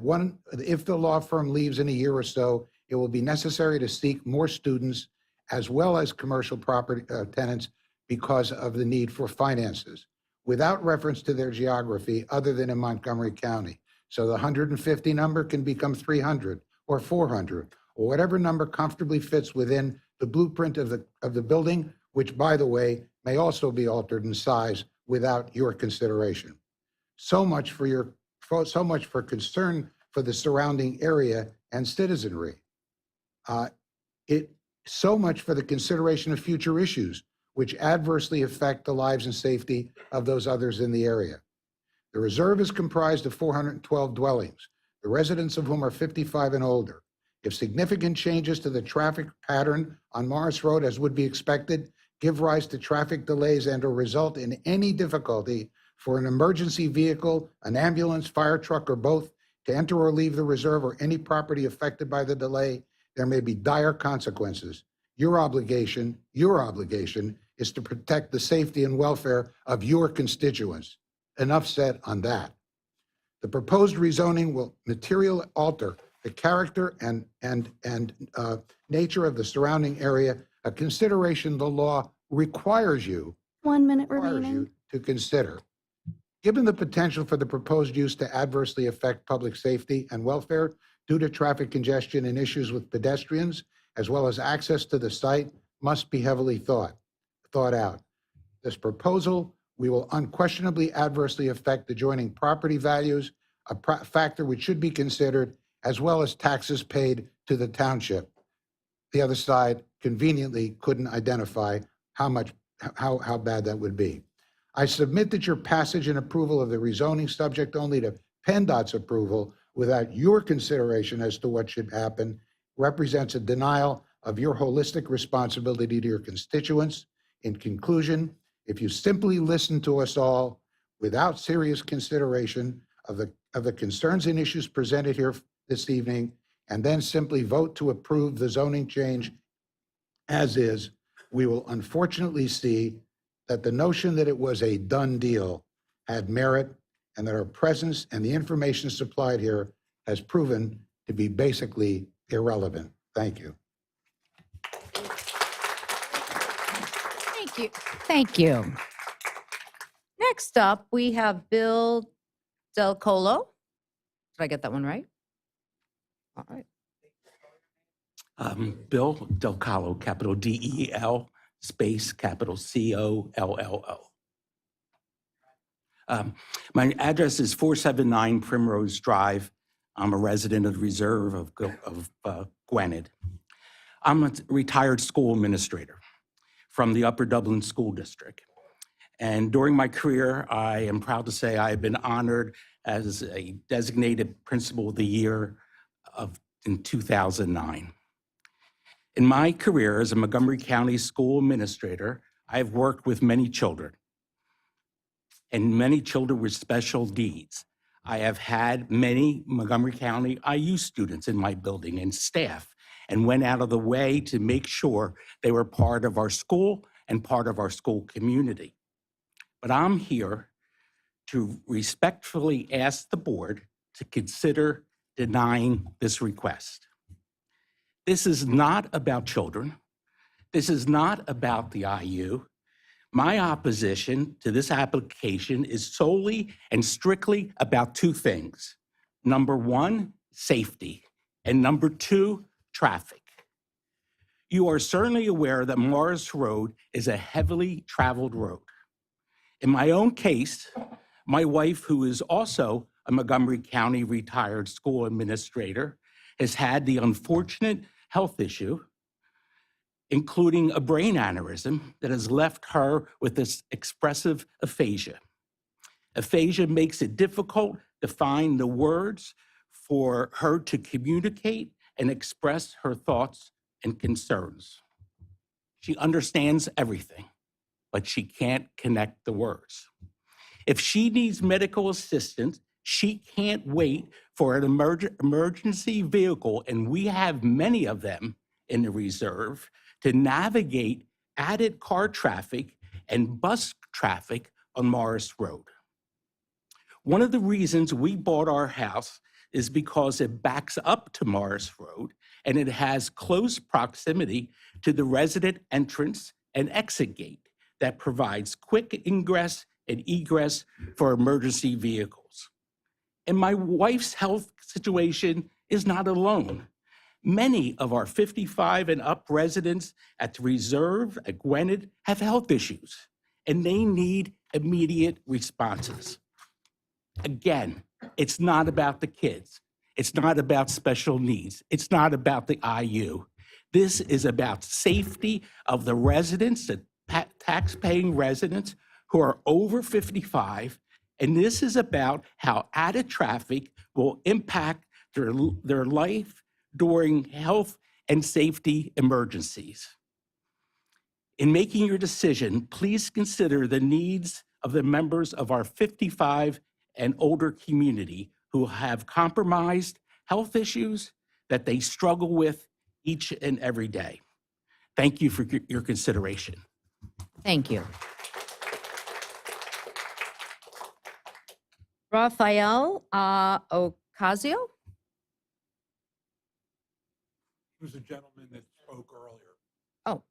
if the law firm leaves in a year or so, it will be necessary to seek more students as well as commercial property tenants because of the need for finances, without reference to their geography other than in Montgomery County. So the 150 number can become 300 or 400 or whatever number comfortably fits within the blueprint of the building, which, by the way, may also be altered in size without your consideration. So much for concern for the surrounding area and citizenry. So much for the consideration of future issues, which adversely affect the lives and safety of those others in the area. The reserve is comprised of 412 dwellings, the residents of whom are 55 and older. If significant changes to the traffic pattern on Morris Road, as would be expected, give rise to traffic delays and or result in any difficulty for an emergency vehicle, an ambulance, fire truck, or both to enter or leave the reserve or any property affected by the delay, there may be dire consequences. Your obligation is to protect the safety and welfare of your constituents. Enough said on that. The proposed rezoning will materially alter the character and nature of the surrounding area, a consideration the law requires you 1 minute remaining. to consider. Given the potential for the proposed use to adversely affect public safety and welfare due to traffic congestion and issues with pedestrians, as well as access to the site, must be heavily thought out. This proposal will unquestionably adversely affect adjoining property values, a factor which should be considered, as well as taxes paid to the township. The other side conveniently couldn't identify how bad that would be. I submit that your passage and approval of the rezoning, subject only to PennDOT's approval without your consideration as to what should happen, represents a denial of your holistic responsibility to your constituents. In conclusion, if you simply listen to us all without serious consideration of the concerns and issues presented here this evening, and then simply vote to approve the zoning change as is, we will unfortunately see that the notion that it was a done deal had merit, and that our presence and the information supplied here has proven to be basically irrelevant. Thank you. Thank you. Thank you. Next up, we have Bill Del Colo. Did I get that one right? All right. Bill Del Colo, capital DEL, space capital COLLO. My address is 479 Primrose Drive. I'm a resident of the Reserve of Gwynedd. I'm a retired school administrator from the Upper Dublin School District. And during my career, I am proud to say I have been honored as a designated Principal of the Year in 2009. In my career as a Montgomery County school administrator, I have worked with many children and many children with special needs. I have had many Montgomery County IU students in my building and staff, and went out of the way to make sure they were part of our school and part of our school community. But I'm here to respectfully ask the board to consider denying this request. This is not about children. This is not about the IU. My opposition to this application is solely and strictly about two things. Number one, safety, and number two, traffic. You are certainly aware that Morris Road is a heavily traveled road. In my own case, my wife, who is also a Montgomery County retired school administrator, has had the unfortunate health issue, including a brain aneurysm that has left her with this expressive aphasia. Aphasia makes it difficult to find the words for her to communicate and express her thoughts and concerns. She understands everything, but she can't connect the words. If she needs medical assistance, she can't wait for an emergency vehicle, and we have many of them in the reserve, to navigate added car traffic and bus traffic on Morris Road. One of the reasons we bought our house is because it backs up to Morris Road and it has close proximity to the resident entrance and exit gate that provides quick ingress and egress for emergency vehicles. And my wife's health situation is not alone. Many of our 55 and up residents at the Reserve at Gwynedd have health issues, and they need immediate responses. Again, it's not about the kids. It's not about special needs. It's not about the IU. This is about safety of the residents, the tax-paying residents who are over 55, and this is about how added traffic will impact their life during health and safety emergencies. In making your decision, please consider the needs of the members of our 55 and older community who have compromised health issues that they struggle with each and every day. Thank you for your consideration. Thank you. Rafael Ocasio? He was a gentleman that spoke earlier Oh,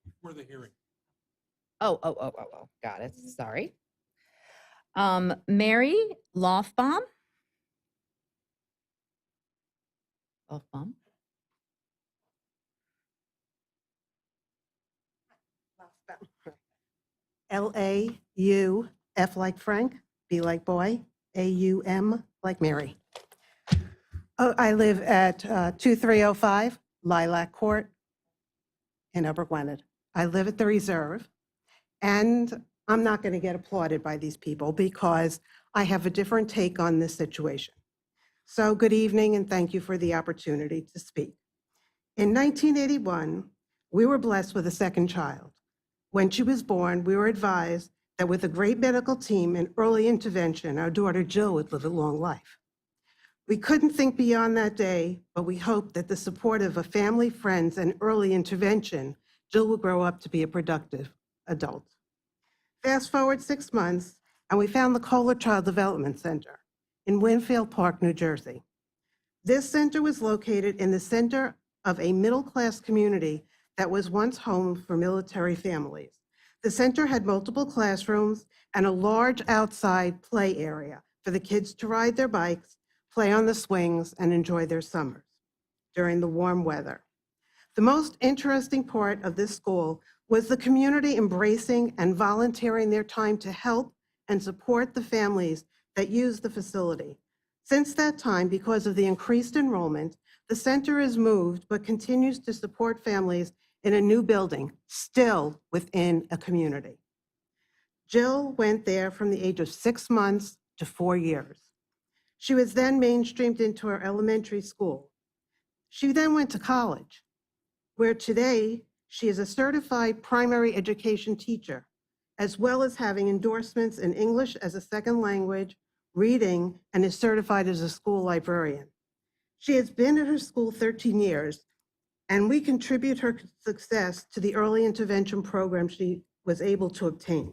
before the hearing. oh, got it, sorry. Mary Lofbaum? Lofbaum? L-A-U-F like Frank, B like boy, A-U-M like Mary. Oh, I live at 2305 Lilac Court in Upper Gwynedd. I live at the Reserve, and I'm not going to get applauded by these people because I have a different take on this situation. So good evening, and thank you for the opportunity to speak. In 1981, we were blessed with a second child. When she was born, we were advised that with a great medical team and early intervention, our daughter Jill would live a long life. We couldn't think beyond that day, but we hoped that the support of a family, friends, and early intervention, Jill will grow up to be a productive adult. Fast forward 6 months, and we found the Kohler Child Development Center in Winfield Park, New Jersey. This center was located in the center of a middle-class community that was once home for military families. The center had multiple classrooms and a large outside play area for the kids to ride their bikes, play on the swings, and enjoy their summers during the warm weather. The most interesting part of this school was the community embracing and volunteering their time to help and support the families that use the facility. Since that time, because of the increased enrollment, the center is moved but continues to support families in a new building, still within a community. Jill went there from the age of 6 months to 4 years. She was then mainstreamed into her elementary school. She then went to college, where today she is a certified primary education teacher, as well as having endorsements in English as a second language, reading, and is certified as a school librarian. She has been at her school 13 years, and we contribute her success to the early intervention program she was able to obtain.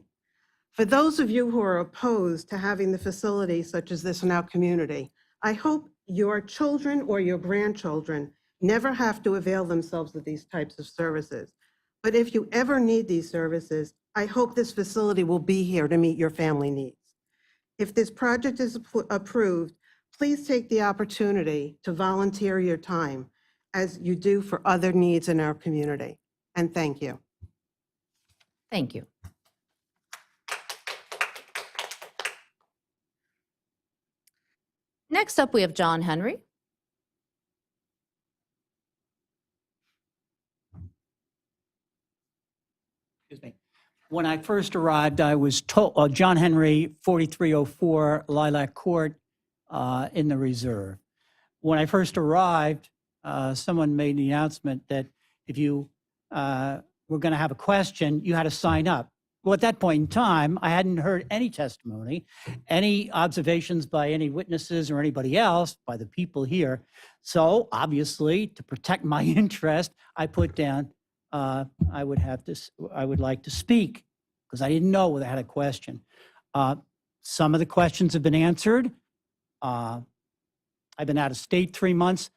For those of you who are opposed to having the facility such as this in our community, I hope your children or your grandchildren never have to avail themselves of these types of services. But if you ever need these services, I hope this facility will be here to meet your family needs. If this project is approved, please take the opportunity to volunteer your time as you do for other needs in our community. And thank you. Thank you. Next up, we have John Henry. Excuse me. When I first arrived, I was told, John Henry, 4304 Lilac Court in the reserve. When I first arrived, someone made the announcement that if you were going to have a question, you had to sign up. Well, at that point in time, I hadn't heard any testimony, any observations by any witnesses or anybody else, by the people here. So obviously, to protect my interest, I put down, I would like to speak, because I didn't know whether I had a question. Some of the questions have been answered. I've been out of state 3 months.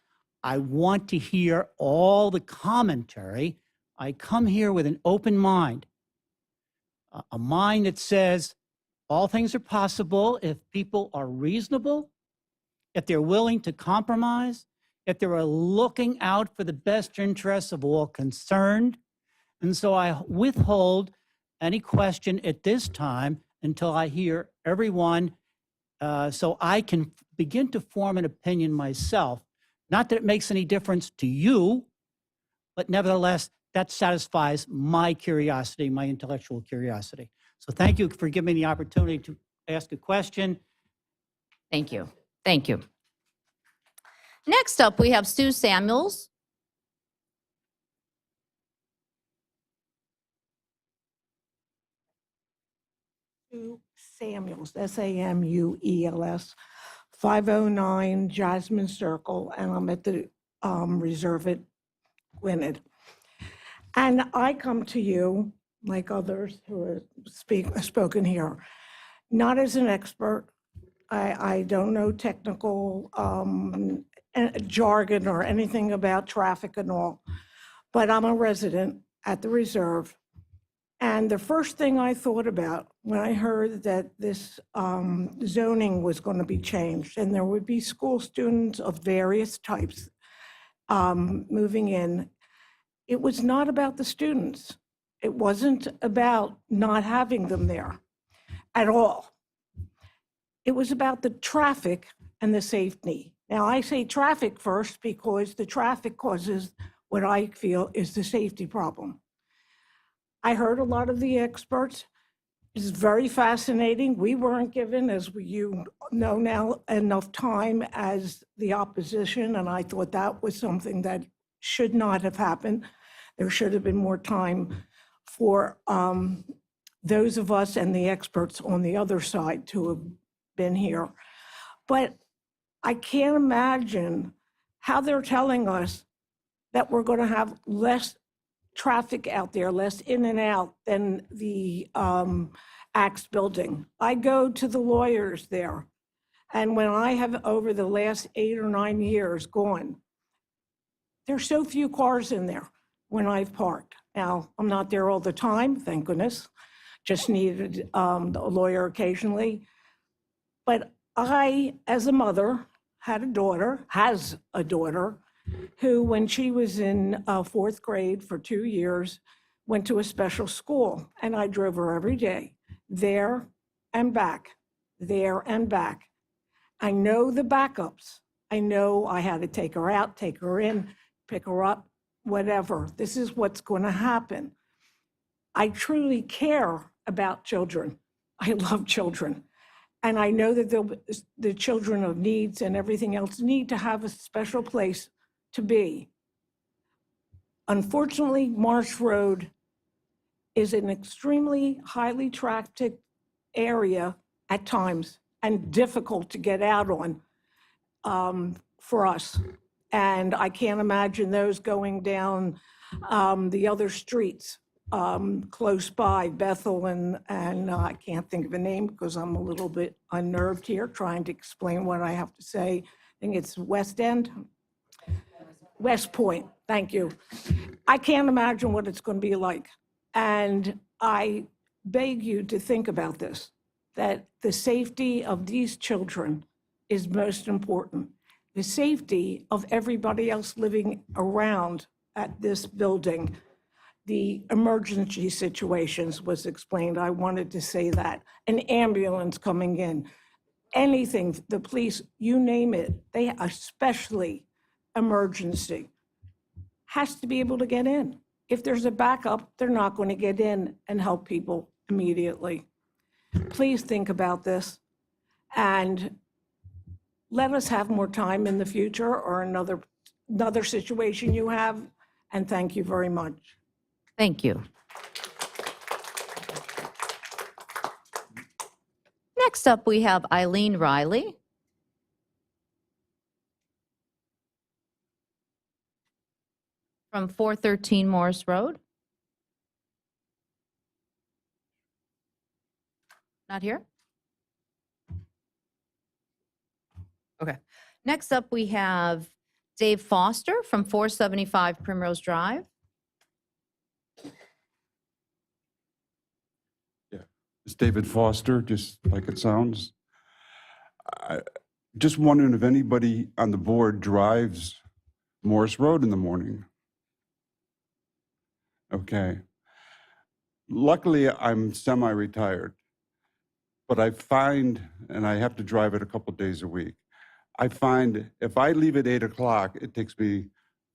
I want to hear all the commentary. I come here with an open mind. A mind that says all things are possible if people are reasonable, if they're willing to compromise, if they're looking out for the best interests of all concerned. And so I withhold any question at this time until I hear everyone, so I can begin to form an opinion myself. Not that it makes any difference to you, but nevertheless, that satisfies my curiosity, my intellectual curiosity. So thank you for giving me the opportunity to ask a question. Thank you. Thank you. Next up, we have Sue Samuels. Sue Samuels, Samuels, 509 Jasmine Circle, and I'm at the reserve at Gwynedd. And I come to you, like others who have spoken here, not as an expert. I don't know technical jargon or anything about traffic and all, but I'm a resident at the reserve. And the first thing I thought about when I heard that this zoning was going to be changed and there would be school students of various types moving in, it was not about the students. It wasn't about not having them there at all. It was about the traffic and the safety. Now, I say traffic first because the traffic causes what I feel is the safety problem. I heard a lot of the experts. It's very fascinating. We weren't given, as you know now, enough time as the opposition, and I thought that was something that should not have happened. There should have been more time for those of us and the experts on the other side to have been here. But I can't imagine how they're telling us that we're going to have less traffic out there, less in and out than the Axe building. I go to the lawyers there, and when I have over the last 8 or 9 years gone, there's so few cars in there when I've parked. Now, I'm not there all the time, thank goodness. Just needed a lawyer occasionally. But I, as a mother, has a daughter, who, when she was in 4th grade for 2 years, went to a special school. And I drove her every day, there and back, there and back. I know the backups. I know I had to take her out, take her in, pick her up, whatever. This is what's going to happen. I truly care about children. I love children. And I know that the children of needs and everything else need to have a special place to be. Unfortunately, Marsh Road is an extremely highly trafficked area at times and difficult to get out on for us. And I can't imagine those going down the other streets close by, Bethel and I can't think of a name because I'm a little bit unnerved here trying to explain what I have to say. I think it's West End. West Point, thank you. I can't imagine what it's going to be like. And I beg you to think about this, that the safety of these children is most important. The safety of everybody else living around at this building. The emergency situations was explained. I wanted to say that. An ambulance coming in, anything, the police, you name it, they especially emergency, has to be able to get in. If there's a backup, they're not going to get in and help people immediately. Please think about this and let us have more time in the future or another situation you have. And thank you very much. Thank you. Next up, we have Eileen Riley. From 413 Morris Road. Not here? Okay. Next up, we have Dave Foster from 475 Primrose Drive. It's David Foster, just like it sounds. Just wondering if anybody on the board drives Morris Road in the morning. Okay. Luckily, I'm semi-retired, but I find, and I have to drive it a couple days a week, I find if I leave at 8 o'clock, it takes me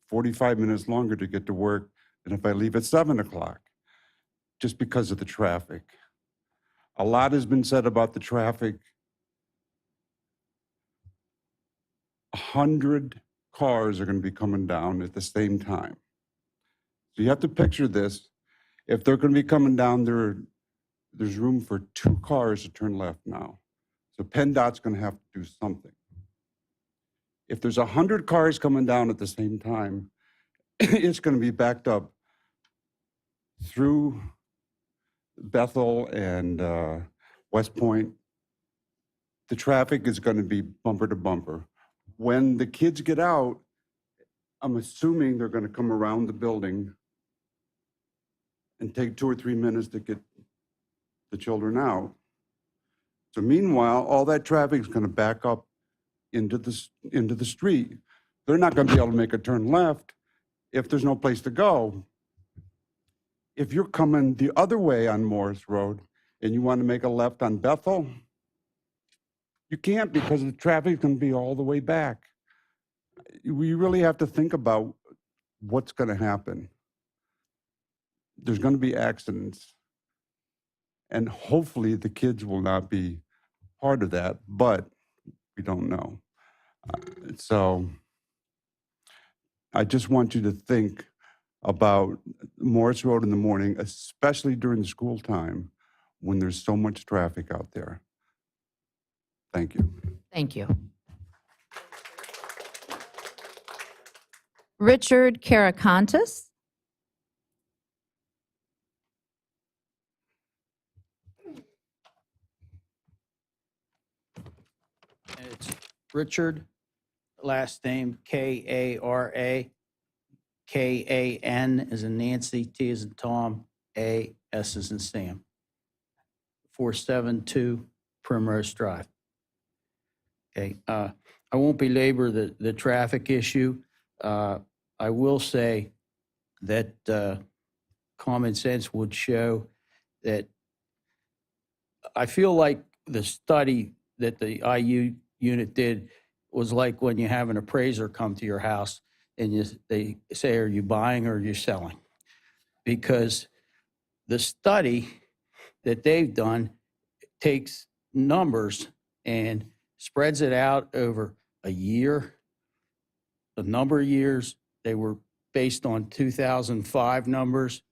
45 minutes longer to get to work than if I leave at 7 o'clock, just because of the traffic. A lot has been said about the traffic. 100 cars are going to be coming down at the same time. So you have to picture this. If they're going to be coming down, there's room for 2 cars to turn left now. So PennDOT's going to have to do something. If there's 100 cars coming down at the same time, it's going to be backed up through Bethel and West Point. The traffic is going to be bumper to bumper. When the kids get out, I'm assuming they're going to come around the building and take 2 or 3 minutes to get the children out. So meanwhile, all that traffic is going to back up into the street. They're not going to be able to make a turn left if there's no place to go. If you're coming the other way on Morris Road and you want to make a left on Bethel, you can't because the traffic is going to be all the way back. We really have to think about what's going to happen. There's going to be accidents. And hopefully the kids will not be part of that, but we don't know. So I just want you to think about Morris Road in the morning, especially during the school time, when there's so much traffic out there. Thank you. Thank you. Richard Karakantis. It's Richard, last name Kara, Kan as in Nancy, T as in Tom, A, S as in Sam. 472 Primrose Drive. Okay, I won't belabor the traffic issue. I will say that common sense would show that I feel like the study that the IU unit did was like when you have an appraiser come to your house and they say, are you buying or are you selling? Because the study that they've done takes numbers and spreads it out over a year, a number of years. They were based on 2005 numbers.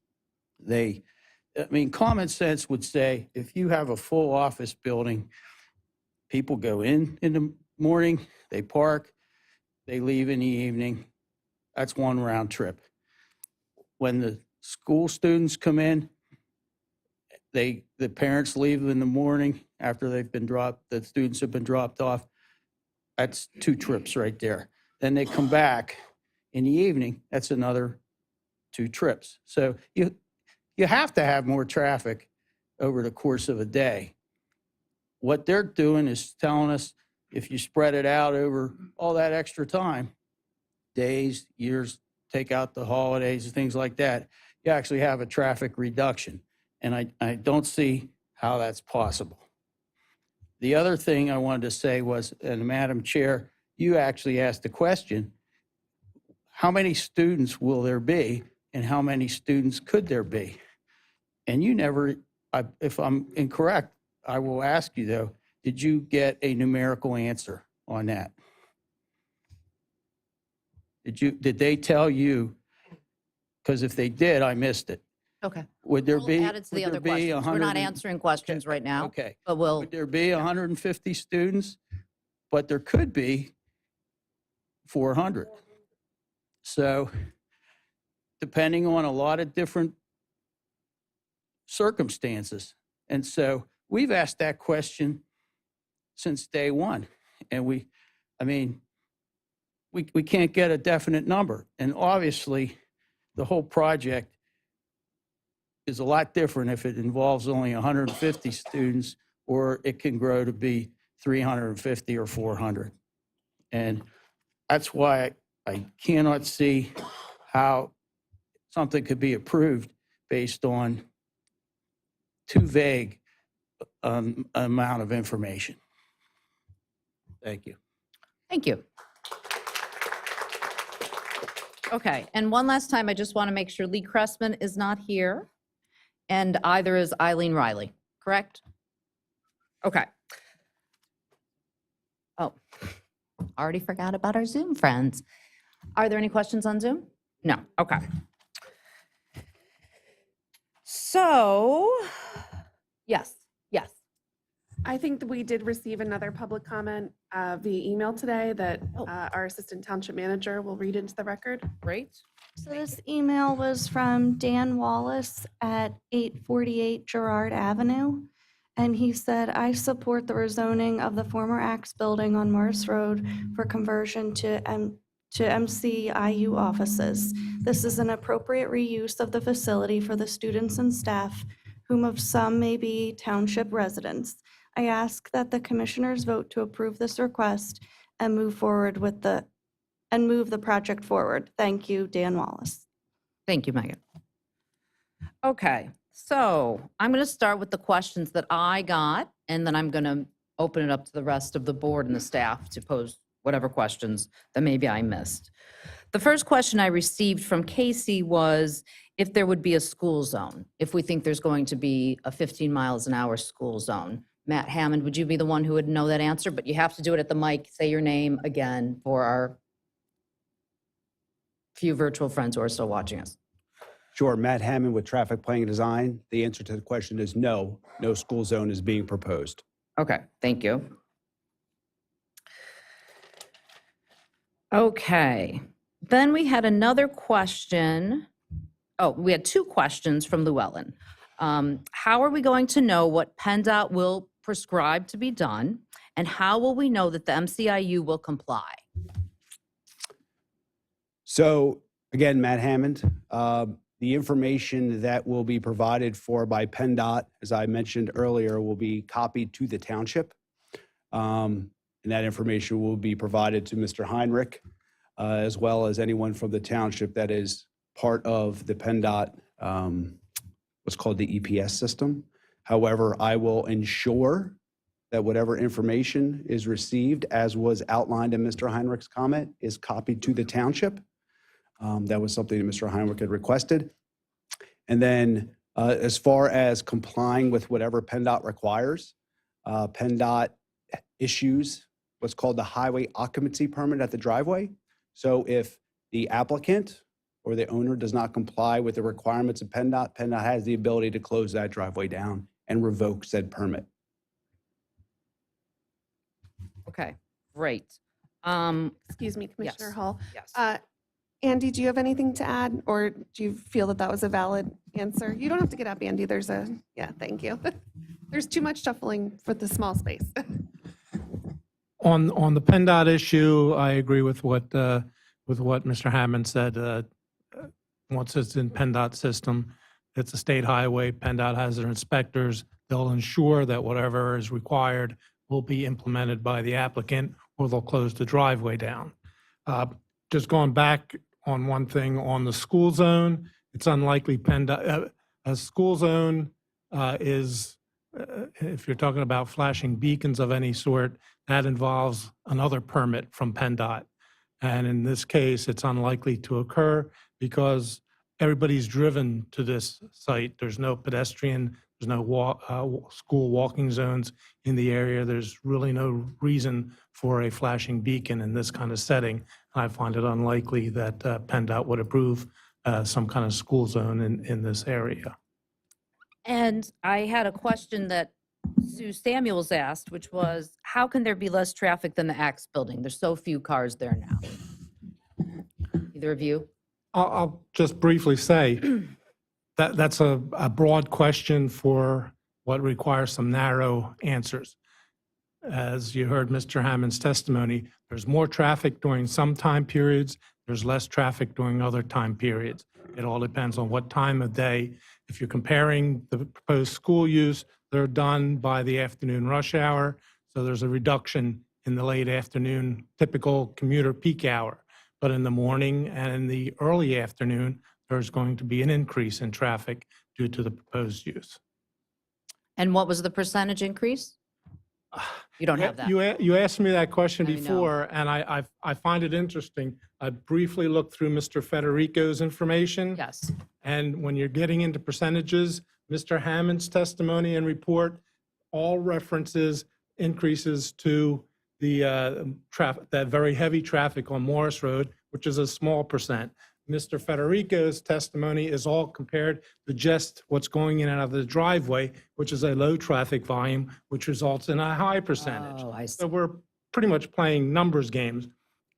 Common sense would say if you have a full office building, people go in the morning, they park, they leave in the evening. That's one round trip. When the school students come in, the parents leave in the morning after they've been dropped, the students have been dropped off. That's 2 trips right there. Then they come back in the evening, that's another 2 trips. So you have to have more traffic over the course of a day. What they're doing is telling us if you spread it out over all that extra time, days, years, take out the holidays and things like that, you actually have a traffic reduction. And I don't see how that's possible. The other thing I wanted to say was, and Madam Chair, you actually asked the question, how many students will there be and how many students could there be? And you never, if I'm incorrect, I will ask you though, did you get a numerical answer on that? Did they tell you? Because if they did, I missed it. Okay. Would there We'll be? add it to the would other there be questions. We're 100 not and- answering questions right now, Okay. but we'll, Would there be 150 students? But there could be 400. So depending on a lot of different circumstances. And so we've asked that question since day one. And we can't get a definite number. And obviously, the whole project is a lot different if it involves only 150 students or it can grow to be 350 or 400. And that's why I cannot see how something could be approved based on too vague amount of information. Thank you. thank you. Okay, and one last time, I just want to make sure Lee Cressman is not here, and either is Eileen Riley, correct? Okay. Oh, already forgot about our Zoom friends. Are there any questions on Zoom? No, okay. So, yes. I think that we did receive another public comment via email today that our assistant township manager will read into the record. Great. So this email was from Dan Wallace at 848 Girard Avenue. And he said, I support the rezoning of the former Axe building on Morris Road for conversion to MCIU offices. This is an appropriate reuse of the facility for the students and staff, whom of some may be township residents. I ask that the commissioners vote to approve this request and move the project forward. Thank you, Dan Wallace. Thank you, Megan. Okay, so I'm going to start with the questions that I got, and then I'm going to open it up to the rest of the board and the staff to pose whatever questions that maybe I missed. The first question I received from Casey was if there would be a school zone, if we think there's going to be a 15 miles an hour school zone. Matt Hammond, would you be the one who would know that answer? But you have to do it at the mic. Say your name again for our few virtual friends who are still watching us. Sure, Matt Hammond with Traffic Planning and Design. The answer to the question is no, no school zone is being proposed. Okay, thank you. Okay, then we had another question. Oh, we had two questions from Llewellyn. How are we going to know what PennDOT will prescribe to be done? And how will we know that the MCIU will comply? So again, Matt Hammond, the information that will be provided for by PennDOT, as I mentioned earlier, will be copied to the township. And that information will be provided to Mr. Heinrich, as well as anyone from the township that is part of the PennDOT, what's called the EPS system. However, I will ensure that whatever information is received, as was outlined in Mr. Heinrich's comment, is copied to the township. That was something that Mr. Heinrich had requested. And then as far as complying with whatever PennDOT requires, PennDOT issues what's called the highway occupancy permit at the driveway. So if the applicant or the owner does not comply with the requirements of PennDOT, PennDOT has the ability to close that driveway down and revoke said permit. Okay, great. Excuse me, Commissioner yes, Hall. Yes. Andy, do you have anything to add, or do you feel that that was a valid answer? You don't have to get up, Andy. Yeah, thank you. There's too much shuffling for the small space. On the PennDOT issue, I agree with what Mr. Hammond said. Once it's in PennDOT system, it's a state highway. PennDOT has their inspectors. They'll ensure that whatever is required will be implemented by the applicant, or they'll close the driveway down. Just going back on one thing on the school zone, it's unlikely PennDOT, a school zone is, if you're talking about flashing beacons of any sort, that involves another permit from PennDOT. And in this case, it's unlikely to occur because everybody's driven to this site. There's no pedestrian, there's no school walking zones in the area. There's really no reason for a flashing beacon in this kind of setting. I find it unlikely that PennDOT would approve some kind of school zone in this area. And I had a question that Sue Samuels asked, which was, how can there be less traffic than the Axe building? There's so few cars there now. Either of you? I'll just briefly say that that's a broad question for what requires some narrow answers. As you heard Mr. Hammond's testimony, there's more traffic during some time periods, there's less traffic during other time periods. It all depends on what time of day. If you're comparing the proposed school use, they're done by the afternoon rush hour, so there's a reduction in the late afternoon, typical commuter peak hour. But in the morning and in the early afternoon, there's going to be an increase in traffic due to the proposed use. And what was the percentage increase? You don't have that. You asked me that question I know. before, and I find it interesting. I briefly looked through Mr. Federico's information. Yes. And when you're getting into percentages, Mr. Hammond's testimony and report all references increases to the traffic, that very heavy traffic on Morris Road, which is a small percent. Mr. Federico's testimony is all compared to just what's going in and out of the driveway, which is a low traffic volume, which results in a high percentage. Oh, I see. So we're pretty much playing numbers games.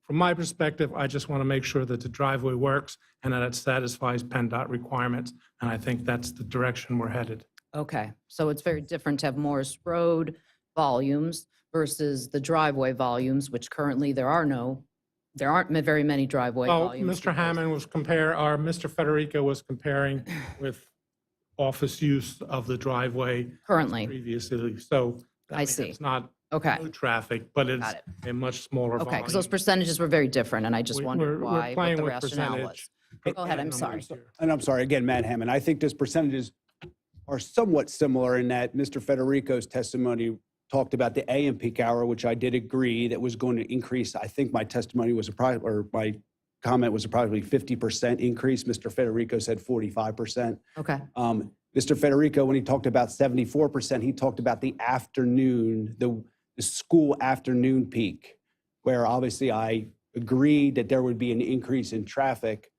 From my perspective, I just want to make sure that the driveway works and that it satisfies PennDOT requirements. And I think that's the direction we're headed. Okay, so it's very different to have Morris Road volumes versus the driveway volumes, which currently there aren't very many driveway Well, volumes. Mr. Hammond was Mr. Federico was comparing with office use of the driveway Currently. previously. So I see. It's not Okay. no traffic, but it's Got it. a much smaller Okay, volume. because those percentages were very different, and I just wondered We're why, what playing the with rationale was. percentage. Go ahead, I'm sorry. And I'm sorry, again, Matt Hammond, I think those percentages are somewhat similar in that Mr. Federico's testimony talked about the AM peak hour, which I did agree that was going to increase. I think my testimony was my comment was approximately 50% increase. Mr. Federico said 45%. Okay. Mr. Federico, when he talked about 74%, he talked about the afternoon, the school afternoon peak, where obviously I agreed that there would be an increase in traffic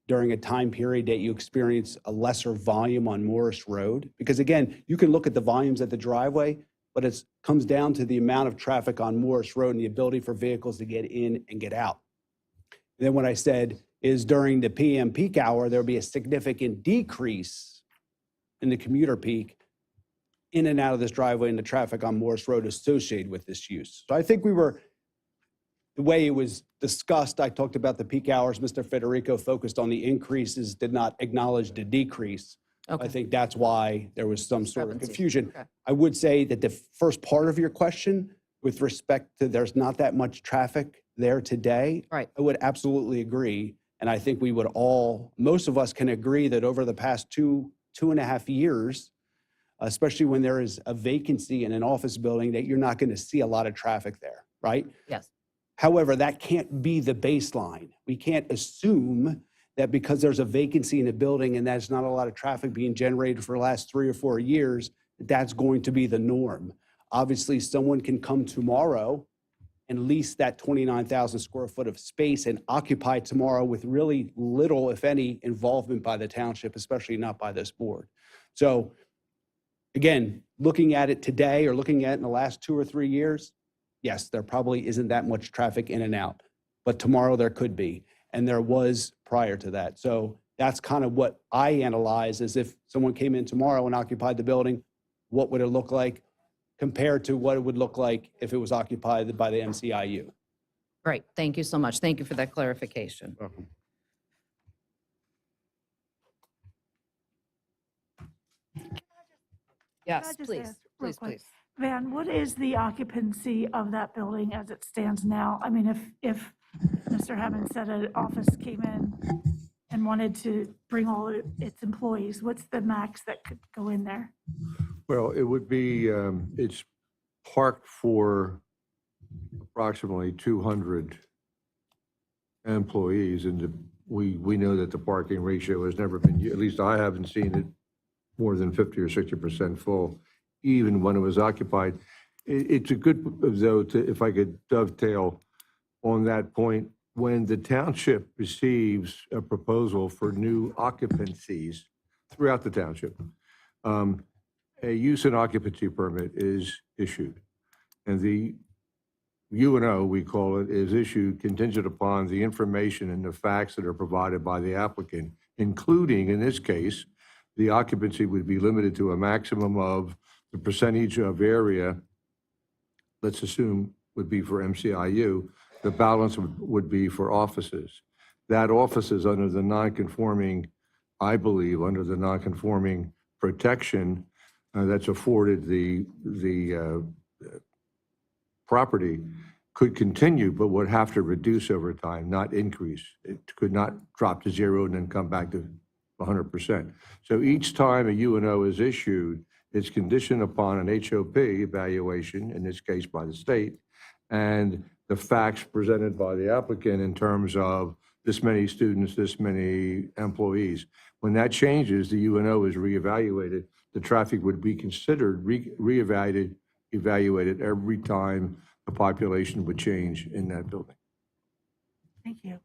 during a time period that you experience a lesser volume on Morris Road? Because again, you can look at the volumes at the driveway, but it comes down to the amount of traffic on Morris Road and the ability for vehicles to get in and get out. And then what I said is during the PM peak hour, there'll be a significant decrease in the commuter peak in and out of this driveway and the traffic on Morris Road associated with this use. So I think the way it was discussed, I talked about the peak hours. Mr. Federico focused on the increases, did not acknowledge the decrease. Okay. I think that's why there was some sort of Discrepancy. confusion. Okay. I would say that the first part of your question with respect to there's not that much traffic there today. Right. I would absolutely agree. And I think we would most of us can agree that over the past 2.5 years, especially when there is a vacancy in an office building, that you're not going to see a lot of traffic there, right? Yes. However, that can't be the baseline. We can't assume that because there's a vacancy in a building and there's not a lot of traffic being generated for the last 3 or 4 years, that's going to be the norm. Obviously, someone can come tomorrow and lease that 29,000 square foot of space and occupy tomorrow with really little, if any, involvement by the township, especially not by this board. So again, looking at it today or looking at it in the last 2 or 3 years, yes, there probably isn't that much traffic in and out, but tomorrow there could be, and there was prior to that. So that's kind of what I analyze, as if someone came in tomorrow and occupied the building, what would it look like compared to what it would look like if it was occupied by the MCIU? Great. Thank you so much. Thank you for that clarification. Welcome. Yes, just please, ask real please, quick? please. Van, what is the occupancy of that building as it stands now? I mean, if Mr. Hammond said an office came in and wanted to bring all its employees, what's the max that could go in there? Well, it would be, it's parked for approximately 200 employees, and we know that the parking ratio has never been, at least I haven't seen it more than 50 or 60% full, even when it was occupied. It's a good, though, if I could dovetail on that point, when the township receives a proposal for new occupancies throughout the township, a use and occupancy permit is issued. And the UNO, we call it, is issued contingent upon the information and the facts that are provided by the applicant, including, in this case, the occupancy would be limited to a maximum of the percentage of area, let's assume, would be for MCIU. The balance would be for offices. That office is under the non-conforming, I believe, under the non-conforming protection that's afforded the property, could continue, but would have to reduce over time, not increase. It could not drop to 0 and then come back to 100%. So each time a UNO is issued, it's conditioned upon an HOP evaluation, in this case by the state, and the facts presented by the applicant in terms of this many students, this many employees. When that changes, the UNO is reevaluated. The traffic would be considered evaluated every time the population would change in that building. Thank you.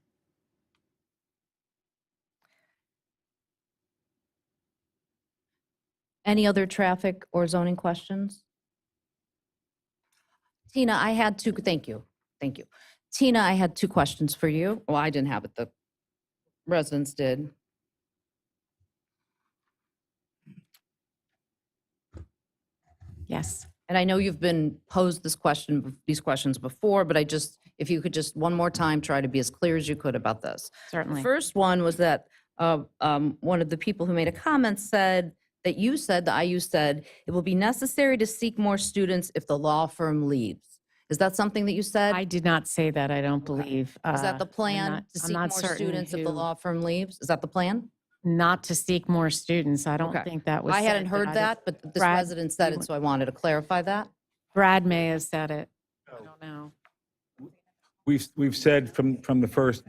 Any other traffic or zoning questions? Tina, I had two, thank you. Tina, I had 2 questions for you. Well, I didn't have it, the residents did. Yes. And I know you've been posed these questions before, but if you could just one more time, try to be as clear as you could about this. Certainly. The first one was that one of the people who made a comment said that the IU said, it will be necessary to seek more students if the law firm leaves. Is that something that you said? I did not say that, I don't believe. Is that the I'm plan, not- to I'm seek not more certain students if the who- law firm leaves? Is that the plan? Not to seek more students. I don't Okay. think that was I said, hadn't heard I that, just- but this Brad, resident said you it, so I wanted to clarify that. Brad may have said it. I don't know. We've said from the first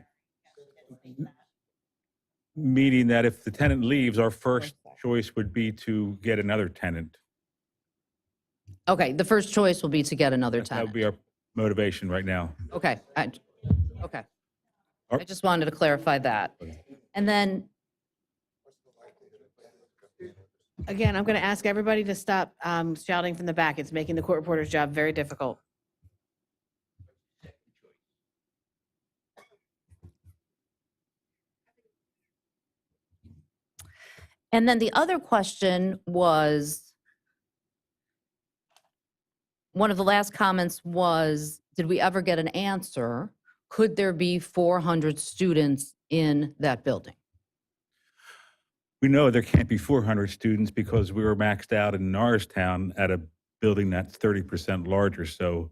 meeting that if the tenant leaves, our first choice would be to get another tenant. Okay, the first choice will be to get another That would tenant. be our motivation right now. Okay, I just wanted to clarify that. And then, Again, I'm going to ask everybody to stop shouting from the back. It's making the court reporter's job very difficult. and then the other question was, one of the last comments was, did we ever get an answer? Could there be 400 students in that building? We know there can't be 400 students because we were maxed out in Norristown at a building that's 30% larger. So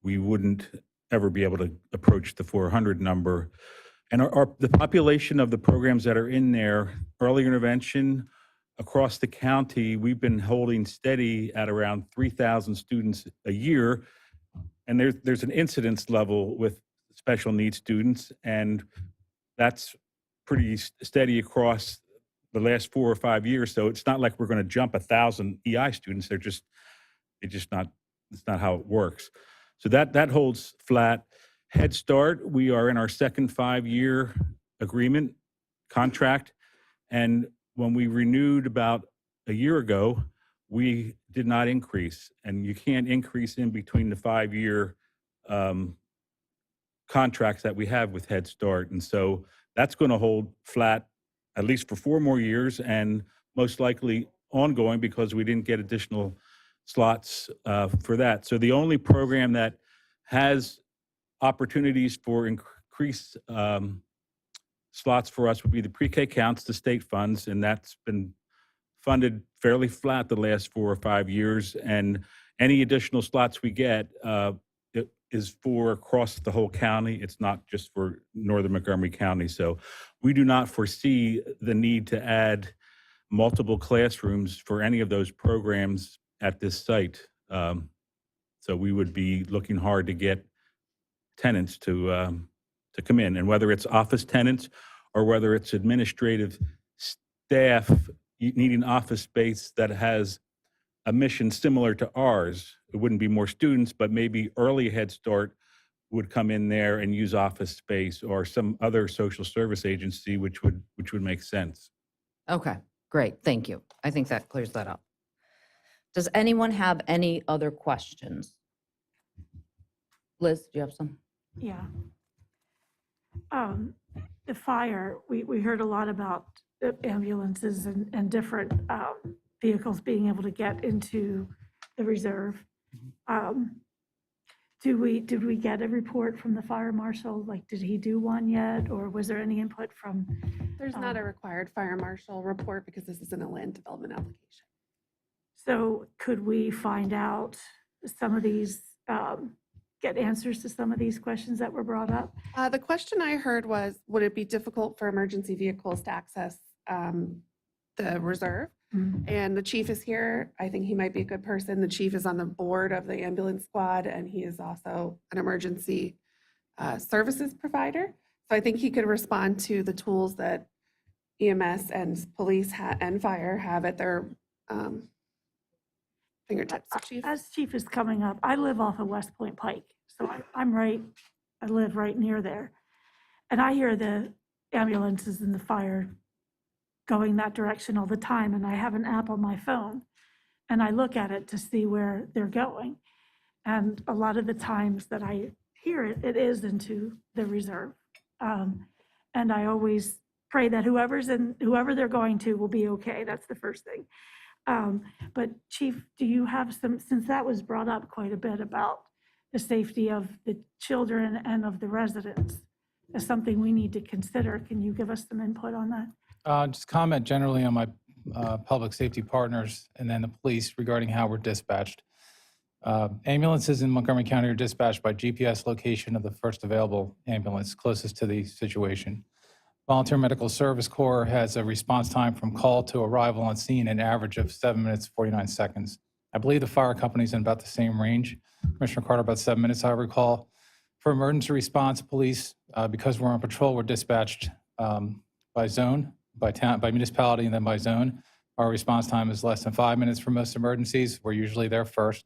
we wouldn't ever be able to approach the 400 number. And the population of the programs that are in there, early intervention across the county, we've been holding steady at around 3,000 students a year. And there's an incidence level with special needs students, and that's pretty steady across the last 4 or 5 years. So it's not like we're going to jump 1,000 EI students. It's not how it works. So that holds flat. Head Start, we are in our second 5-year agreement contract. And when we renewed about a year ago, we did not increase. And you can't increase in between the 5-year contracts that we have with Head Start. And so that's going to hold flat at least for 4 more years, and most likely ongoing because we didn't get additional slots for that. So the only program that has opportunities for increased slots for us would be the pre-K counts, the state funds, and that's been funded fairly flat the last 4 or 5 years. And any additional slots we get it is for across the whole county. It's not just for Northern Montgomery County. So we do not foresee the need to add multiple classrooms for any of those programs at this site. So we would be looking hard to get tenants to come in, and whether it's office tenants or whether it's administrative staff needing office space that has a mission similar to ours. It wouldn't be more students, but maybe early Head Start would come in there and use office space, or some other social service agency, which would make sense. Okay, great, thank you. I think that clears that up. Does anyone have any other questions? Liz, do you have some? Yeah. The fire, we heard a lot about ambulances and different vehicles being able to get into the reserve. Did we get a report from the fire marshal? Like, did he do one yet, or was there any input from? There's not a required fire marshal report because this isn't a land development application. So could we find out some of these, get answers to some of these questions that were brought up? The question I heard was, would it be difficult for emergency vehicles to access the reserve? And the chief is here. I think he might be a good person. The chief is on the board of the ambulance squad, and he is also an emergency services provider. So I think he could respond to the tools that EMS and police and fire have at their fingertips. So, Chief? As chief is coming up, I live off of West Point Pike, so I live right near there. And I hear the ambulances and the fire going that direction all the time, and I have an app on my phone, and I look at it to see where they're going. And a lot of the times that I hear it, it is into the reserve. And I always pray that whoever they're going to will be okay. That's the first thing. But Chief, do you have since that was brought up quite a bit about the safety of the children and of the residents as something we need to consider, can you give us some input on that? Just comment generally on my public safety partners and then the police regarding how we're dispatched. Ambulances in Montgomery County are dispatched by GPS location of the first available ambulance closest to the situation. Volunteer Medical Service Corps has a response time from call to arrival on scene, an average of 7 minutes, 49 seconds. I believe the fire company's in about the same range. Commissioner Carter, about 7 minutes, I recall. For emergency response, police, because we're on patrol, we're dispatched by zone, by town, by municipality, and then by zone. Our response time is less than 5 minutes for most emergencies. We're usually there first.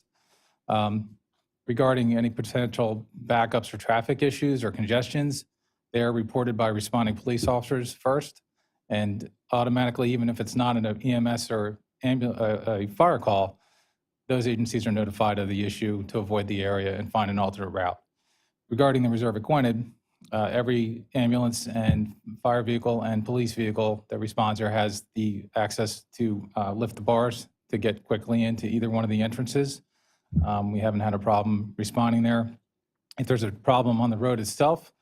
Regarding any potential backups or traffic issues or congestions, they are reported by responding police officers first. And automatically, even if it's not an EMS or a fire call, those agencies are notified of the issue to avoid the area and find an alternate route. Regarding the reserve at Gwynedd, every ambulance and fire vehicle and police vehicle that responds there has the access to lift the bars to get quickly into either one of the entrances. We haven't had a problem responding there. If there's a problem on the road itself,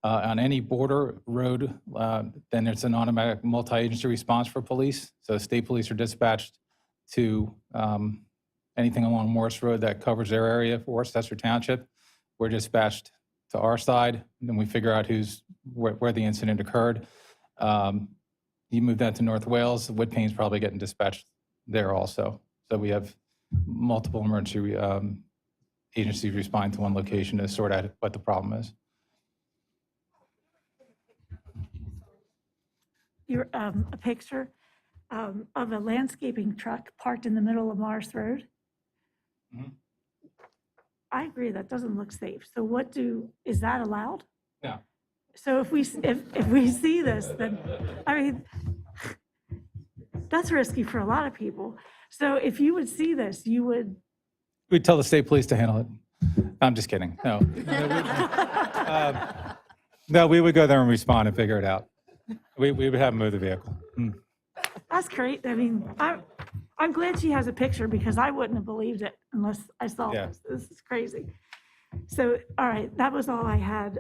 on any border road, then there's an automatic multi-agency response for police. So state police are dispatched to anything along Morris Road that covers their area for Worcester Township. We're dispatched to our side, and then we figure out where the incident occurred. You move that to North Wales, Woodpain's probably getting dispatched there also. So we have multiple emergency agencies responding to one location to sort out what the problem is. A picture of a landscaping truck parked in the middle of Morris Road. Mhm. I agree, that doesn't look safe. So is that allowed? No. So if we see this, then, I mean, that's risky for a lot of people. So if you would see this, you would. We'd tell the state police to handle it. I'm just kidding. No. No, we would go there and respond and figure it out. We would have them move the vehicle. That's great. I mean, I'm glad she has a picture because I wouldn't have believed it unless I saw Yeah. this. This is crazy. So, all right, that was all I had,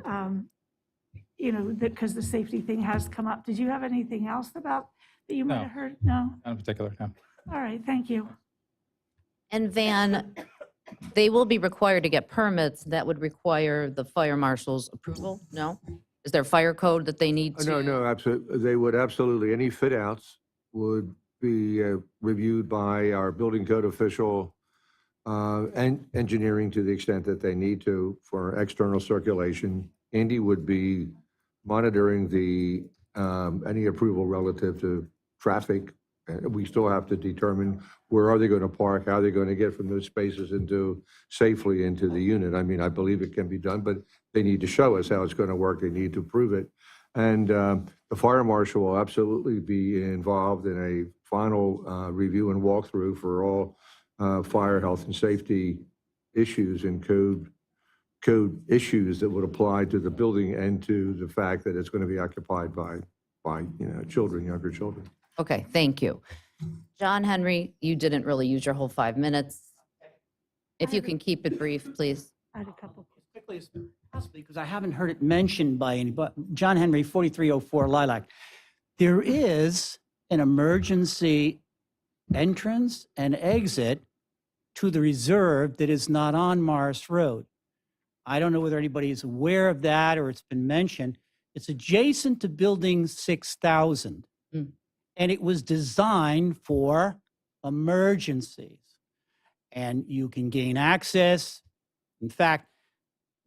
because the safety thing has come up. Did you have anything else about that you might No. have heard? No? Not in particular, no. All right, thank you. And Van, they will be required to get permits that would require the fire marshal's approval? No? Is there a fire code that they need to? No, absolutely. They would absolutely, any fit outs would be reviewed by our building code official and engineering to the extent that they need to for external circulation. Andy would be monitoring any approval relative to traffic. We still have to determine where are they going to park, how they're going to get from those spaces safely into the unit. I mean, I believe it can be done, but they need to show us how it's going to work. They need to prove it. And the fire marshal will absolutely be involved in a final review and walkthrough for all fire, health, and safety issues and code issues that would apply to the building and to the fact that it's going to be occupied by children, younger children. Okay, thank you. John Henry, you didn't really use your whole 5 minutes. If you can keep it brief, please. I had a couple. Quickly as possibly, because I haven't heard it mentioned by anybody. John Henry, 4304 Lilac. There is an emergency entrance and exit to the reserve that is not on Morris Road. I don't know whether anybody is aware of that or it's been mentioned. It's adjacent to Building 6000. And it was designed for emergencies. And you can gain access. In fact,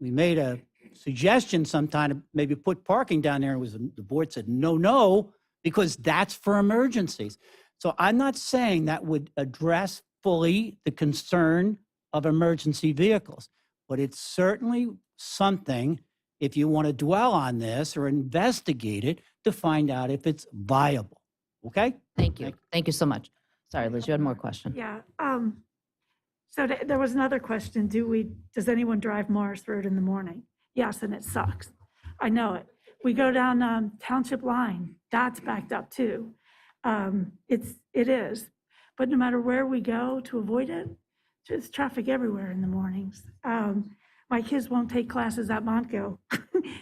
we made a suggestion sometime to maybe put parking down there. The board said, no, because that's for emergencies. So I'm not saying that would address fully the concern of emergency vehicles, but it's certainly something, if you want to dwell on this or investigate it, to find out if it's viable. Okay? Thank you. Thank you so much. Sorry, Liz, you had more question. Yeah. So there was another question. Does anyone drive Morris Road in the morning? Yes, and it sucks. I know it. We go down Township Line. That's backed up too. It is. But no matter where we go to avoid it, there's traffic everywhere in the mornings. My kids won't take classes at Montgo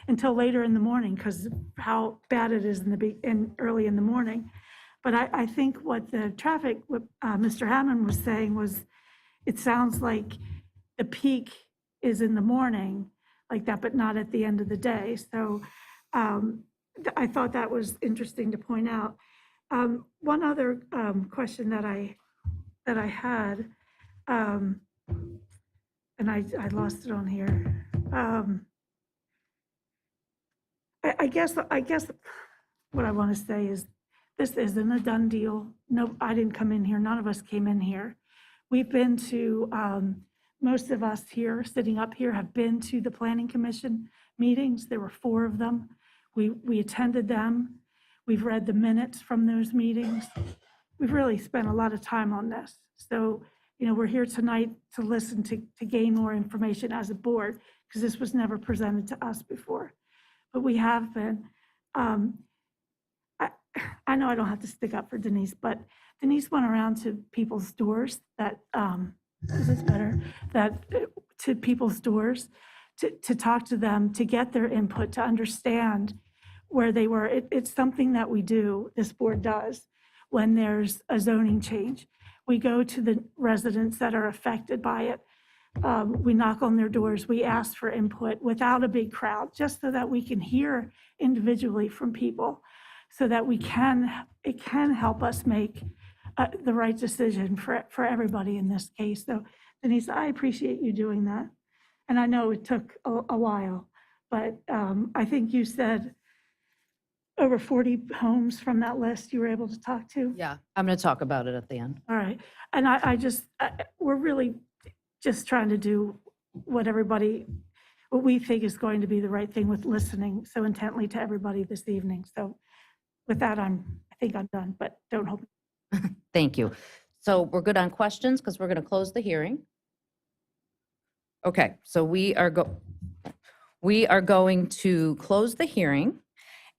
until later in the morning because of how bad it is early in the morning. But I think what Mr. Hammond was saying was, it sounds like the peak is in the morning like that, but not at the end of the day. So I thought that was interesting to point out. One other question that I had, and I lost it on here. I guess what I want to say is this isn't a done deal. No, I didn't come in here. None of us came in here. We've been to, most of us here, sitting up here, have been to the Planning Commission meetings. There were 4 of them. We attended them. We've read the minutes from those meetings. We've really spent a lot of time on this. So, we're here tonight to listen, to gain more information as a board, because this was never presented to us before. But we have been. I know I don't have to stick up for Denise, but Denise went around to people's doors that, is this better? To people's doors to talk to them, to get their input, to understand where they were. It's something that we do, this board does, when there's a zoning change. We go to the residents that are affected by it. We knock on their doors. We ask for input without a big crowd, just so that we can hear individually from people, so that it can help us make the right decision for everybody in this case. So Denise, I appreciate you doing that. And I know it took a while, but I think you said over 40 homes from that list you were able to talk to? Yeah, I'm going to talk about it at the end. All right. And we're really just trying to do what we think is going to be the right thing with listening so intently to everybody this evening. So with that, I think I'm done, but don't hold me. Thank you. So we're good on questions because we're going to close the hearing. Okay, so we are going to close the hearing,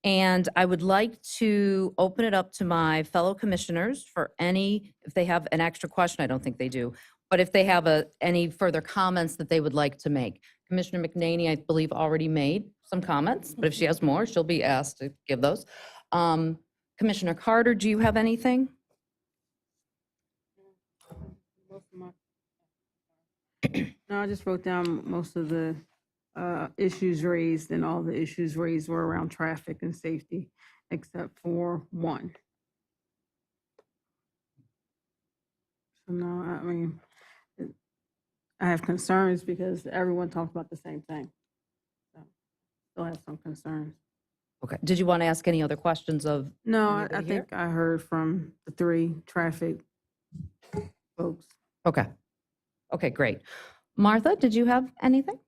and I would like to open it up to my fellow commissioners for if they have an extra question. I don't think they do, but if they have any further comments that they would like to make. Commissioner McNaney, I believe, already made some comments, but if she has more, she'll be asked to give those. Commissioner Carter, do you have anything? No, I just wrote down most of the issues raised, and all the issues raised were around traffic and safety, except for one. So no, I mean, I have concerns because everyone talked about the same thing. So still have some concerns. Okay. Did you want to ask any other questions of? No, anybody I here? think I heard from the 3 traffic folks. Okay. Okay, great. Martha, did you have anything?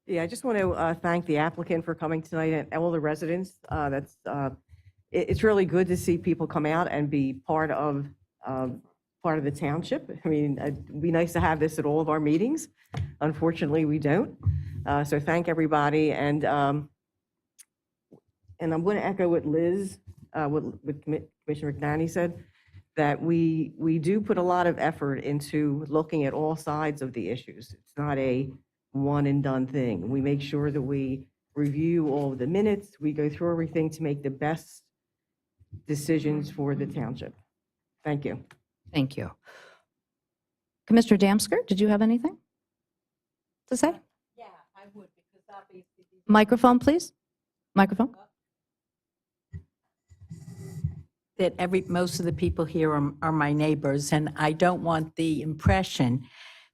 Yeah, I just want to thank the applicant for coming tonight and all the residents. It's really good to see people come out and be part of the township. I mean, it'd be nice to have this at all of our meetings. Unfortunately, we don't. So thank everybody. And I'm going to echo what Liz, what Commissioner McNaney said, that we do put a lot of effort into looking at all sides of the issues. It's not a one and done thing. We make sure that we review all of the minutes. We go through everything to make the best decisions for the township. Thank you. Thank you. Commissioner Damsker, did you have anything to say? Yeah, I would, because obviously. Microphone, please. Microphone. That most of the people here are my neighbors, and I don't want the impression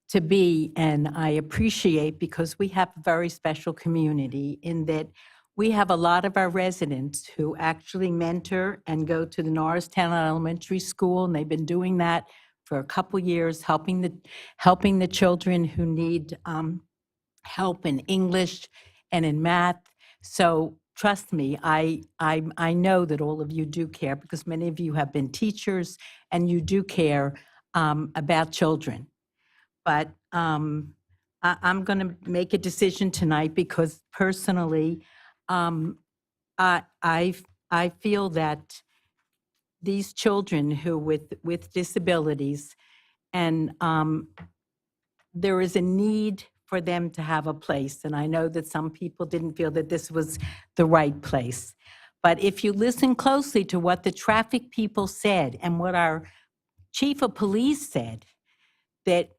to be, and I appreciate, because we have a very special community in that we have a lot of our residents who actually mentor and go to the Norristown Elementary School, and they've been doing that for a couple years, helping the children who need help in English and in math. So trust me, I know that all of you do care, because many of you have been teachers and you do care about children. But I'm going to make a decision tonight because personally, I feel that these children who with disabilities, and there is a need for them to have a place. And I know that some people didn't feel that this was the right place. But if you listen closely to what the traffic people said and what our chief of police said, that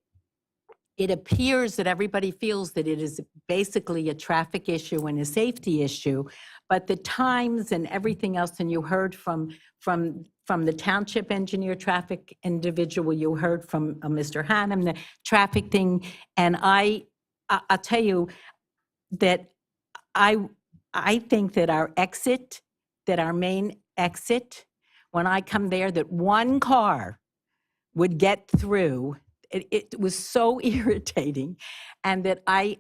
it appears that everybody feels that it is basically a traffic issue and a safety issue, but the times and everything else, and you heard from the township engineer traffic individual, you heard from Mr. Hannum, the traffic thing, and I'll tell you that I think that our main exit, when I come there, that one car would get through. It was so irritating, and that I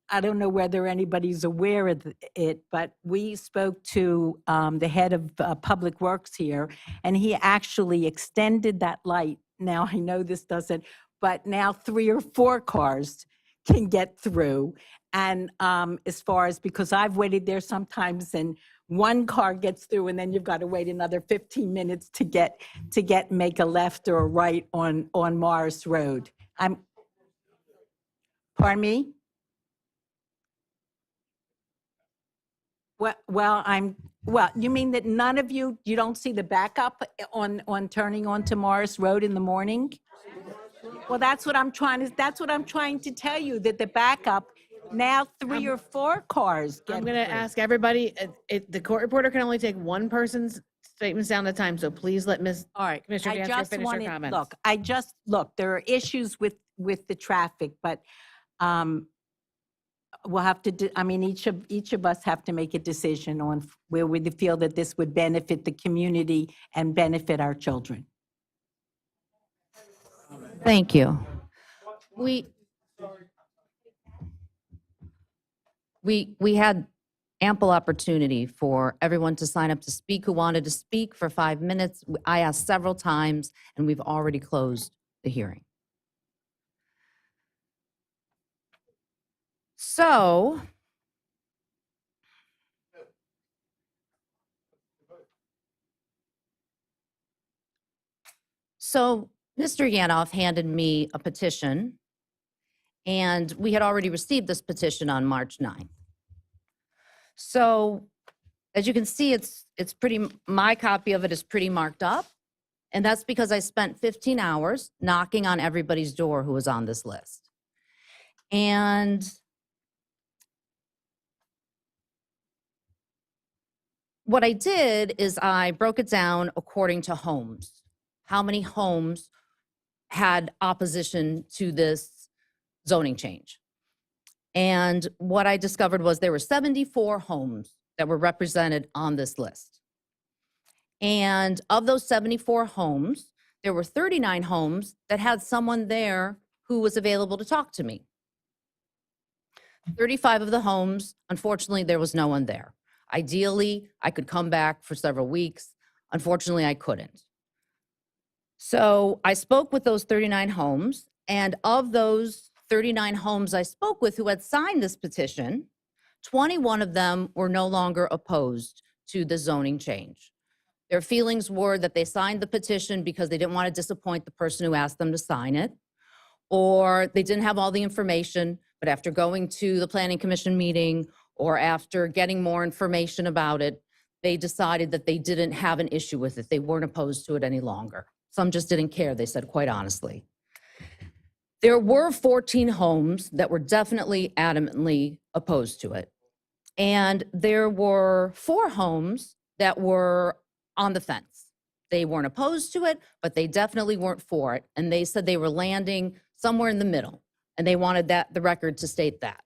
I don't know whether anybody's aware of it, but we spoke to the head of Public Works here, and he actually extended that light. Now, I know this doesn't, but now 3 or 4 cars can get through. And as far as, because I've waited there sometimes and one car gets through and then you've got to wait another 15 minutes to make a left or a right on Morris Road. Pardon me? Well, you mean that none of you don't see the backup on turning onto Morris Road in the morning? Well, that's what I'm trying to tell you, that the backup, now 3 or 4 cars get I'm going to through. ask everybody, the court reporter can only take one person's statements down at a time, so please let All right. Commissioner I Dancer just finish her wanted, comments. look, there are issues with the traffic, but we'll have to, each of us have to make a decision on where we feel that this would benefit the community and benefit our children. Thank you. We had ample opportunity for everyone to sign up to speak who wanted to speak for 5 minutes. I asked several times, and we've already closed the hearing. So, Mr. Yanoff handed me a petition, and we had already received this petition on March 9th. So, as you can see, my copy of it is pretty marked up, and that's because I spent 15 hours knocking on everybody's door who was on this list. And what I did is I broke it down according to homes. How many homes had opposition to this zoning change? And what I discovered was there were 74 homes that were represented on this list. And of those 74 homes, there were 39 homes that had someone there who was available to talk to me. 35 of the homes, unfortunately, there was no one there. Ideally, I could come back for several weeks. Unfortunately, I couldn't. So I spoke with those 39 homes, and of those 39 homes I spoke with who had signed this petition, 21 of them were no longer opposed to the zoning change. Their feelings were that they signed the petition because they didn't want to disappoint the person who asked them to sign it, or they didn't have all the information, but after going to the Planning Commission meeting or after getting more information about it, they decided that they didn't have an issue with it. They weren't opposed to it any longer. Some just didn't care, they said, quite honestly. There were 14 homes that were definitely adamantly opposed to it. And there were 4 homes that were on the fence. They weren't opposed to it, but they definitely weren't for it. And they said they were landing somewhere in the middle. And they wanted the record to state that.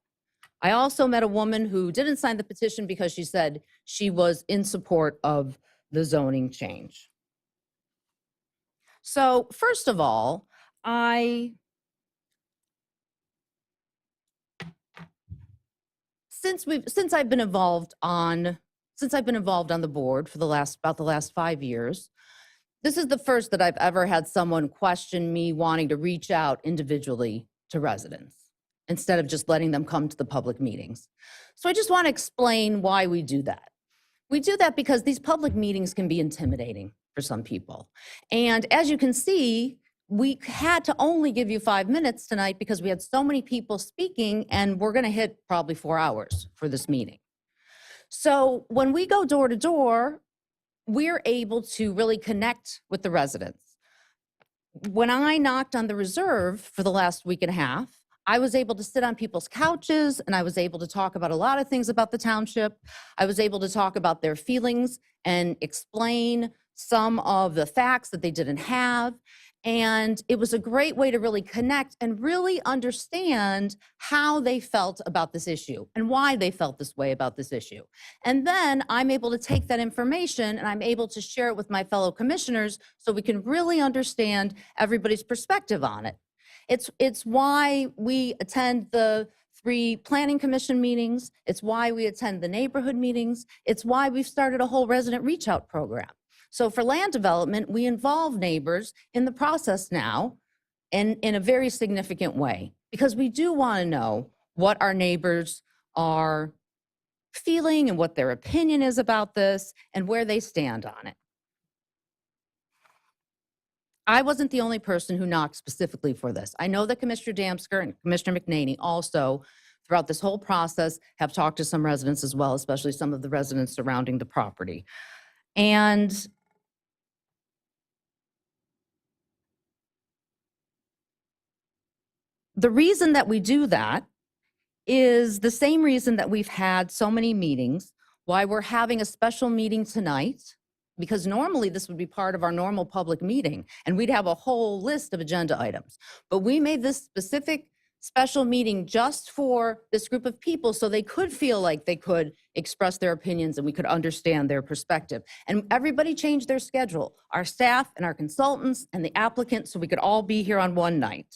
I also met a woman who didn't sign the petition because she said she was in support of the zoning change. So first of all, since I've been involved on the board for about the last 5 years, this is the first that I've ever had someone question me wanting to reach out individually to residents instead of just letting them come to the public meetings. So I just want to explain why we do that. We do that because these public meetings can be intimidating for some people. And as you can see, we had to only give you 5 minutes tonight because we had so many people speaking, and we're going to hit probably 4 hours for this meeting. So when we go door to door, we're able to really connect with the residents. When I knocked on the reserve for the last week and a half, I was able to sit on people's couches, and I was able to talk about a lot of things about the township. I was able to talk about their feelings and explain some of the facts that they didn't have. And it was a great way to really connect and really understand how they felt about this issue and why they felt this way about this issue. And then I'm able to take that information and I'm able to share it with my fellow commissioners so we can really understand everybody's perspective on it. It's why we attend the 3 planning commission meetings. It's why we attend the neighborhood meetings. It's why we've started a whole resident reach out program. So for land development, we involve neighbors in the process now and in a very significant way, because we do want to know what our neighbors are feeling and what their opinion is about this and where they stand on it. I wasn't the only person who knocked specifically for this. I know that Commissioner Damsker and Commissioner McNaney also, throughout this whole process, have talked to some residents as well, especially some of the residents surrounding the property. And the reason that we do that is the same reason that we've had so many meetings, why we're having a special meeting tonight, because normally this would be part of our normal public meeting and we'd have a whole list of agenda items. But we made this specific special meeting just for this group of people so they could feel like they could express their opinions and we could understand their perspective. And everybody changed their schedule, our staff and our consultants and the applicants, so we could all be here on one night.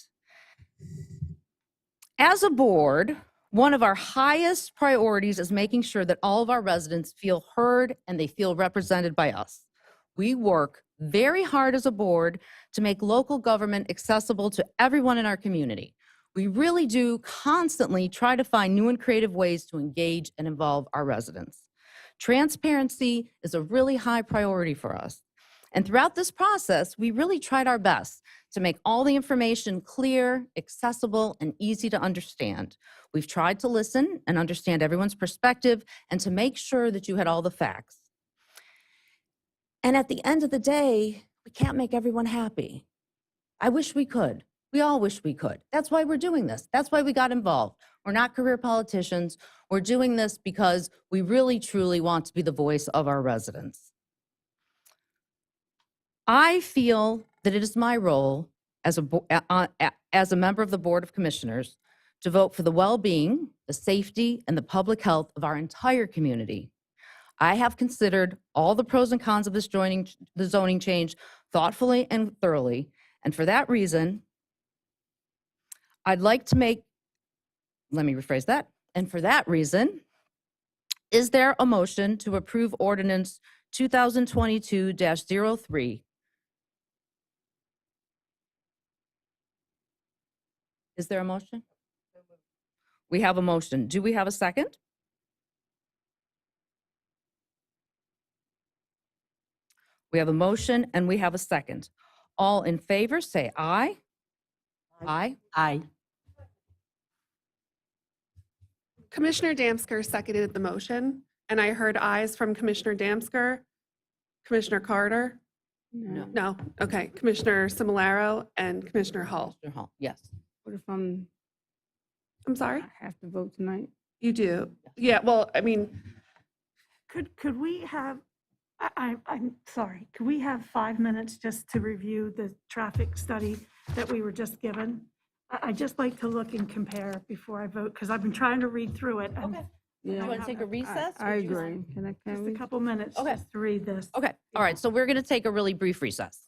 As a board, one of our highest priorities is making sure that all of our residents feel heard and they feel represented by us. We work very hard as a board to make local government accessible to everyone in our community. We really do constantly try to find new and creative ways to engage and involve our residents. Transparency is a really high priority for us. And throughout this process, we really tried our best to make all the information clear, accessible, and easy to understand. We've tried to listen and understand everyone's perspective and to make sure that you had all the facts. And at the end of the day, we can't make everyone happy. I wish we could. We all wish we could. That's why we're doing this. That's why we got involved. We're not career politicians. We're doing this because we really, truly want to be the voice of our residents. I feel that it is my role as a member of the Board of Commissioners to vote for the well-being, the safety, and the public health of our entire community. I have considered all the pros and cons of this the zoning change thoughtfully and thoroughly, and for that reason, I'd like to make, let me rephrase that, and for that reason, is there a motion to approve ordinance 2022-03? Is there a motion? We have a motion. Do we have a second? We have a motion and we have a second. All in favor, say aye. Aye. Aye. Commissioner Damsker seconded the motion, and I heard ayes from Commissioner Damsker, Commissioner Carter. No. No, okay, Commissioner Similaro and Commissioner Hull. Mr. Hall, yes. What if I'm sorry? I have to vote tonight? You do? Yeah, well, I mean, Could we have, I'm sorry, could we have 5 minutes just to review the traffic study that we were just given? I'd just like to look and compare before I vote, because I've been trying to read through it. And Do you want to take a recess? I agree. Can just a we? couple minutes Okay. just to read this. Okay, all right, so we're going to take a really brief recess.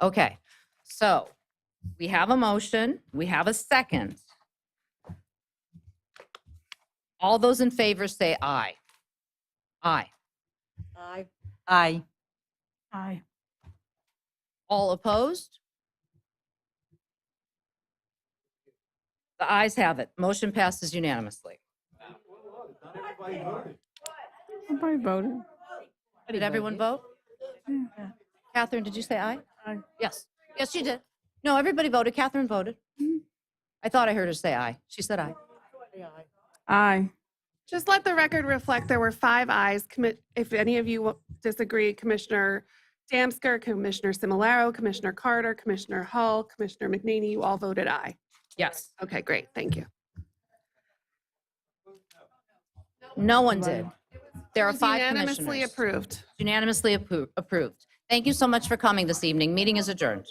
Okay, so we have a motion, we have a second. All those in favor say aye. Aye. Aye. Aye. Aye. All opposed? The ayes have it. Motion passes unanimously. Nobody voted. Did everyone vote? Catherine, did you say aye? Aye. Yes. Yes, she did. No, everybody voted. Catherine voted. I thought I heard her say aye. She said aye. Aye. Just let the record reflect there were 5 ayes. If any of you disagree, Commissioner Damsker, Commissioner Similaro, Commissioner Carter, Commissioner Hull, Commissioner McNaney, you all voted aye. Yes. Okay, great. Thank you. No one did. There are 5 Unanimously commissioners. approved. Unanimously approved. Thank you so much for coming this evening. Meeting is adjourned.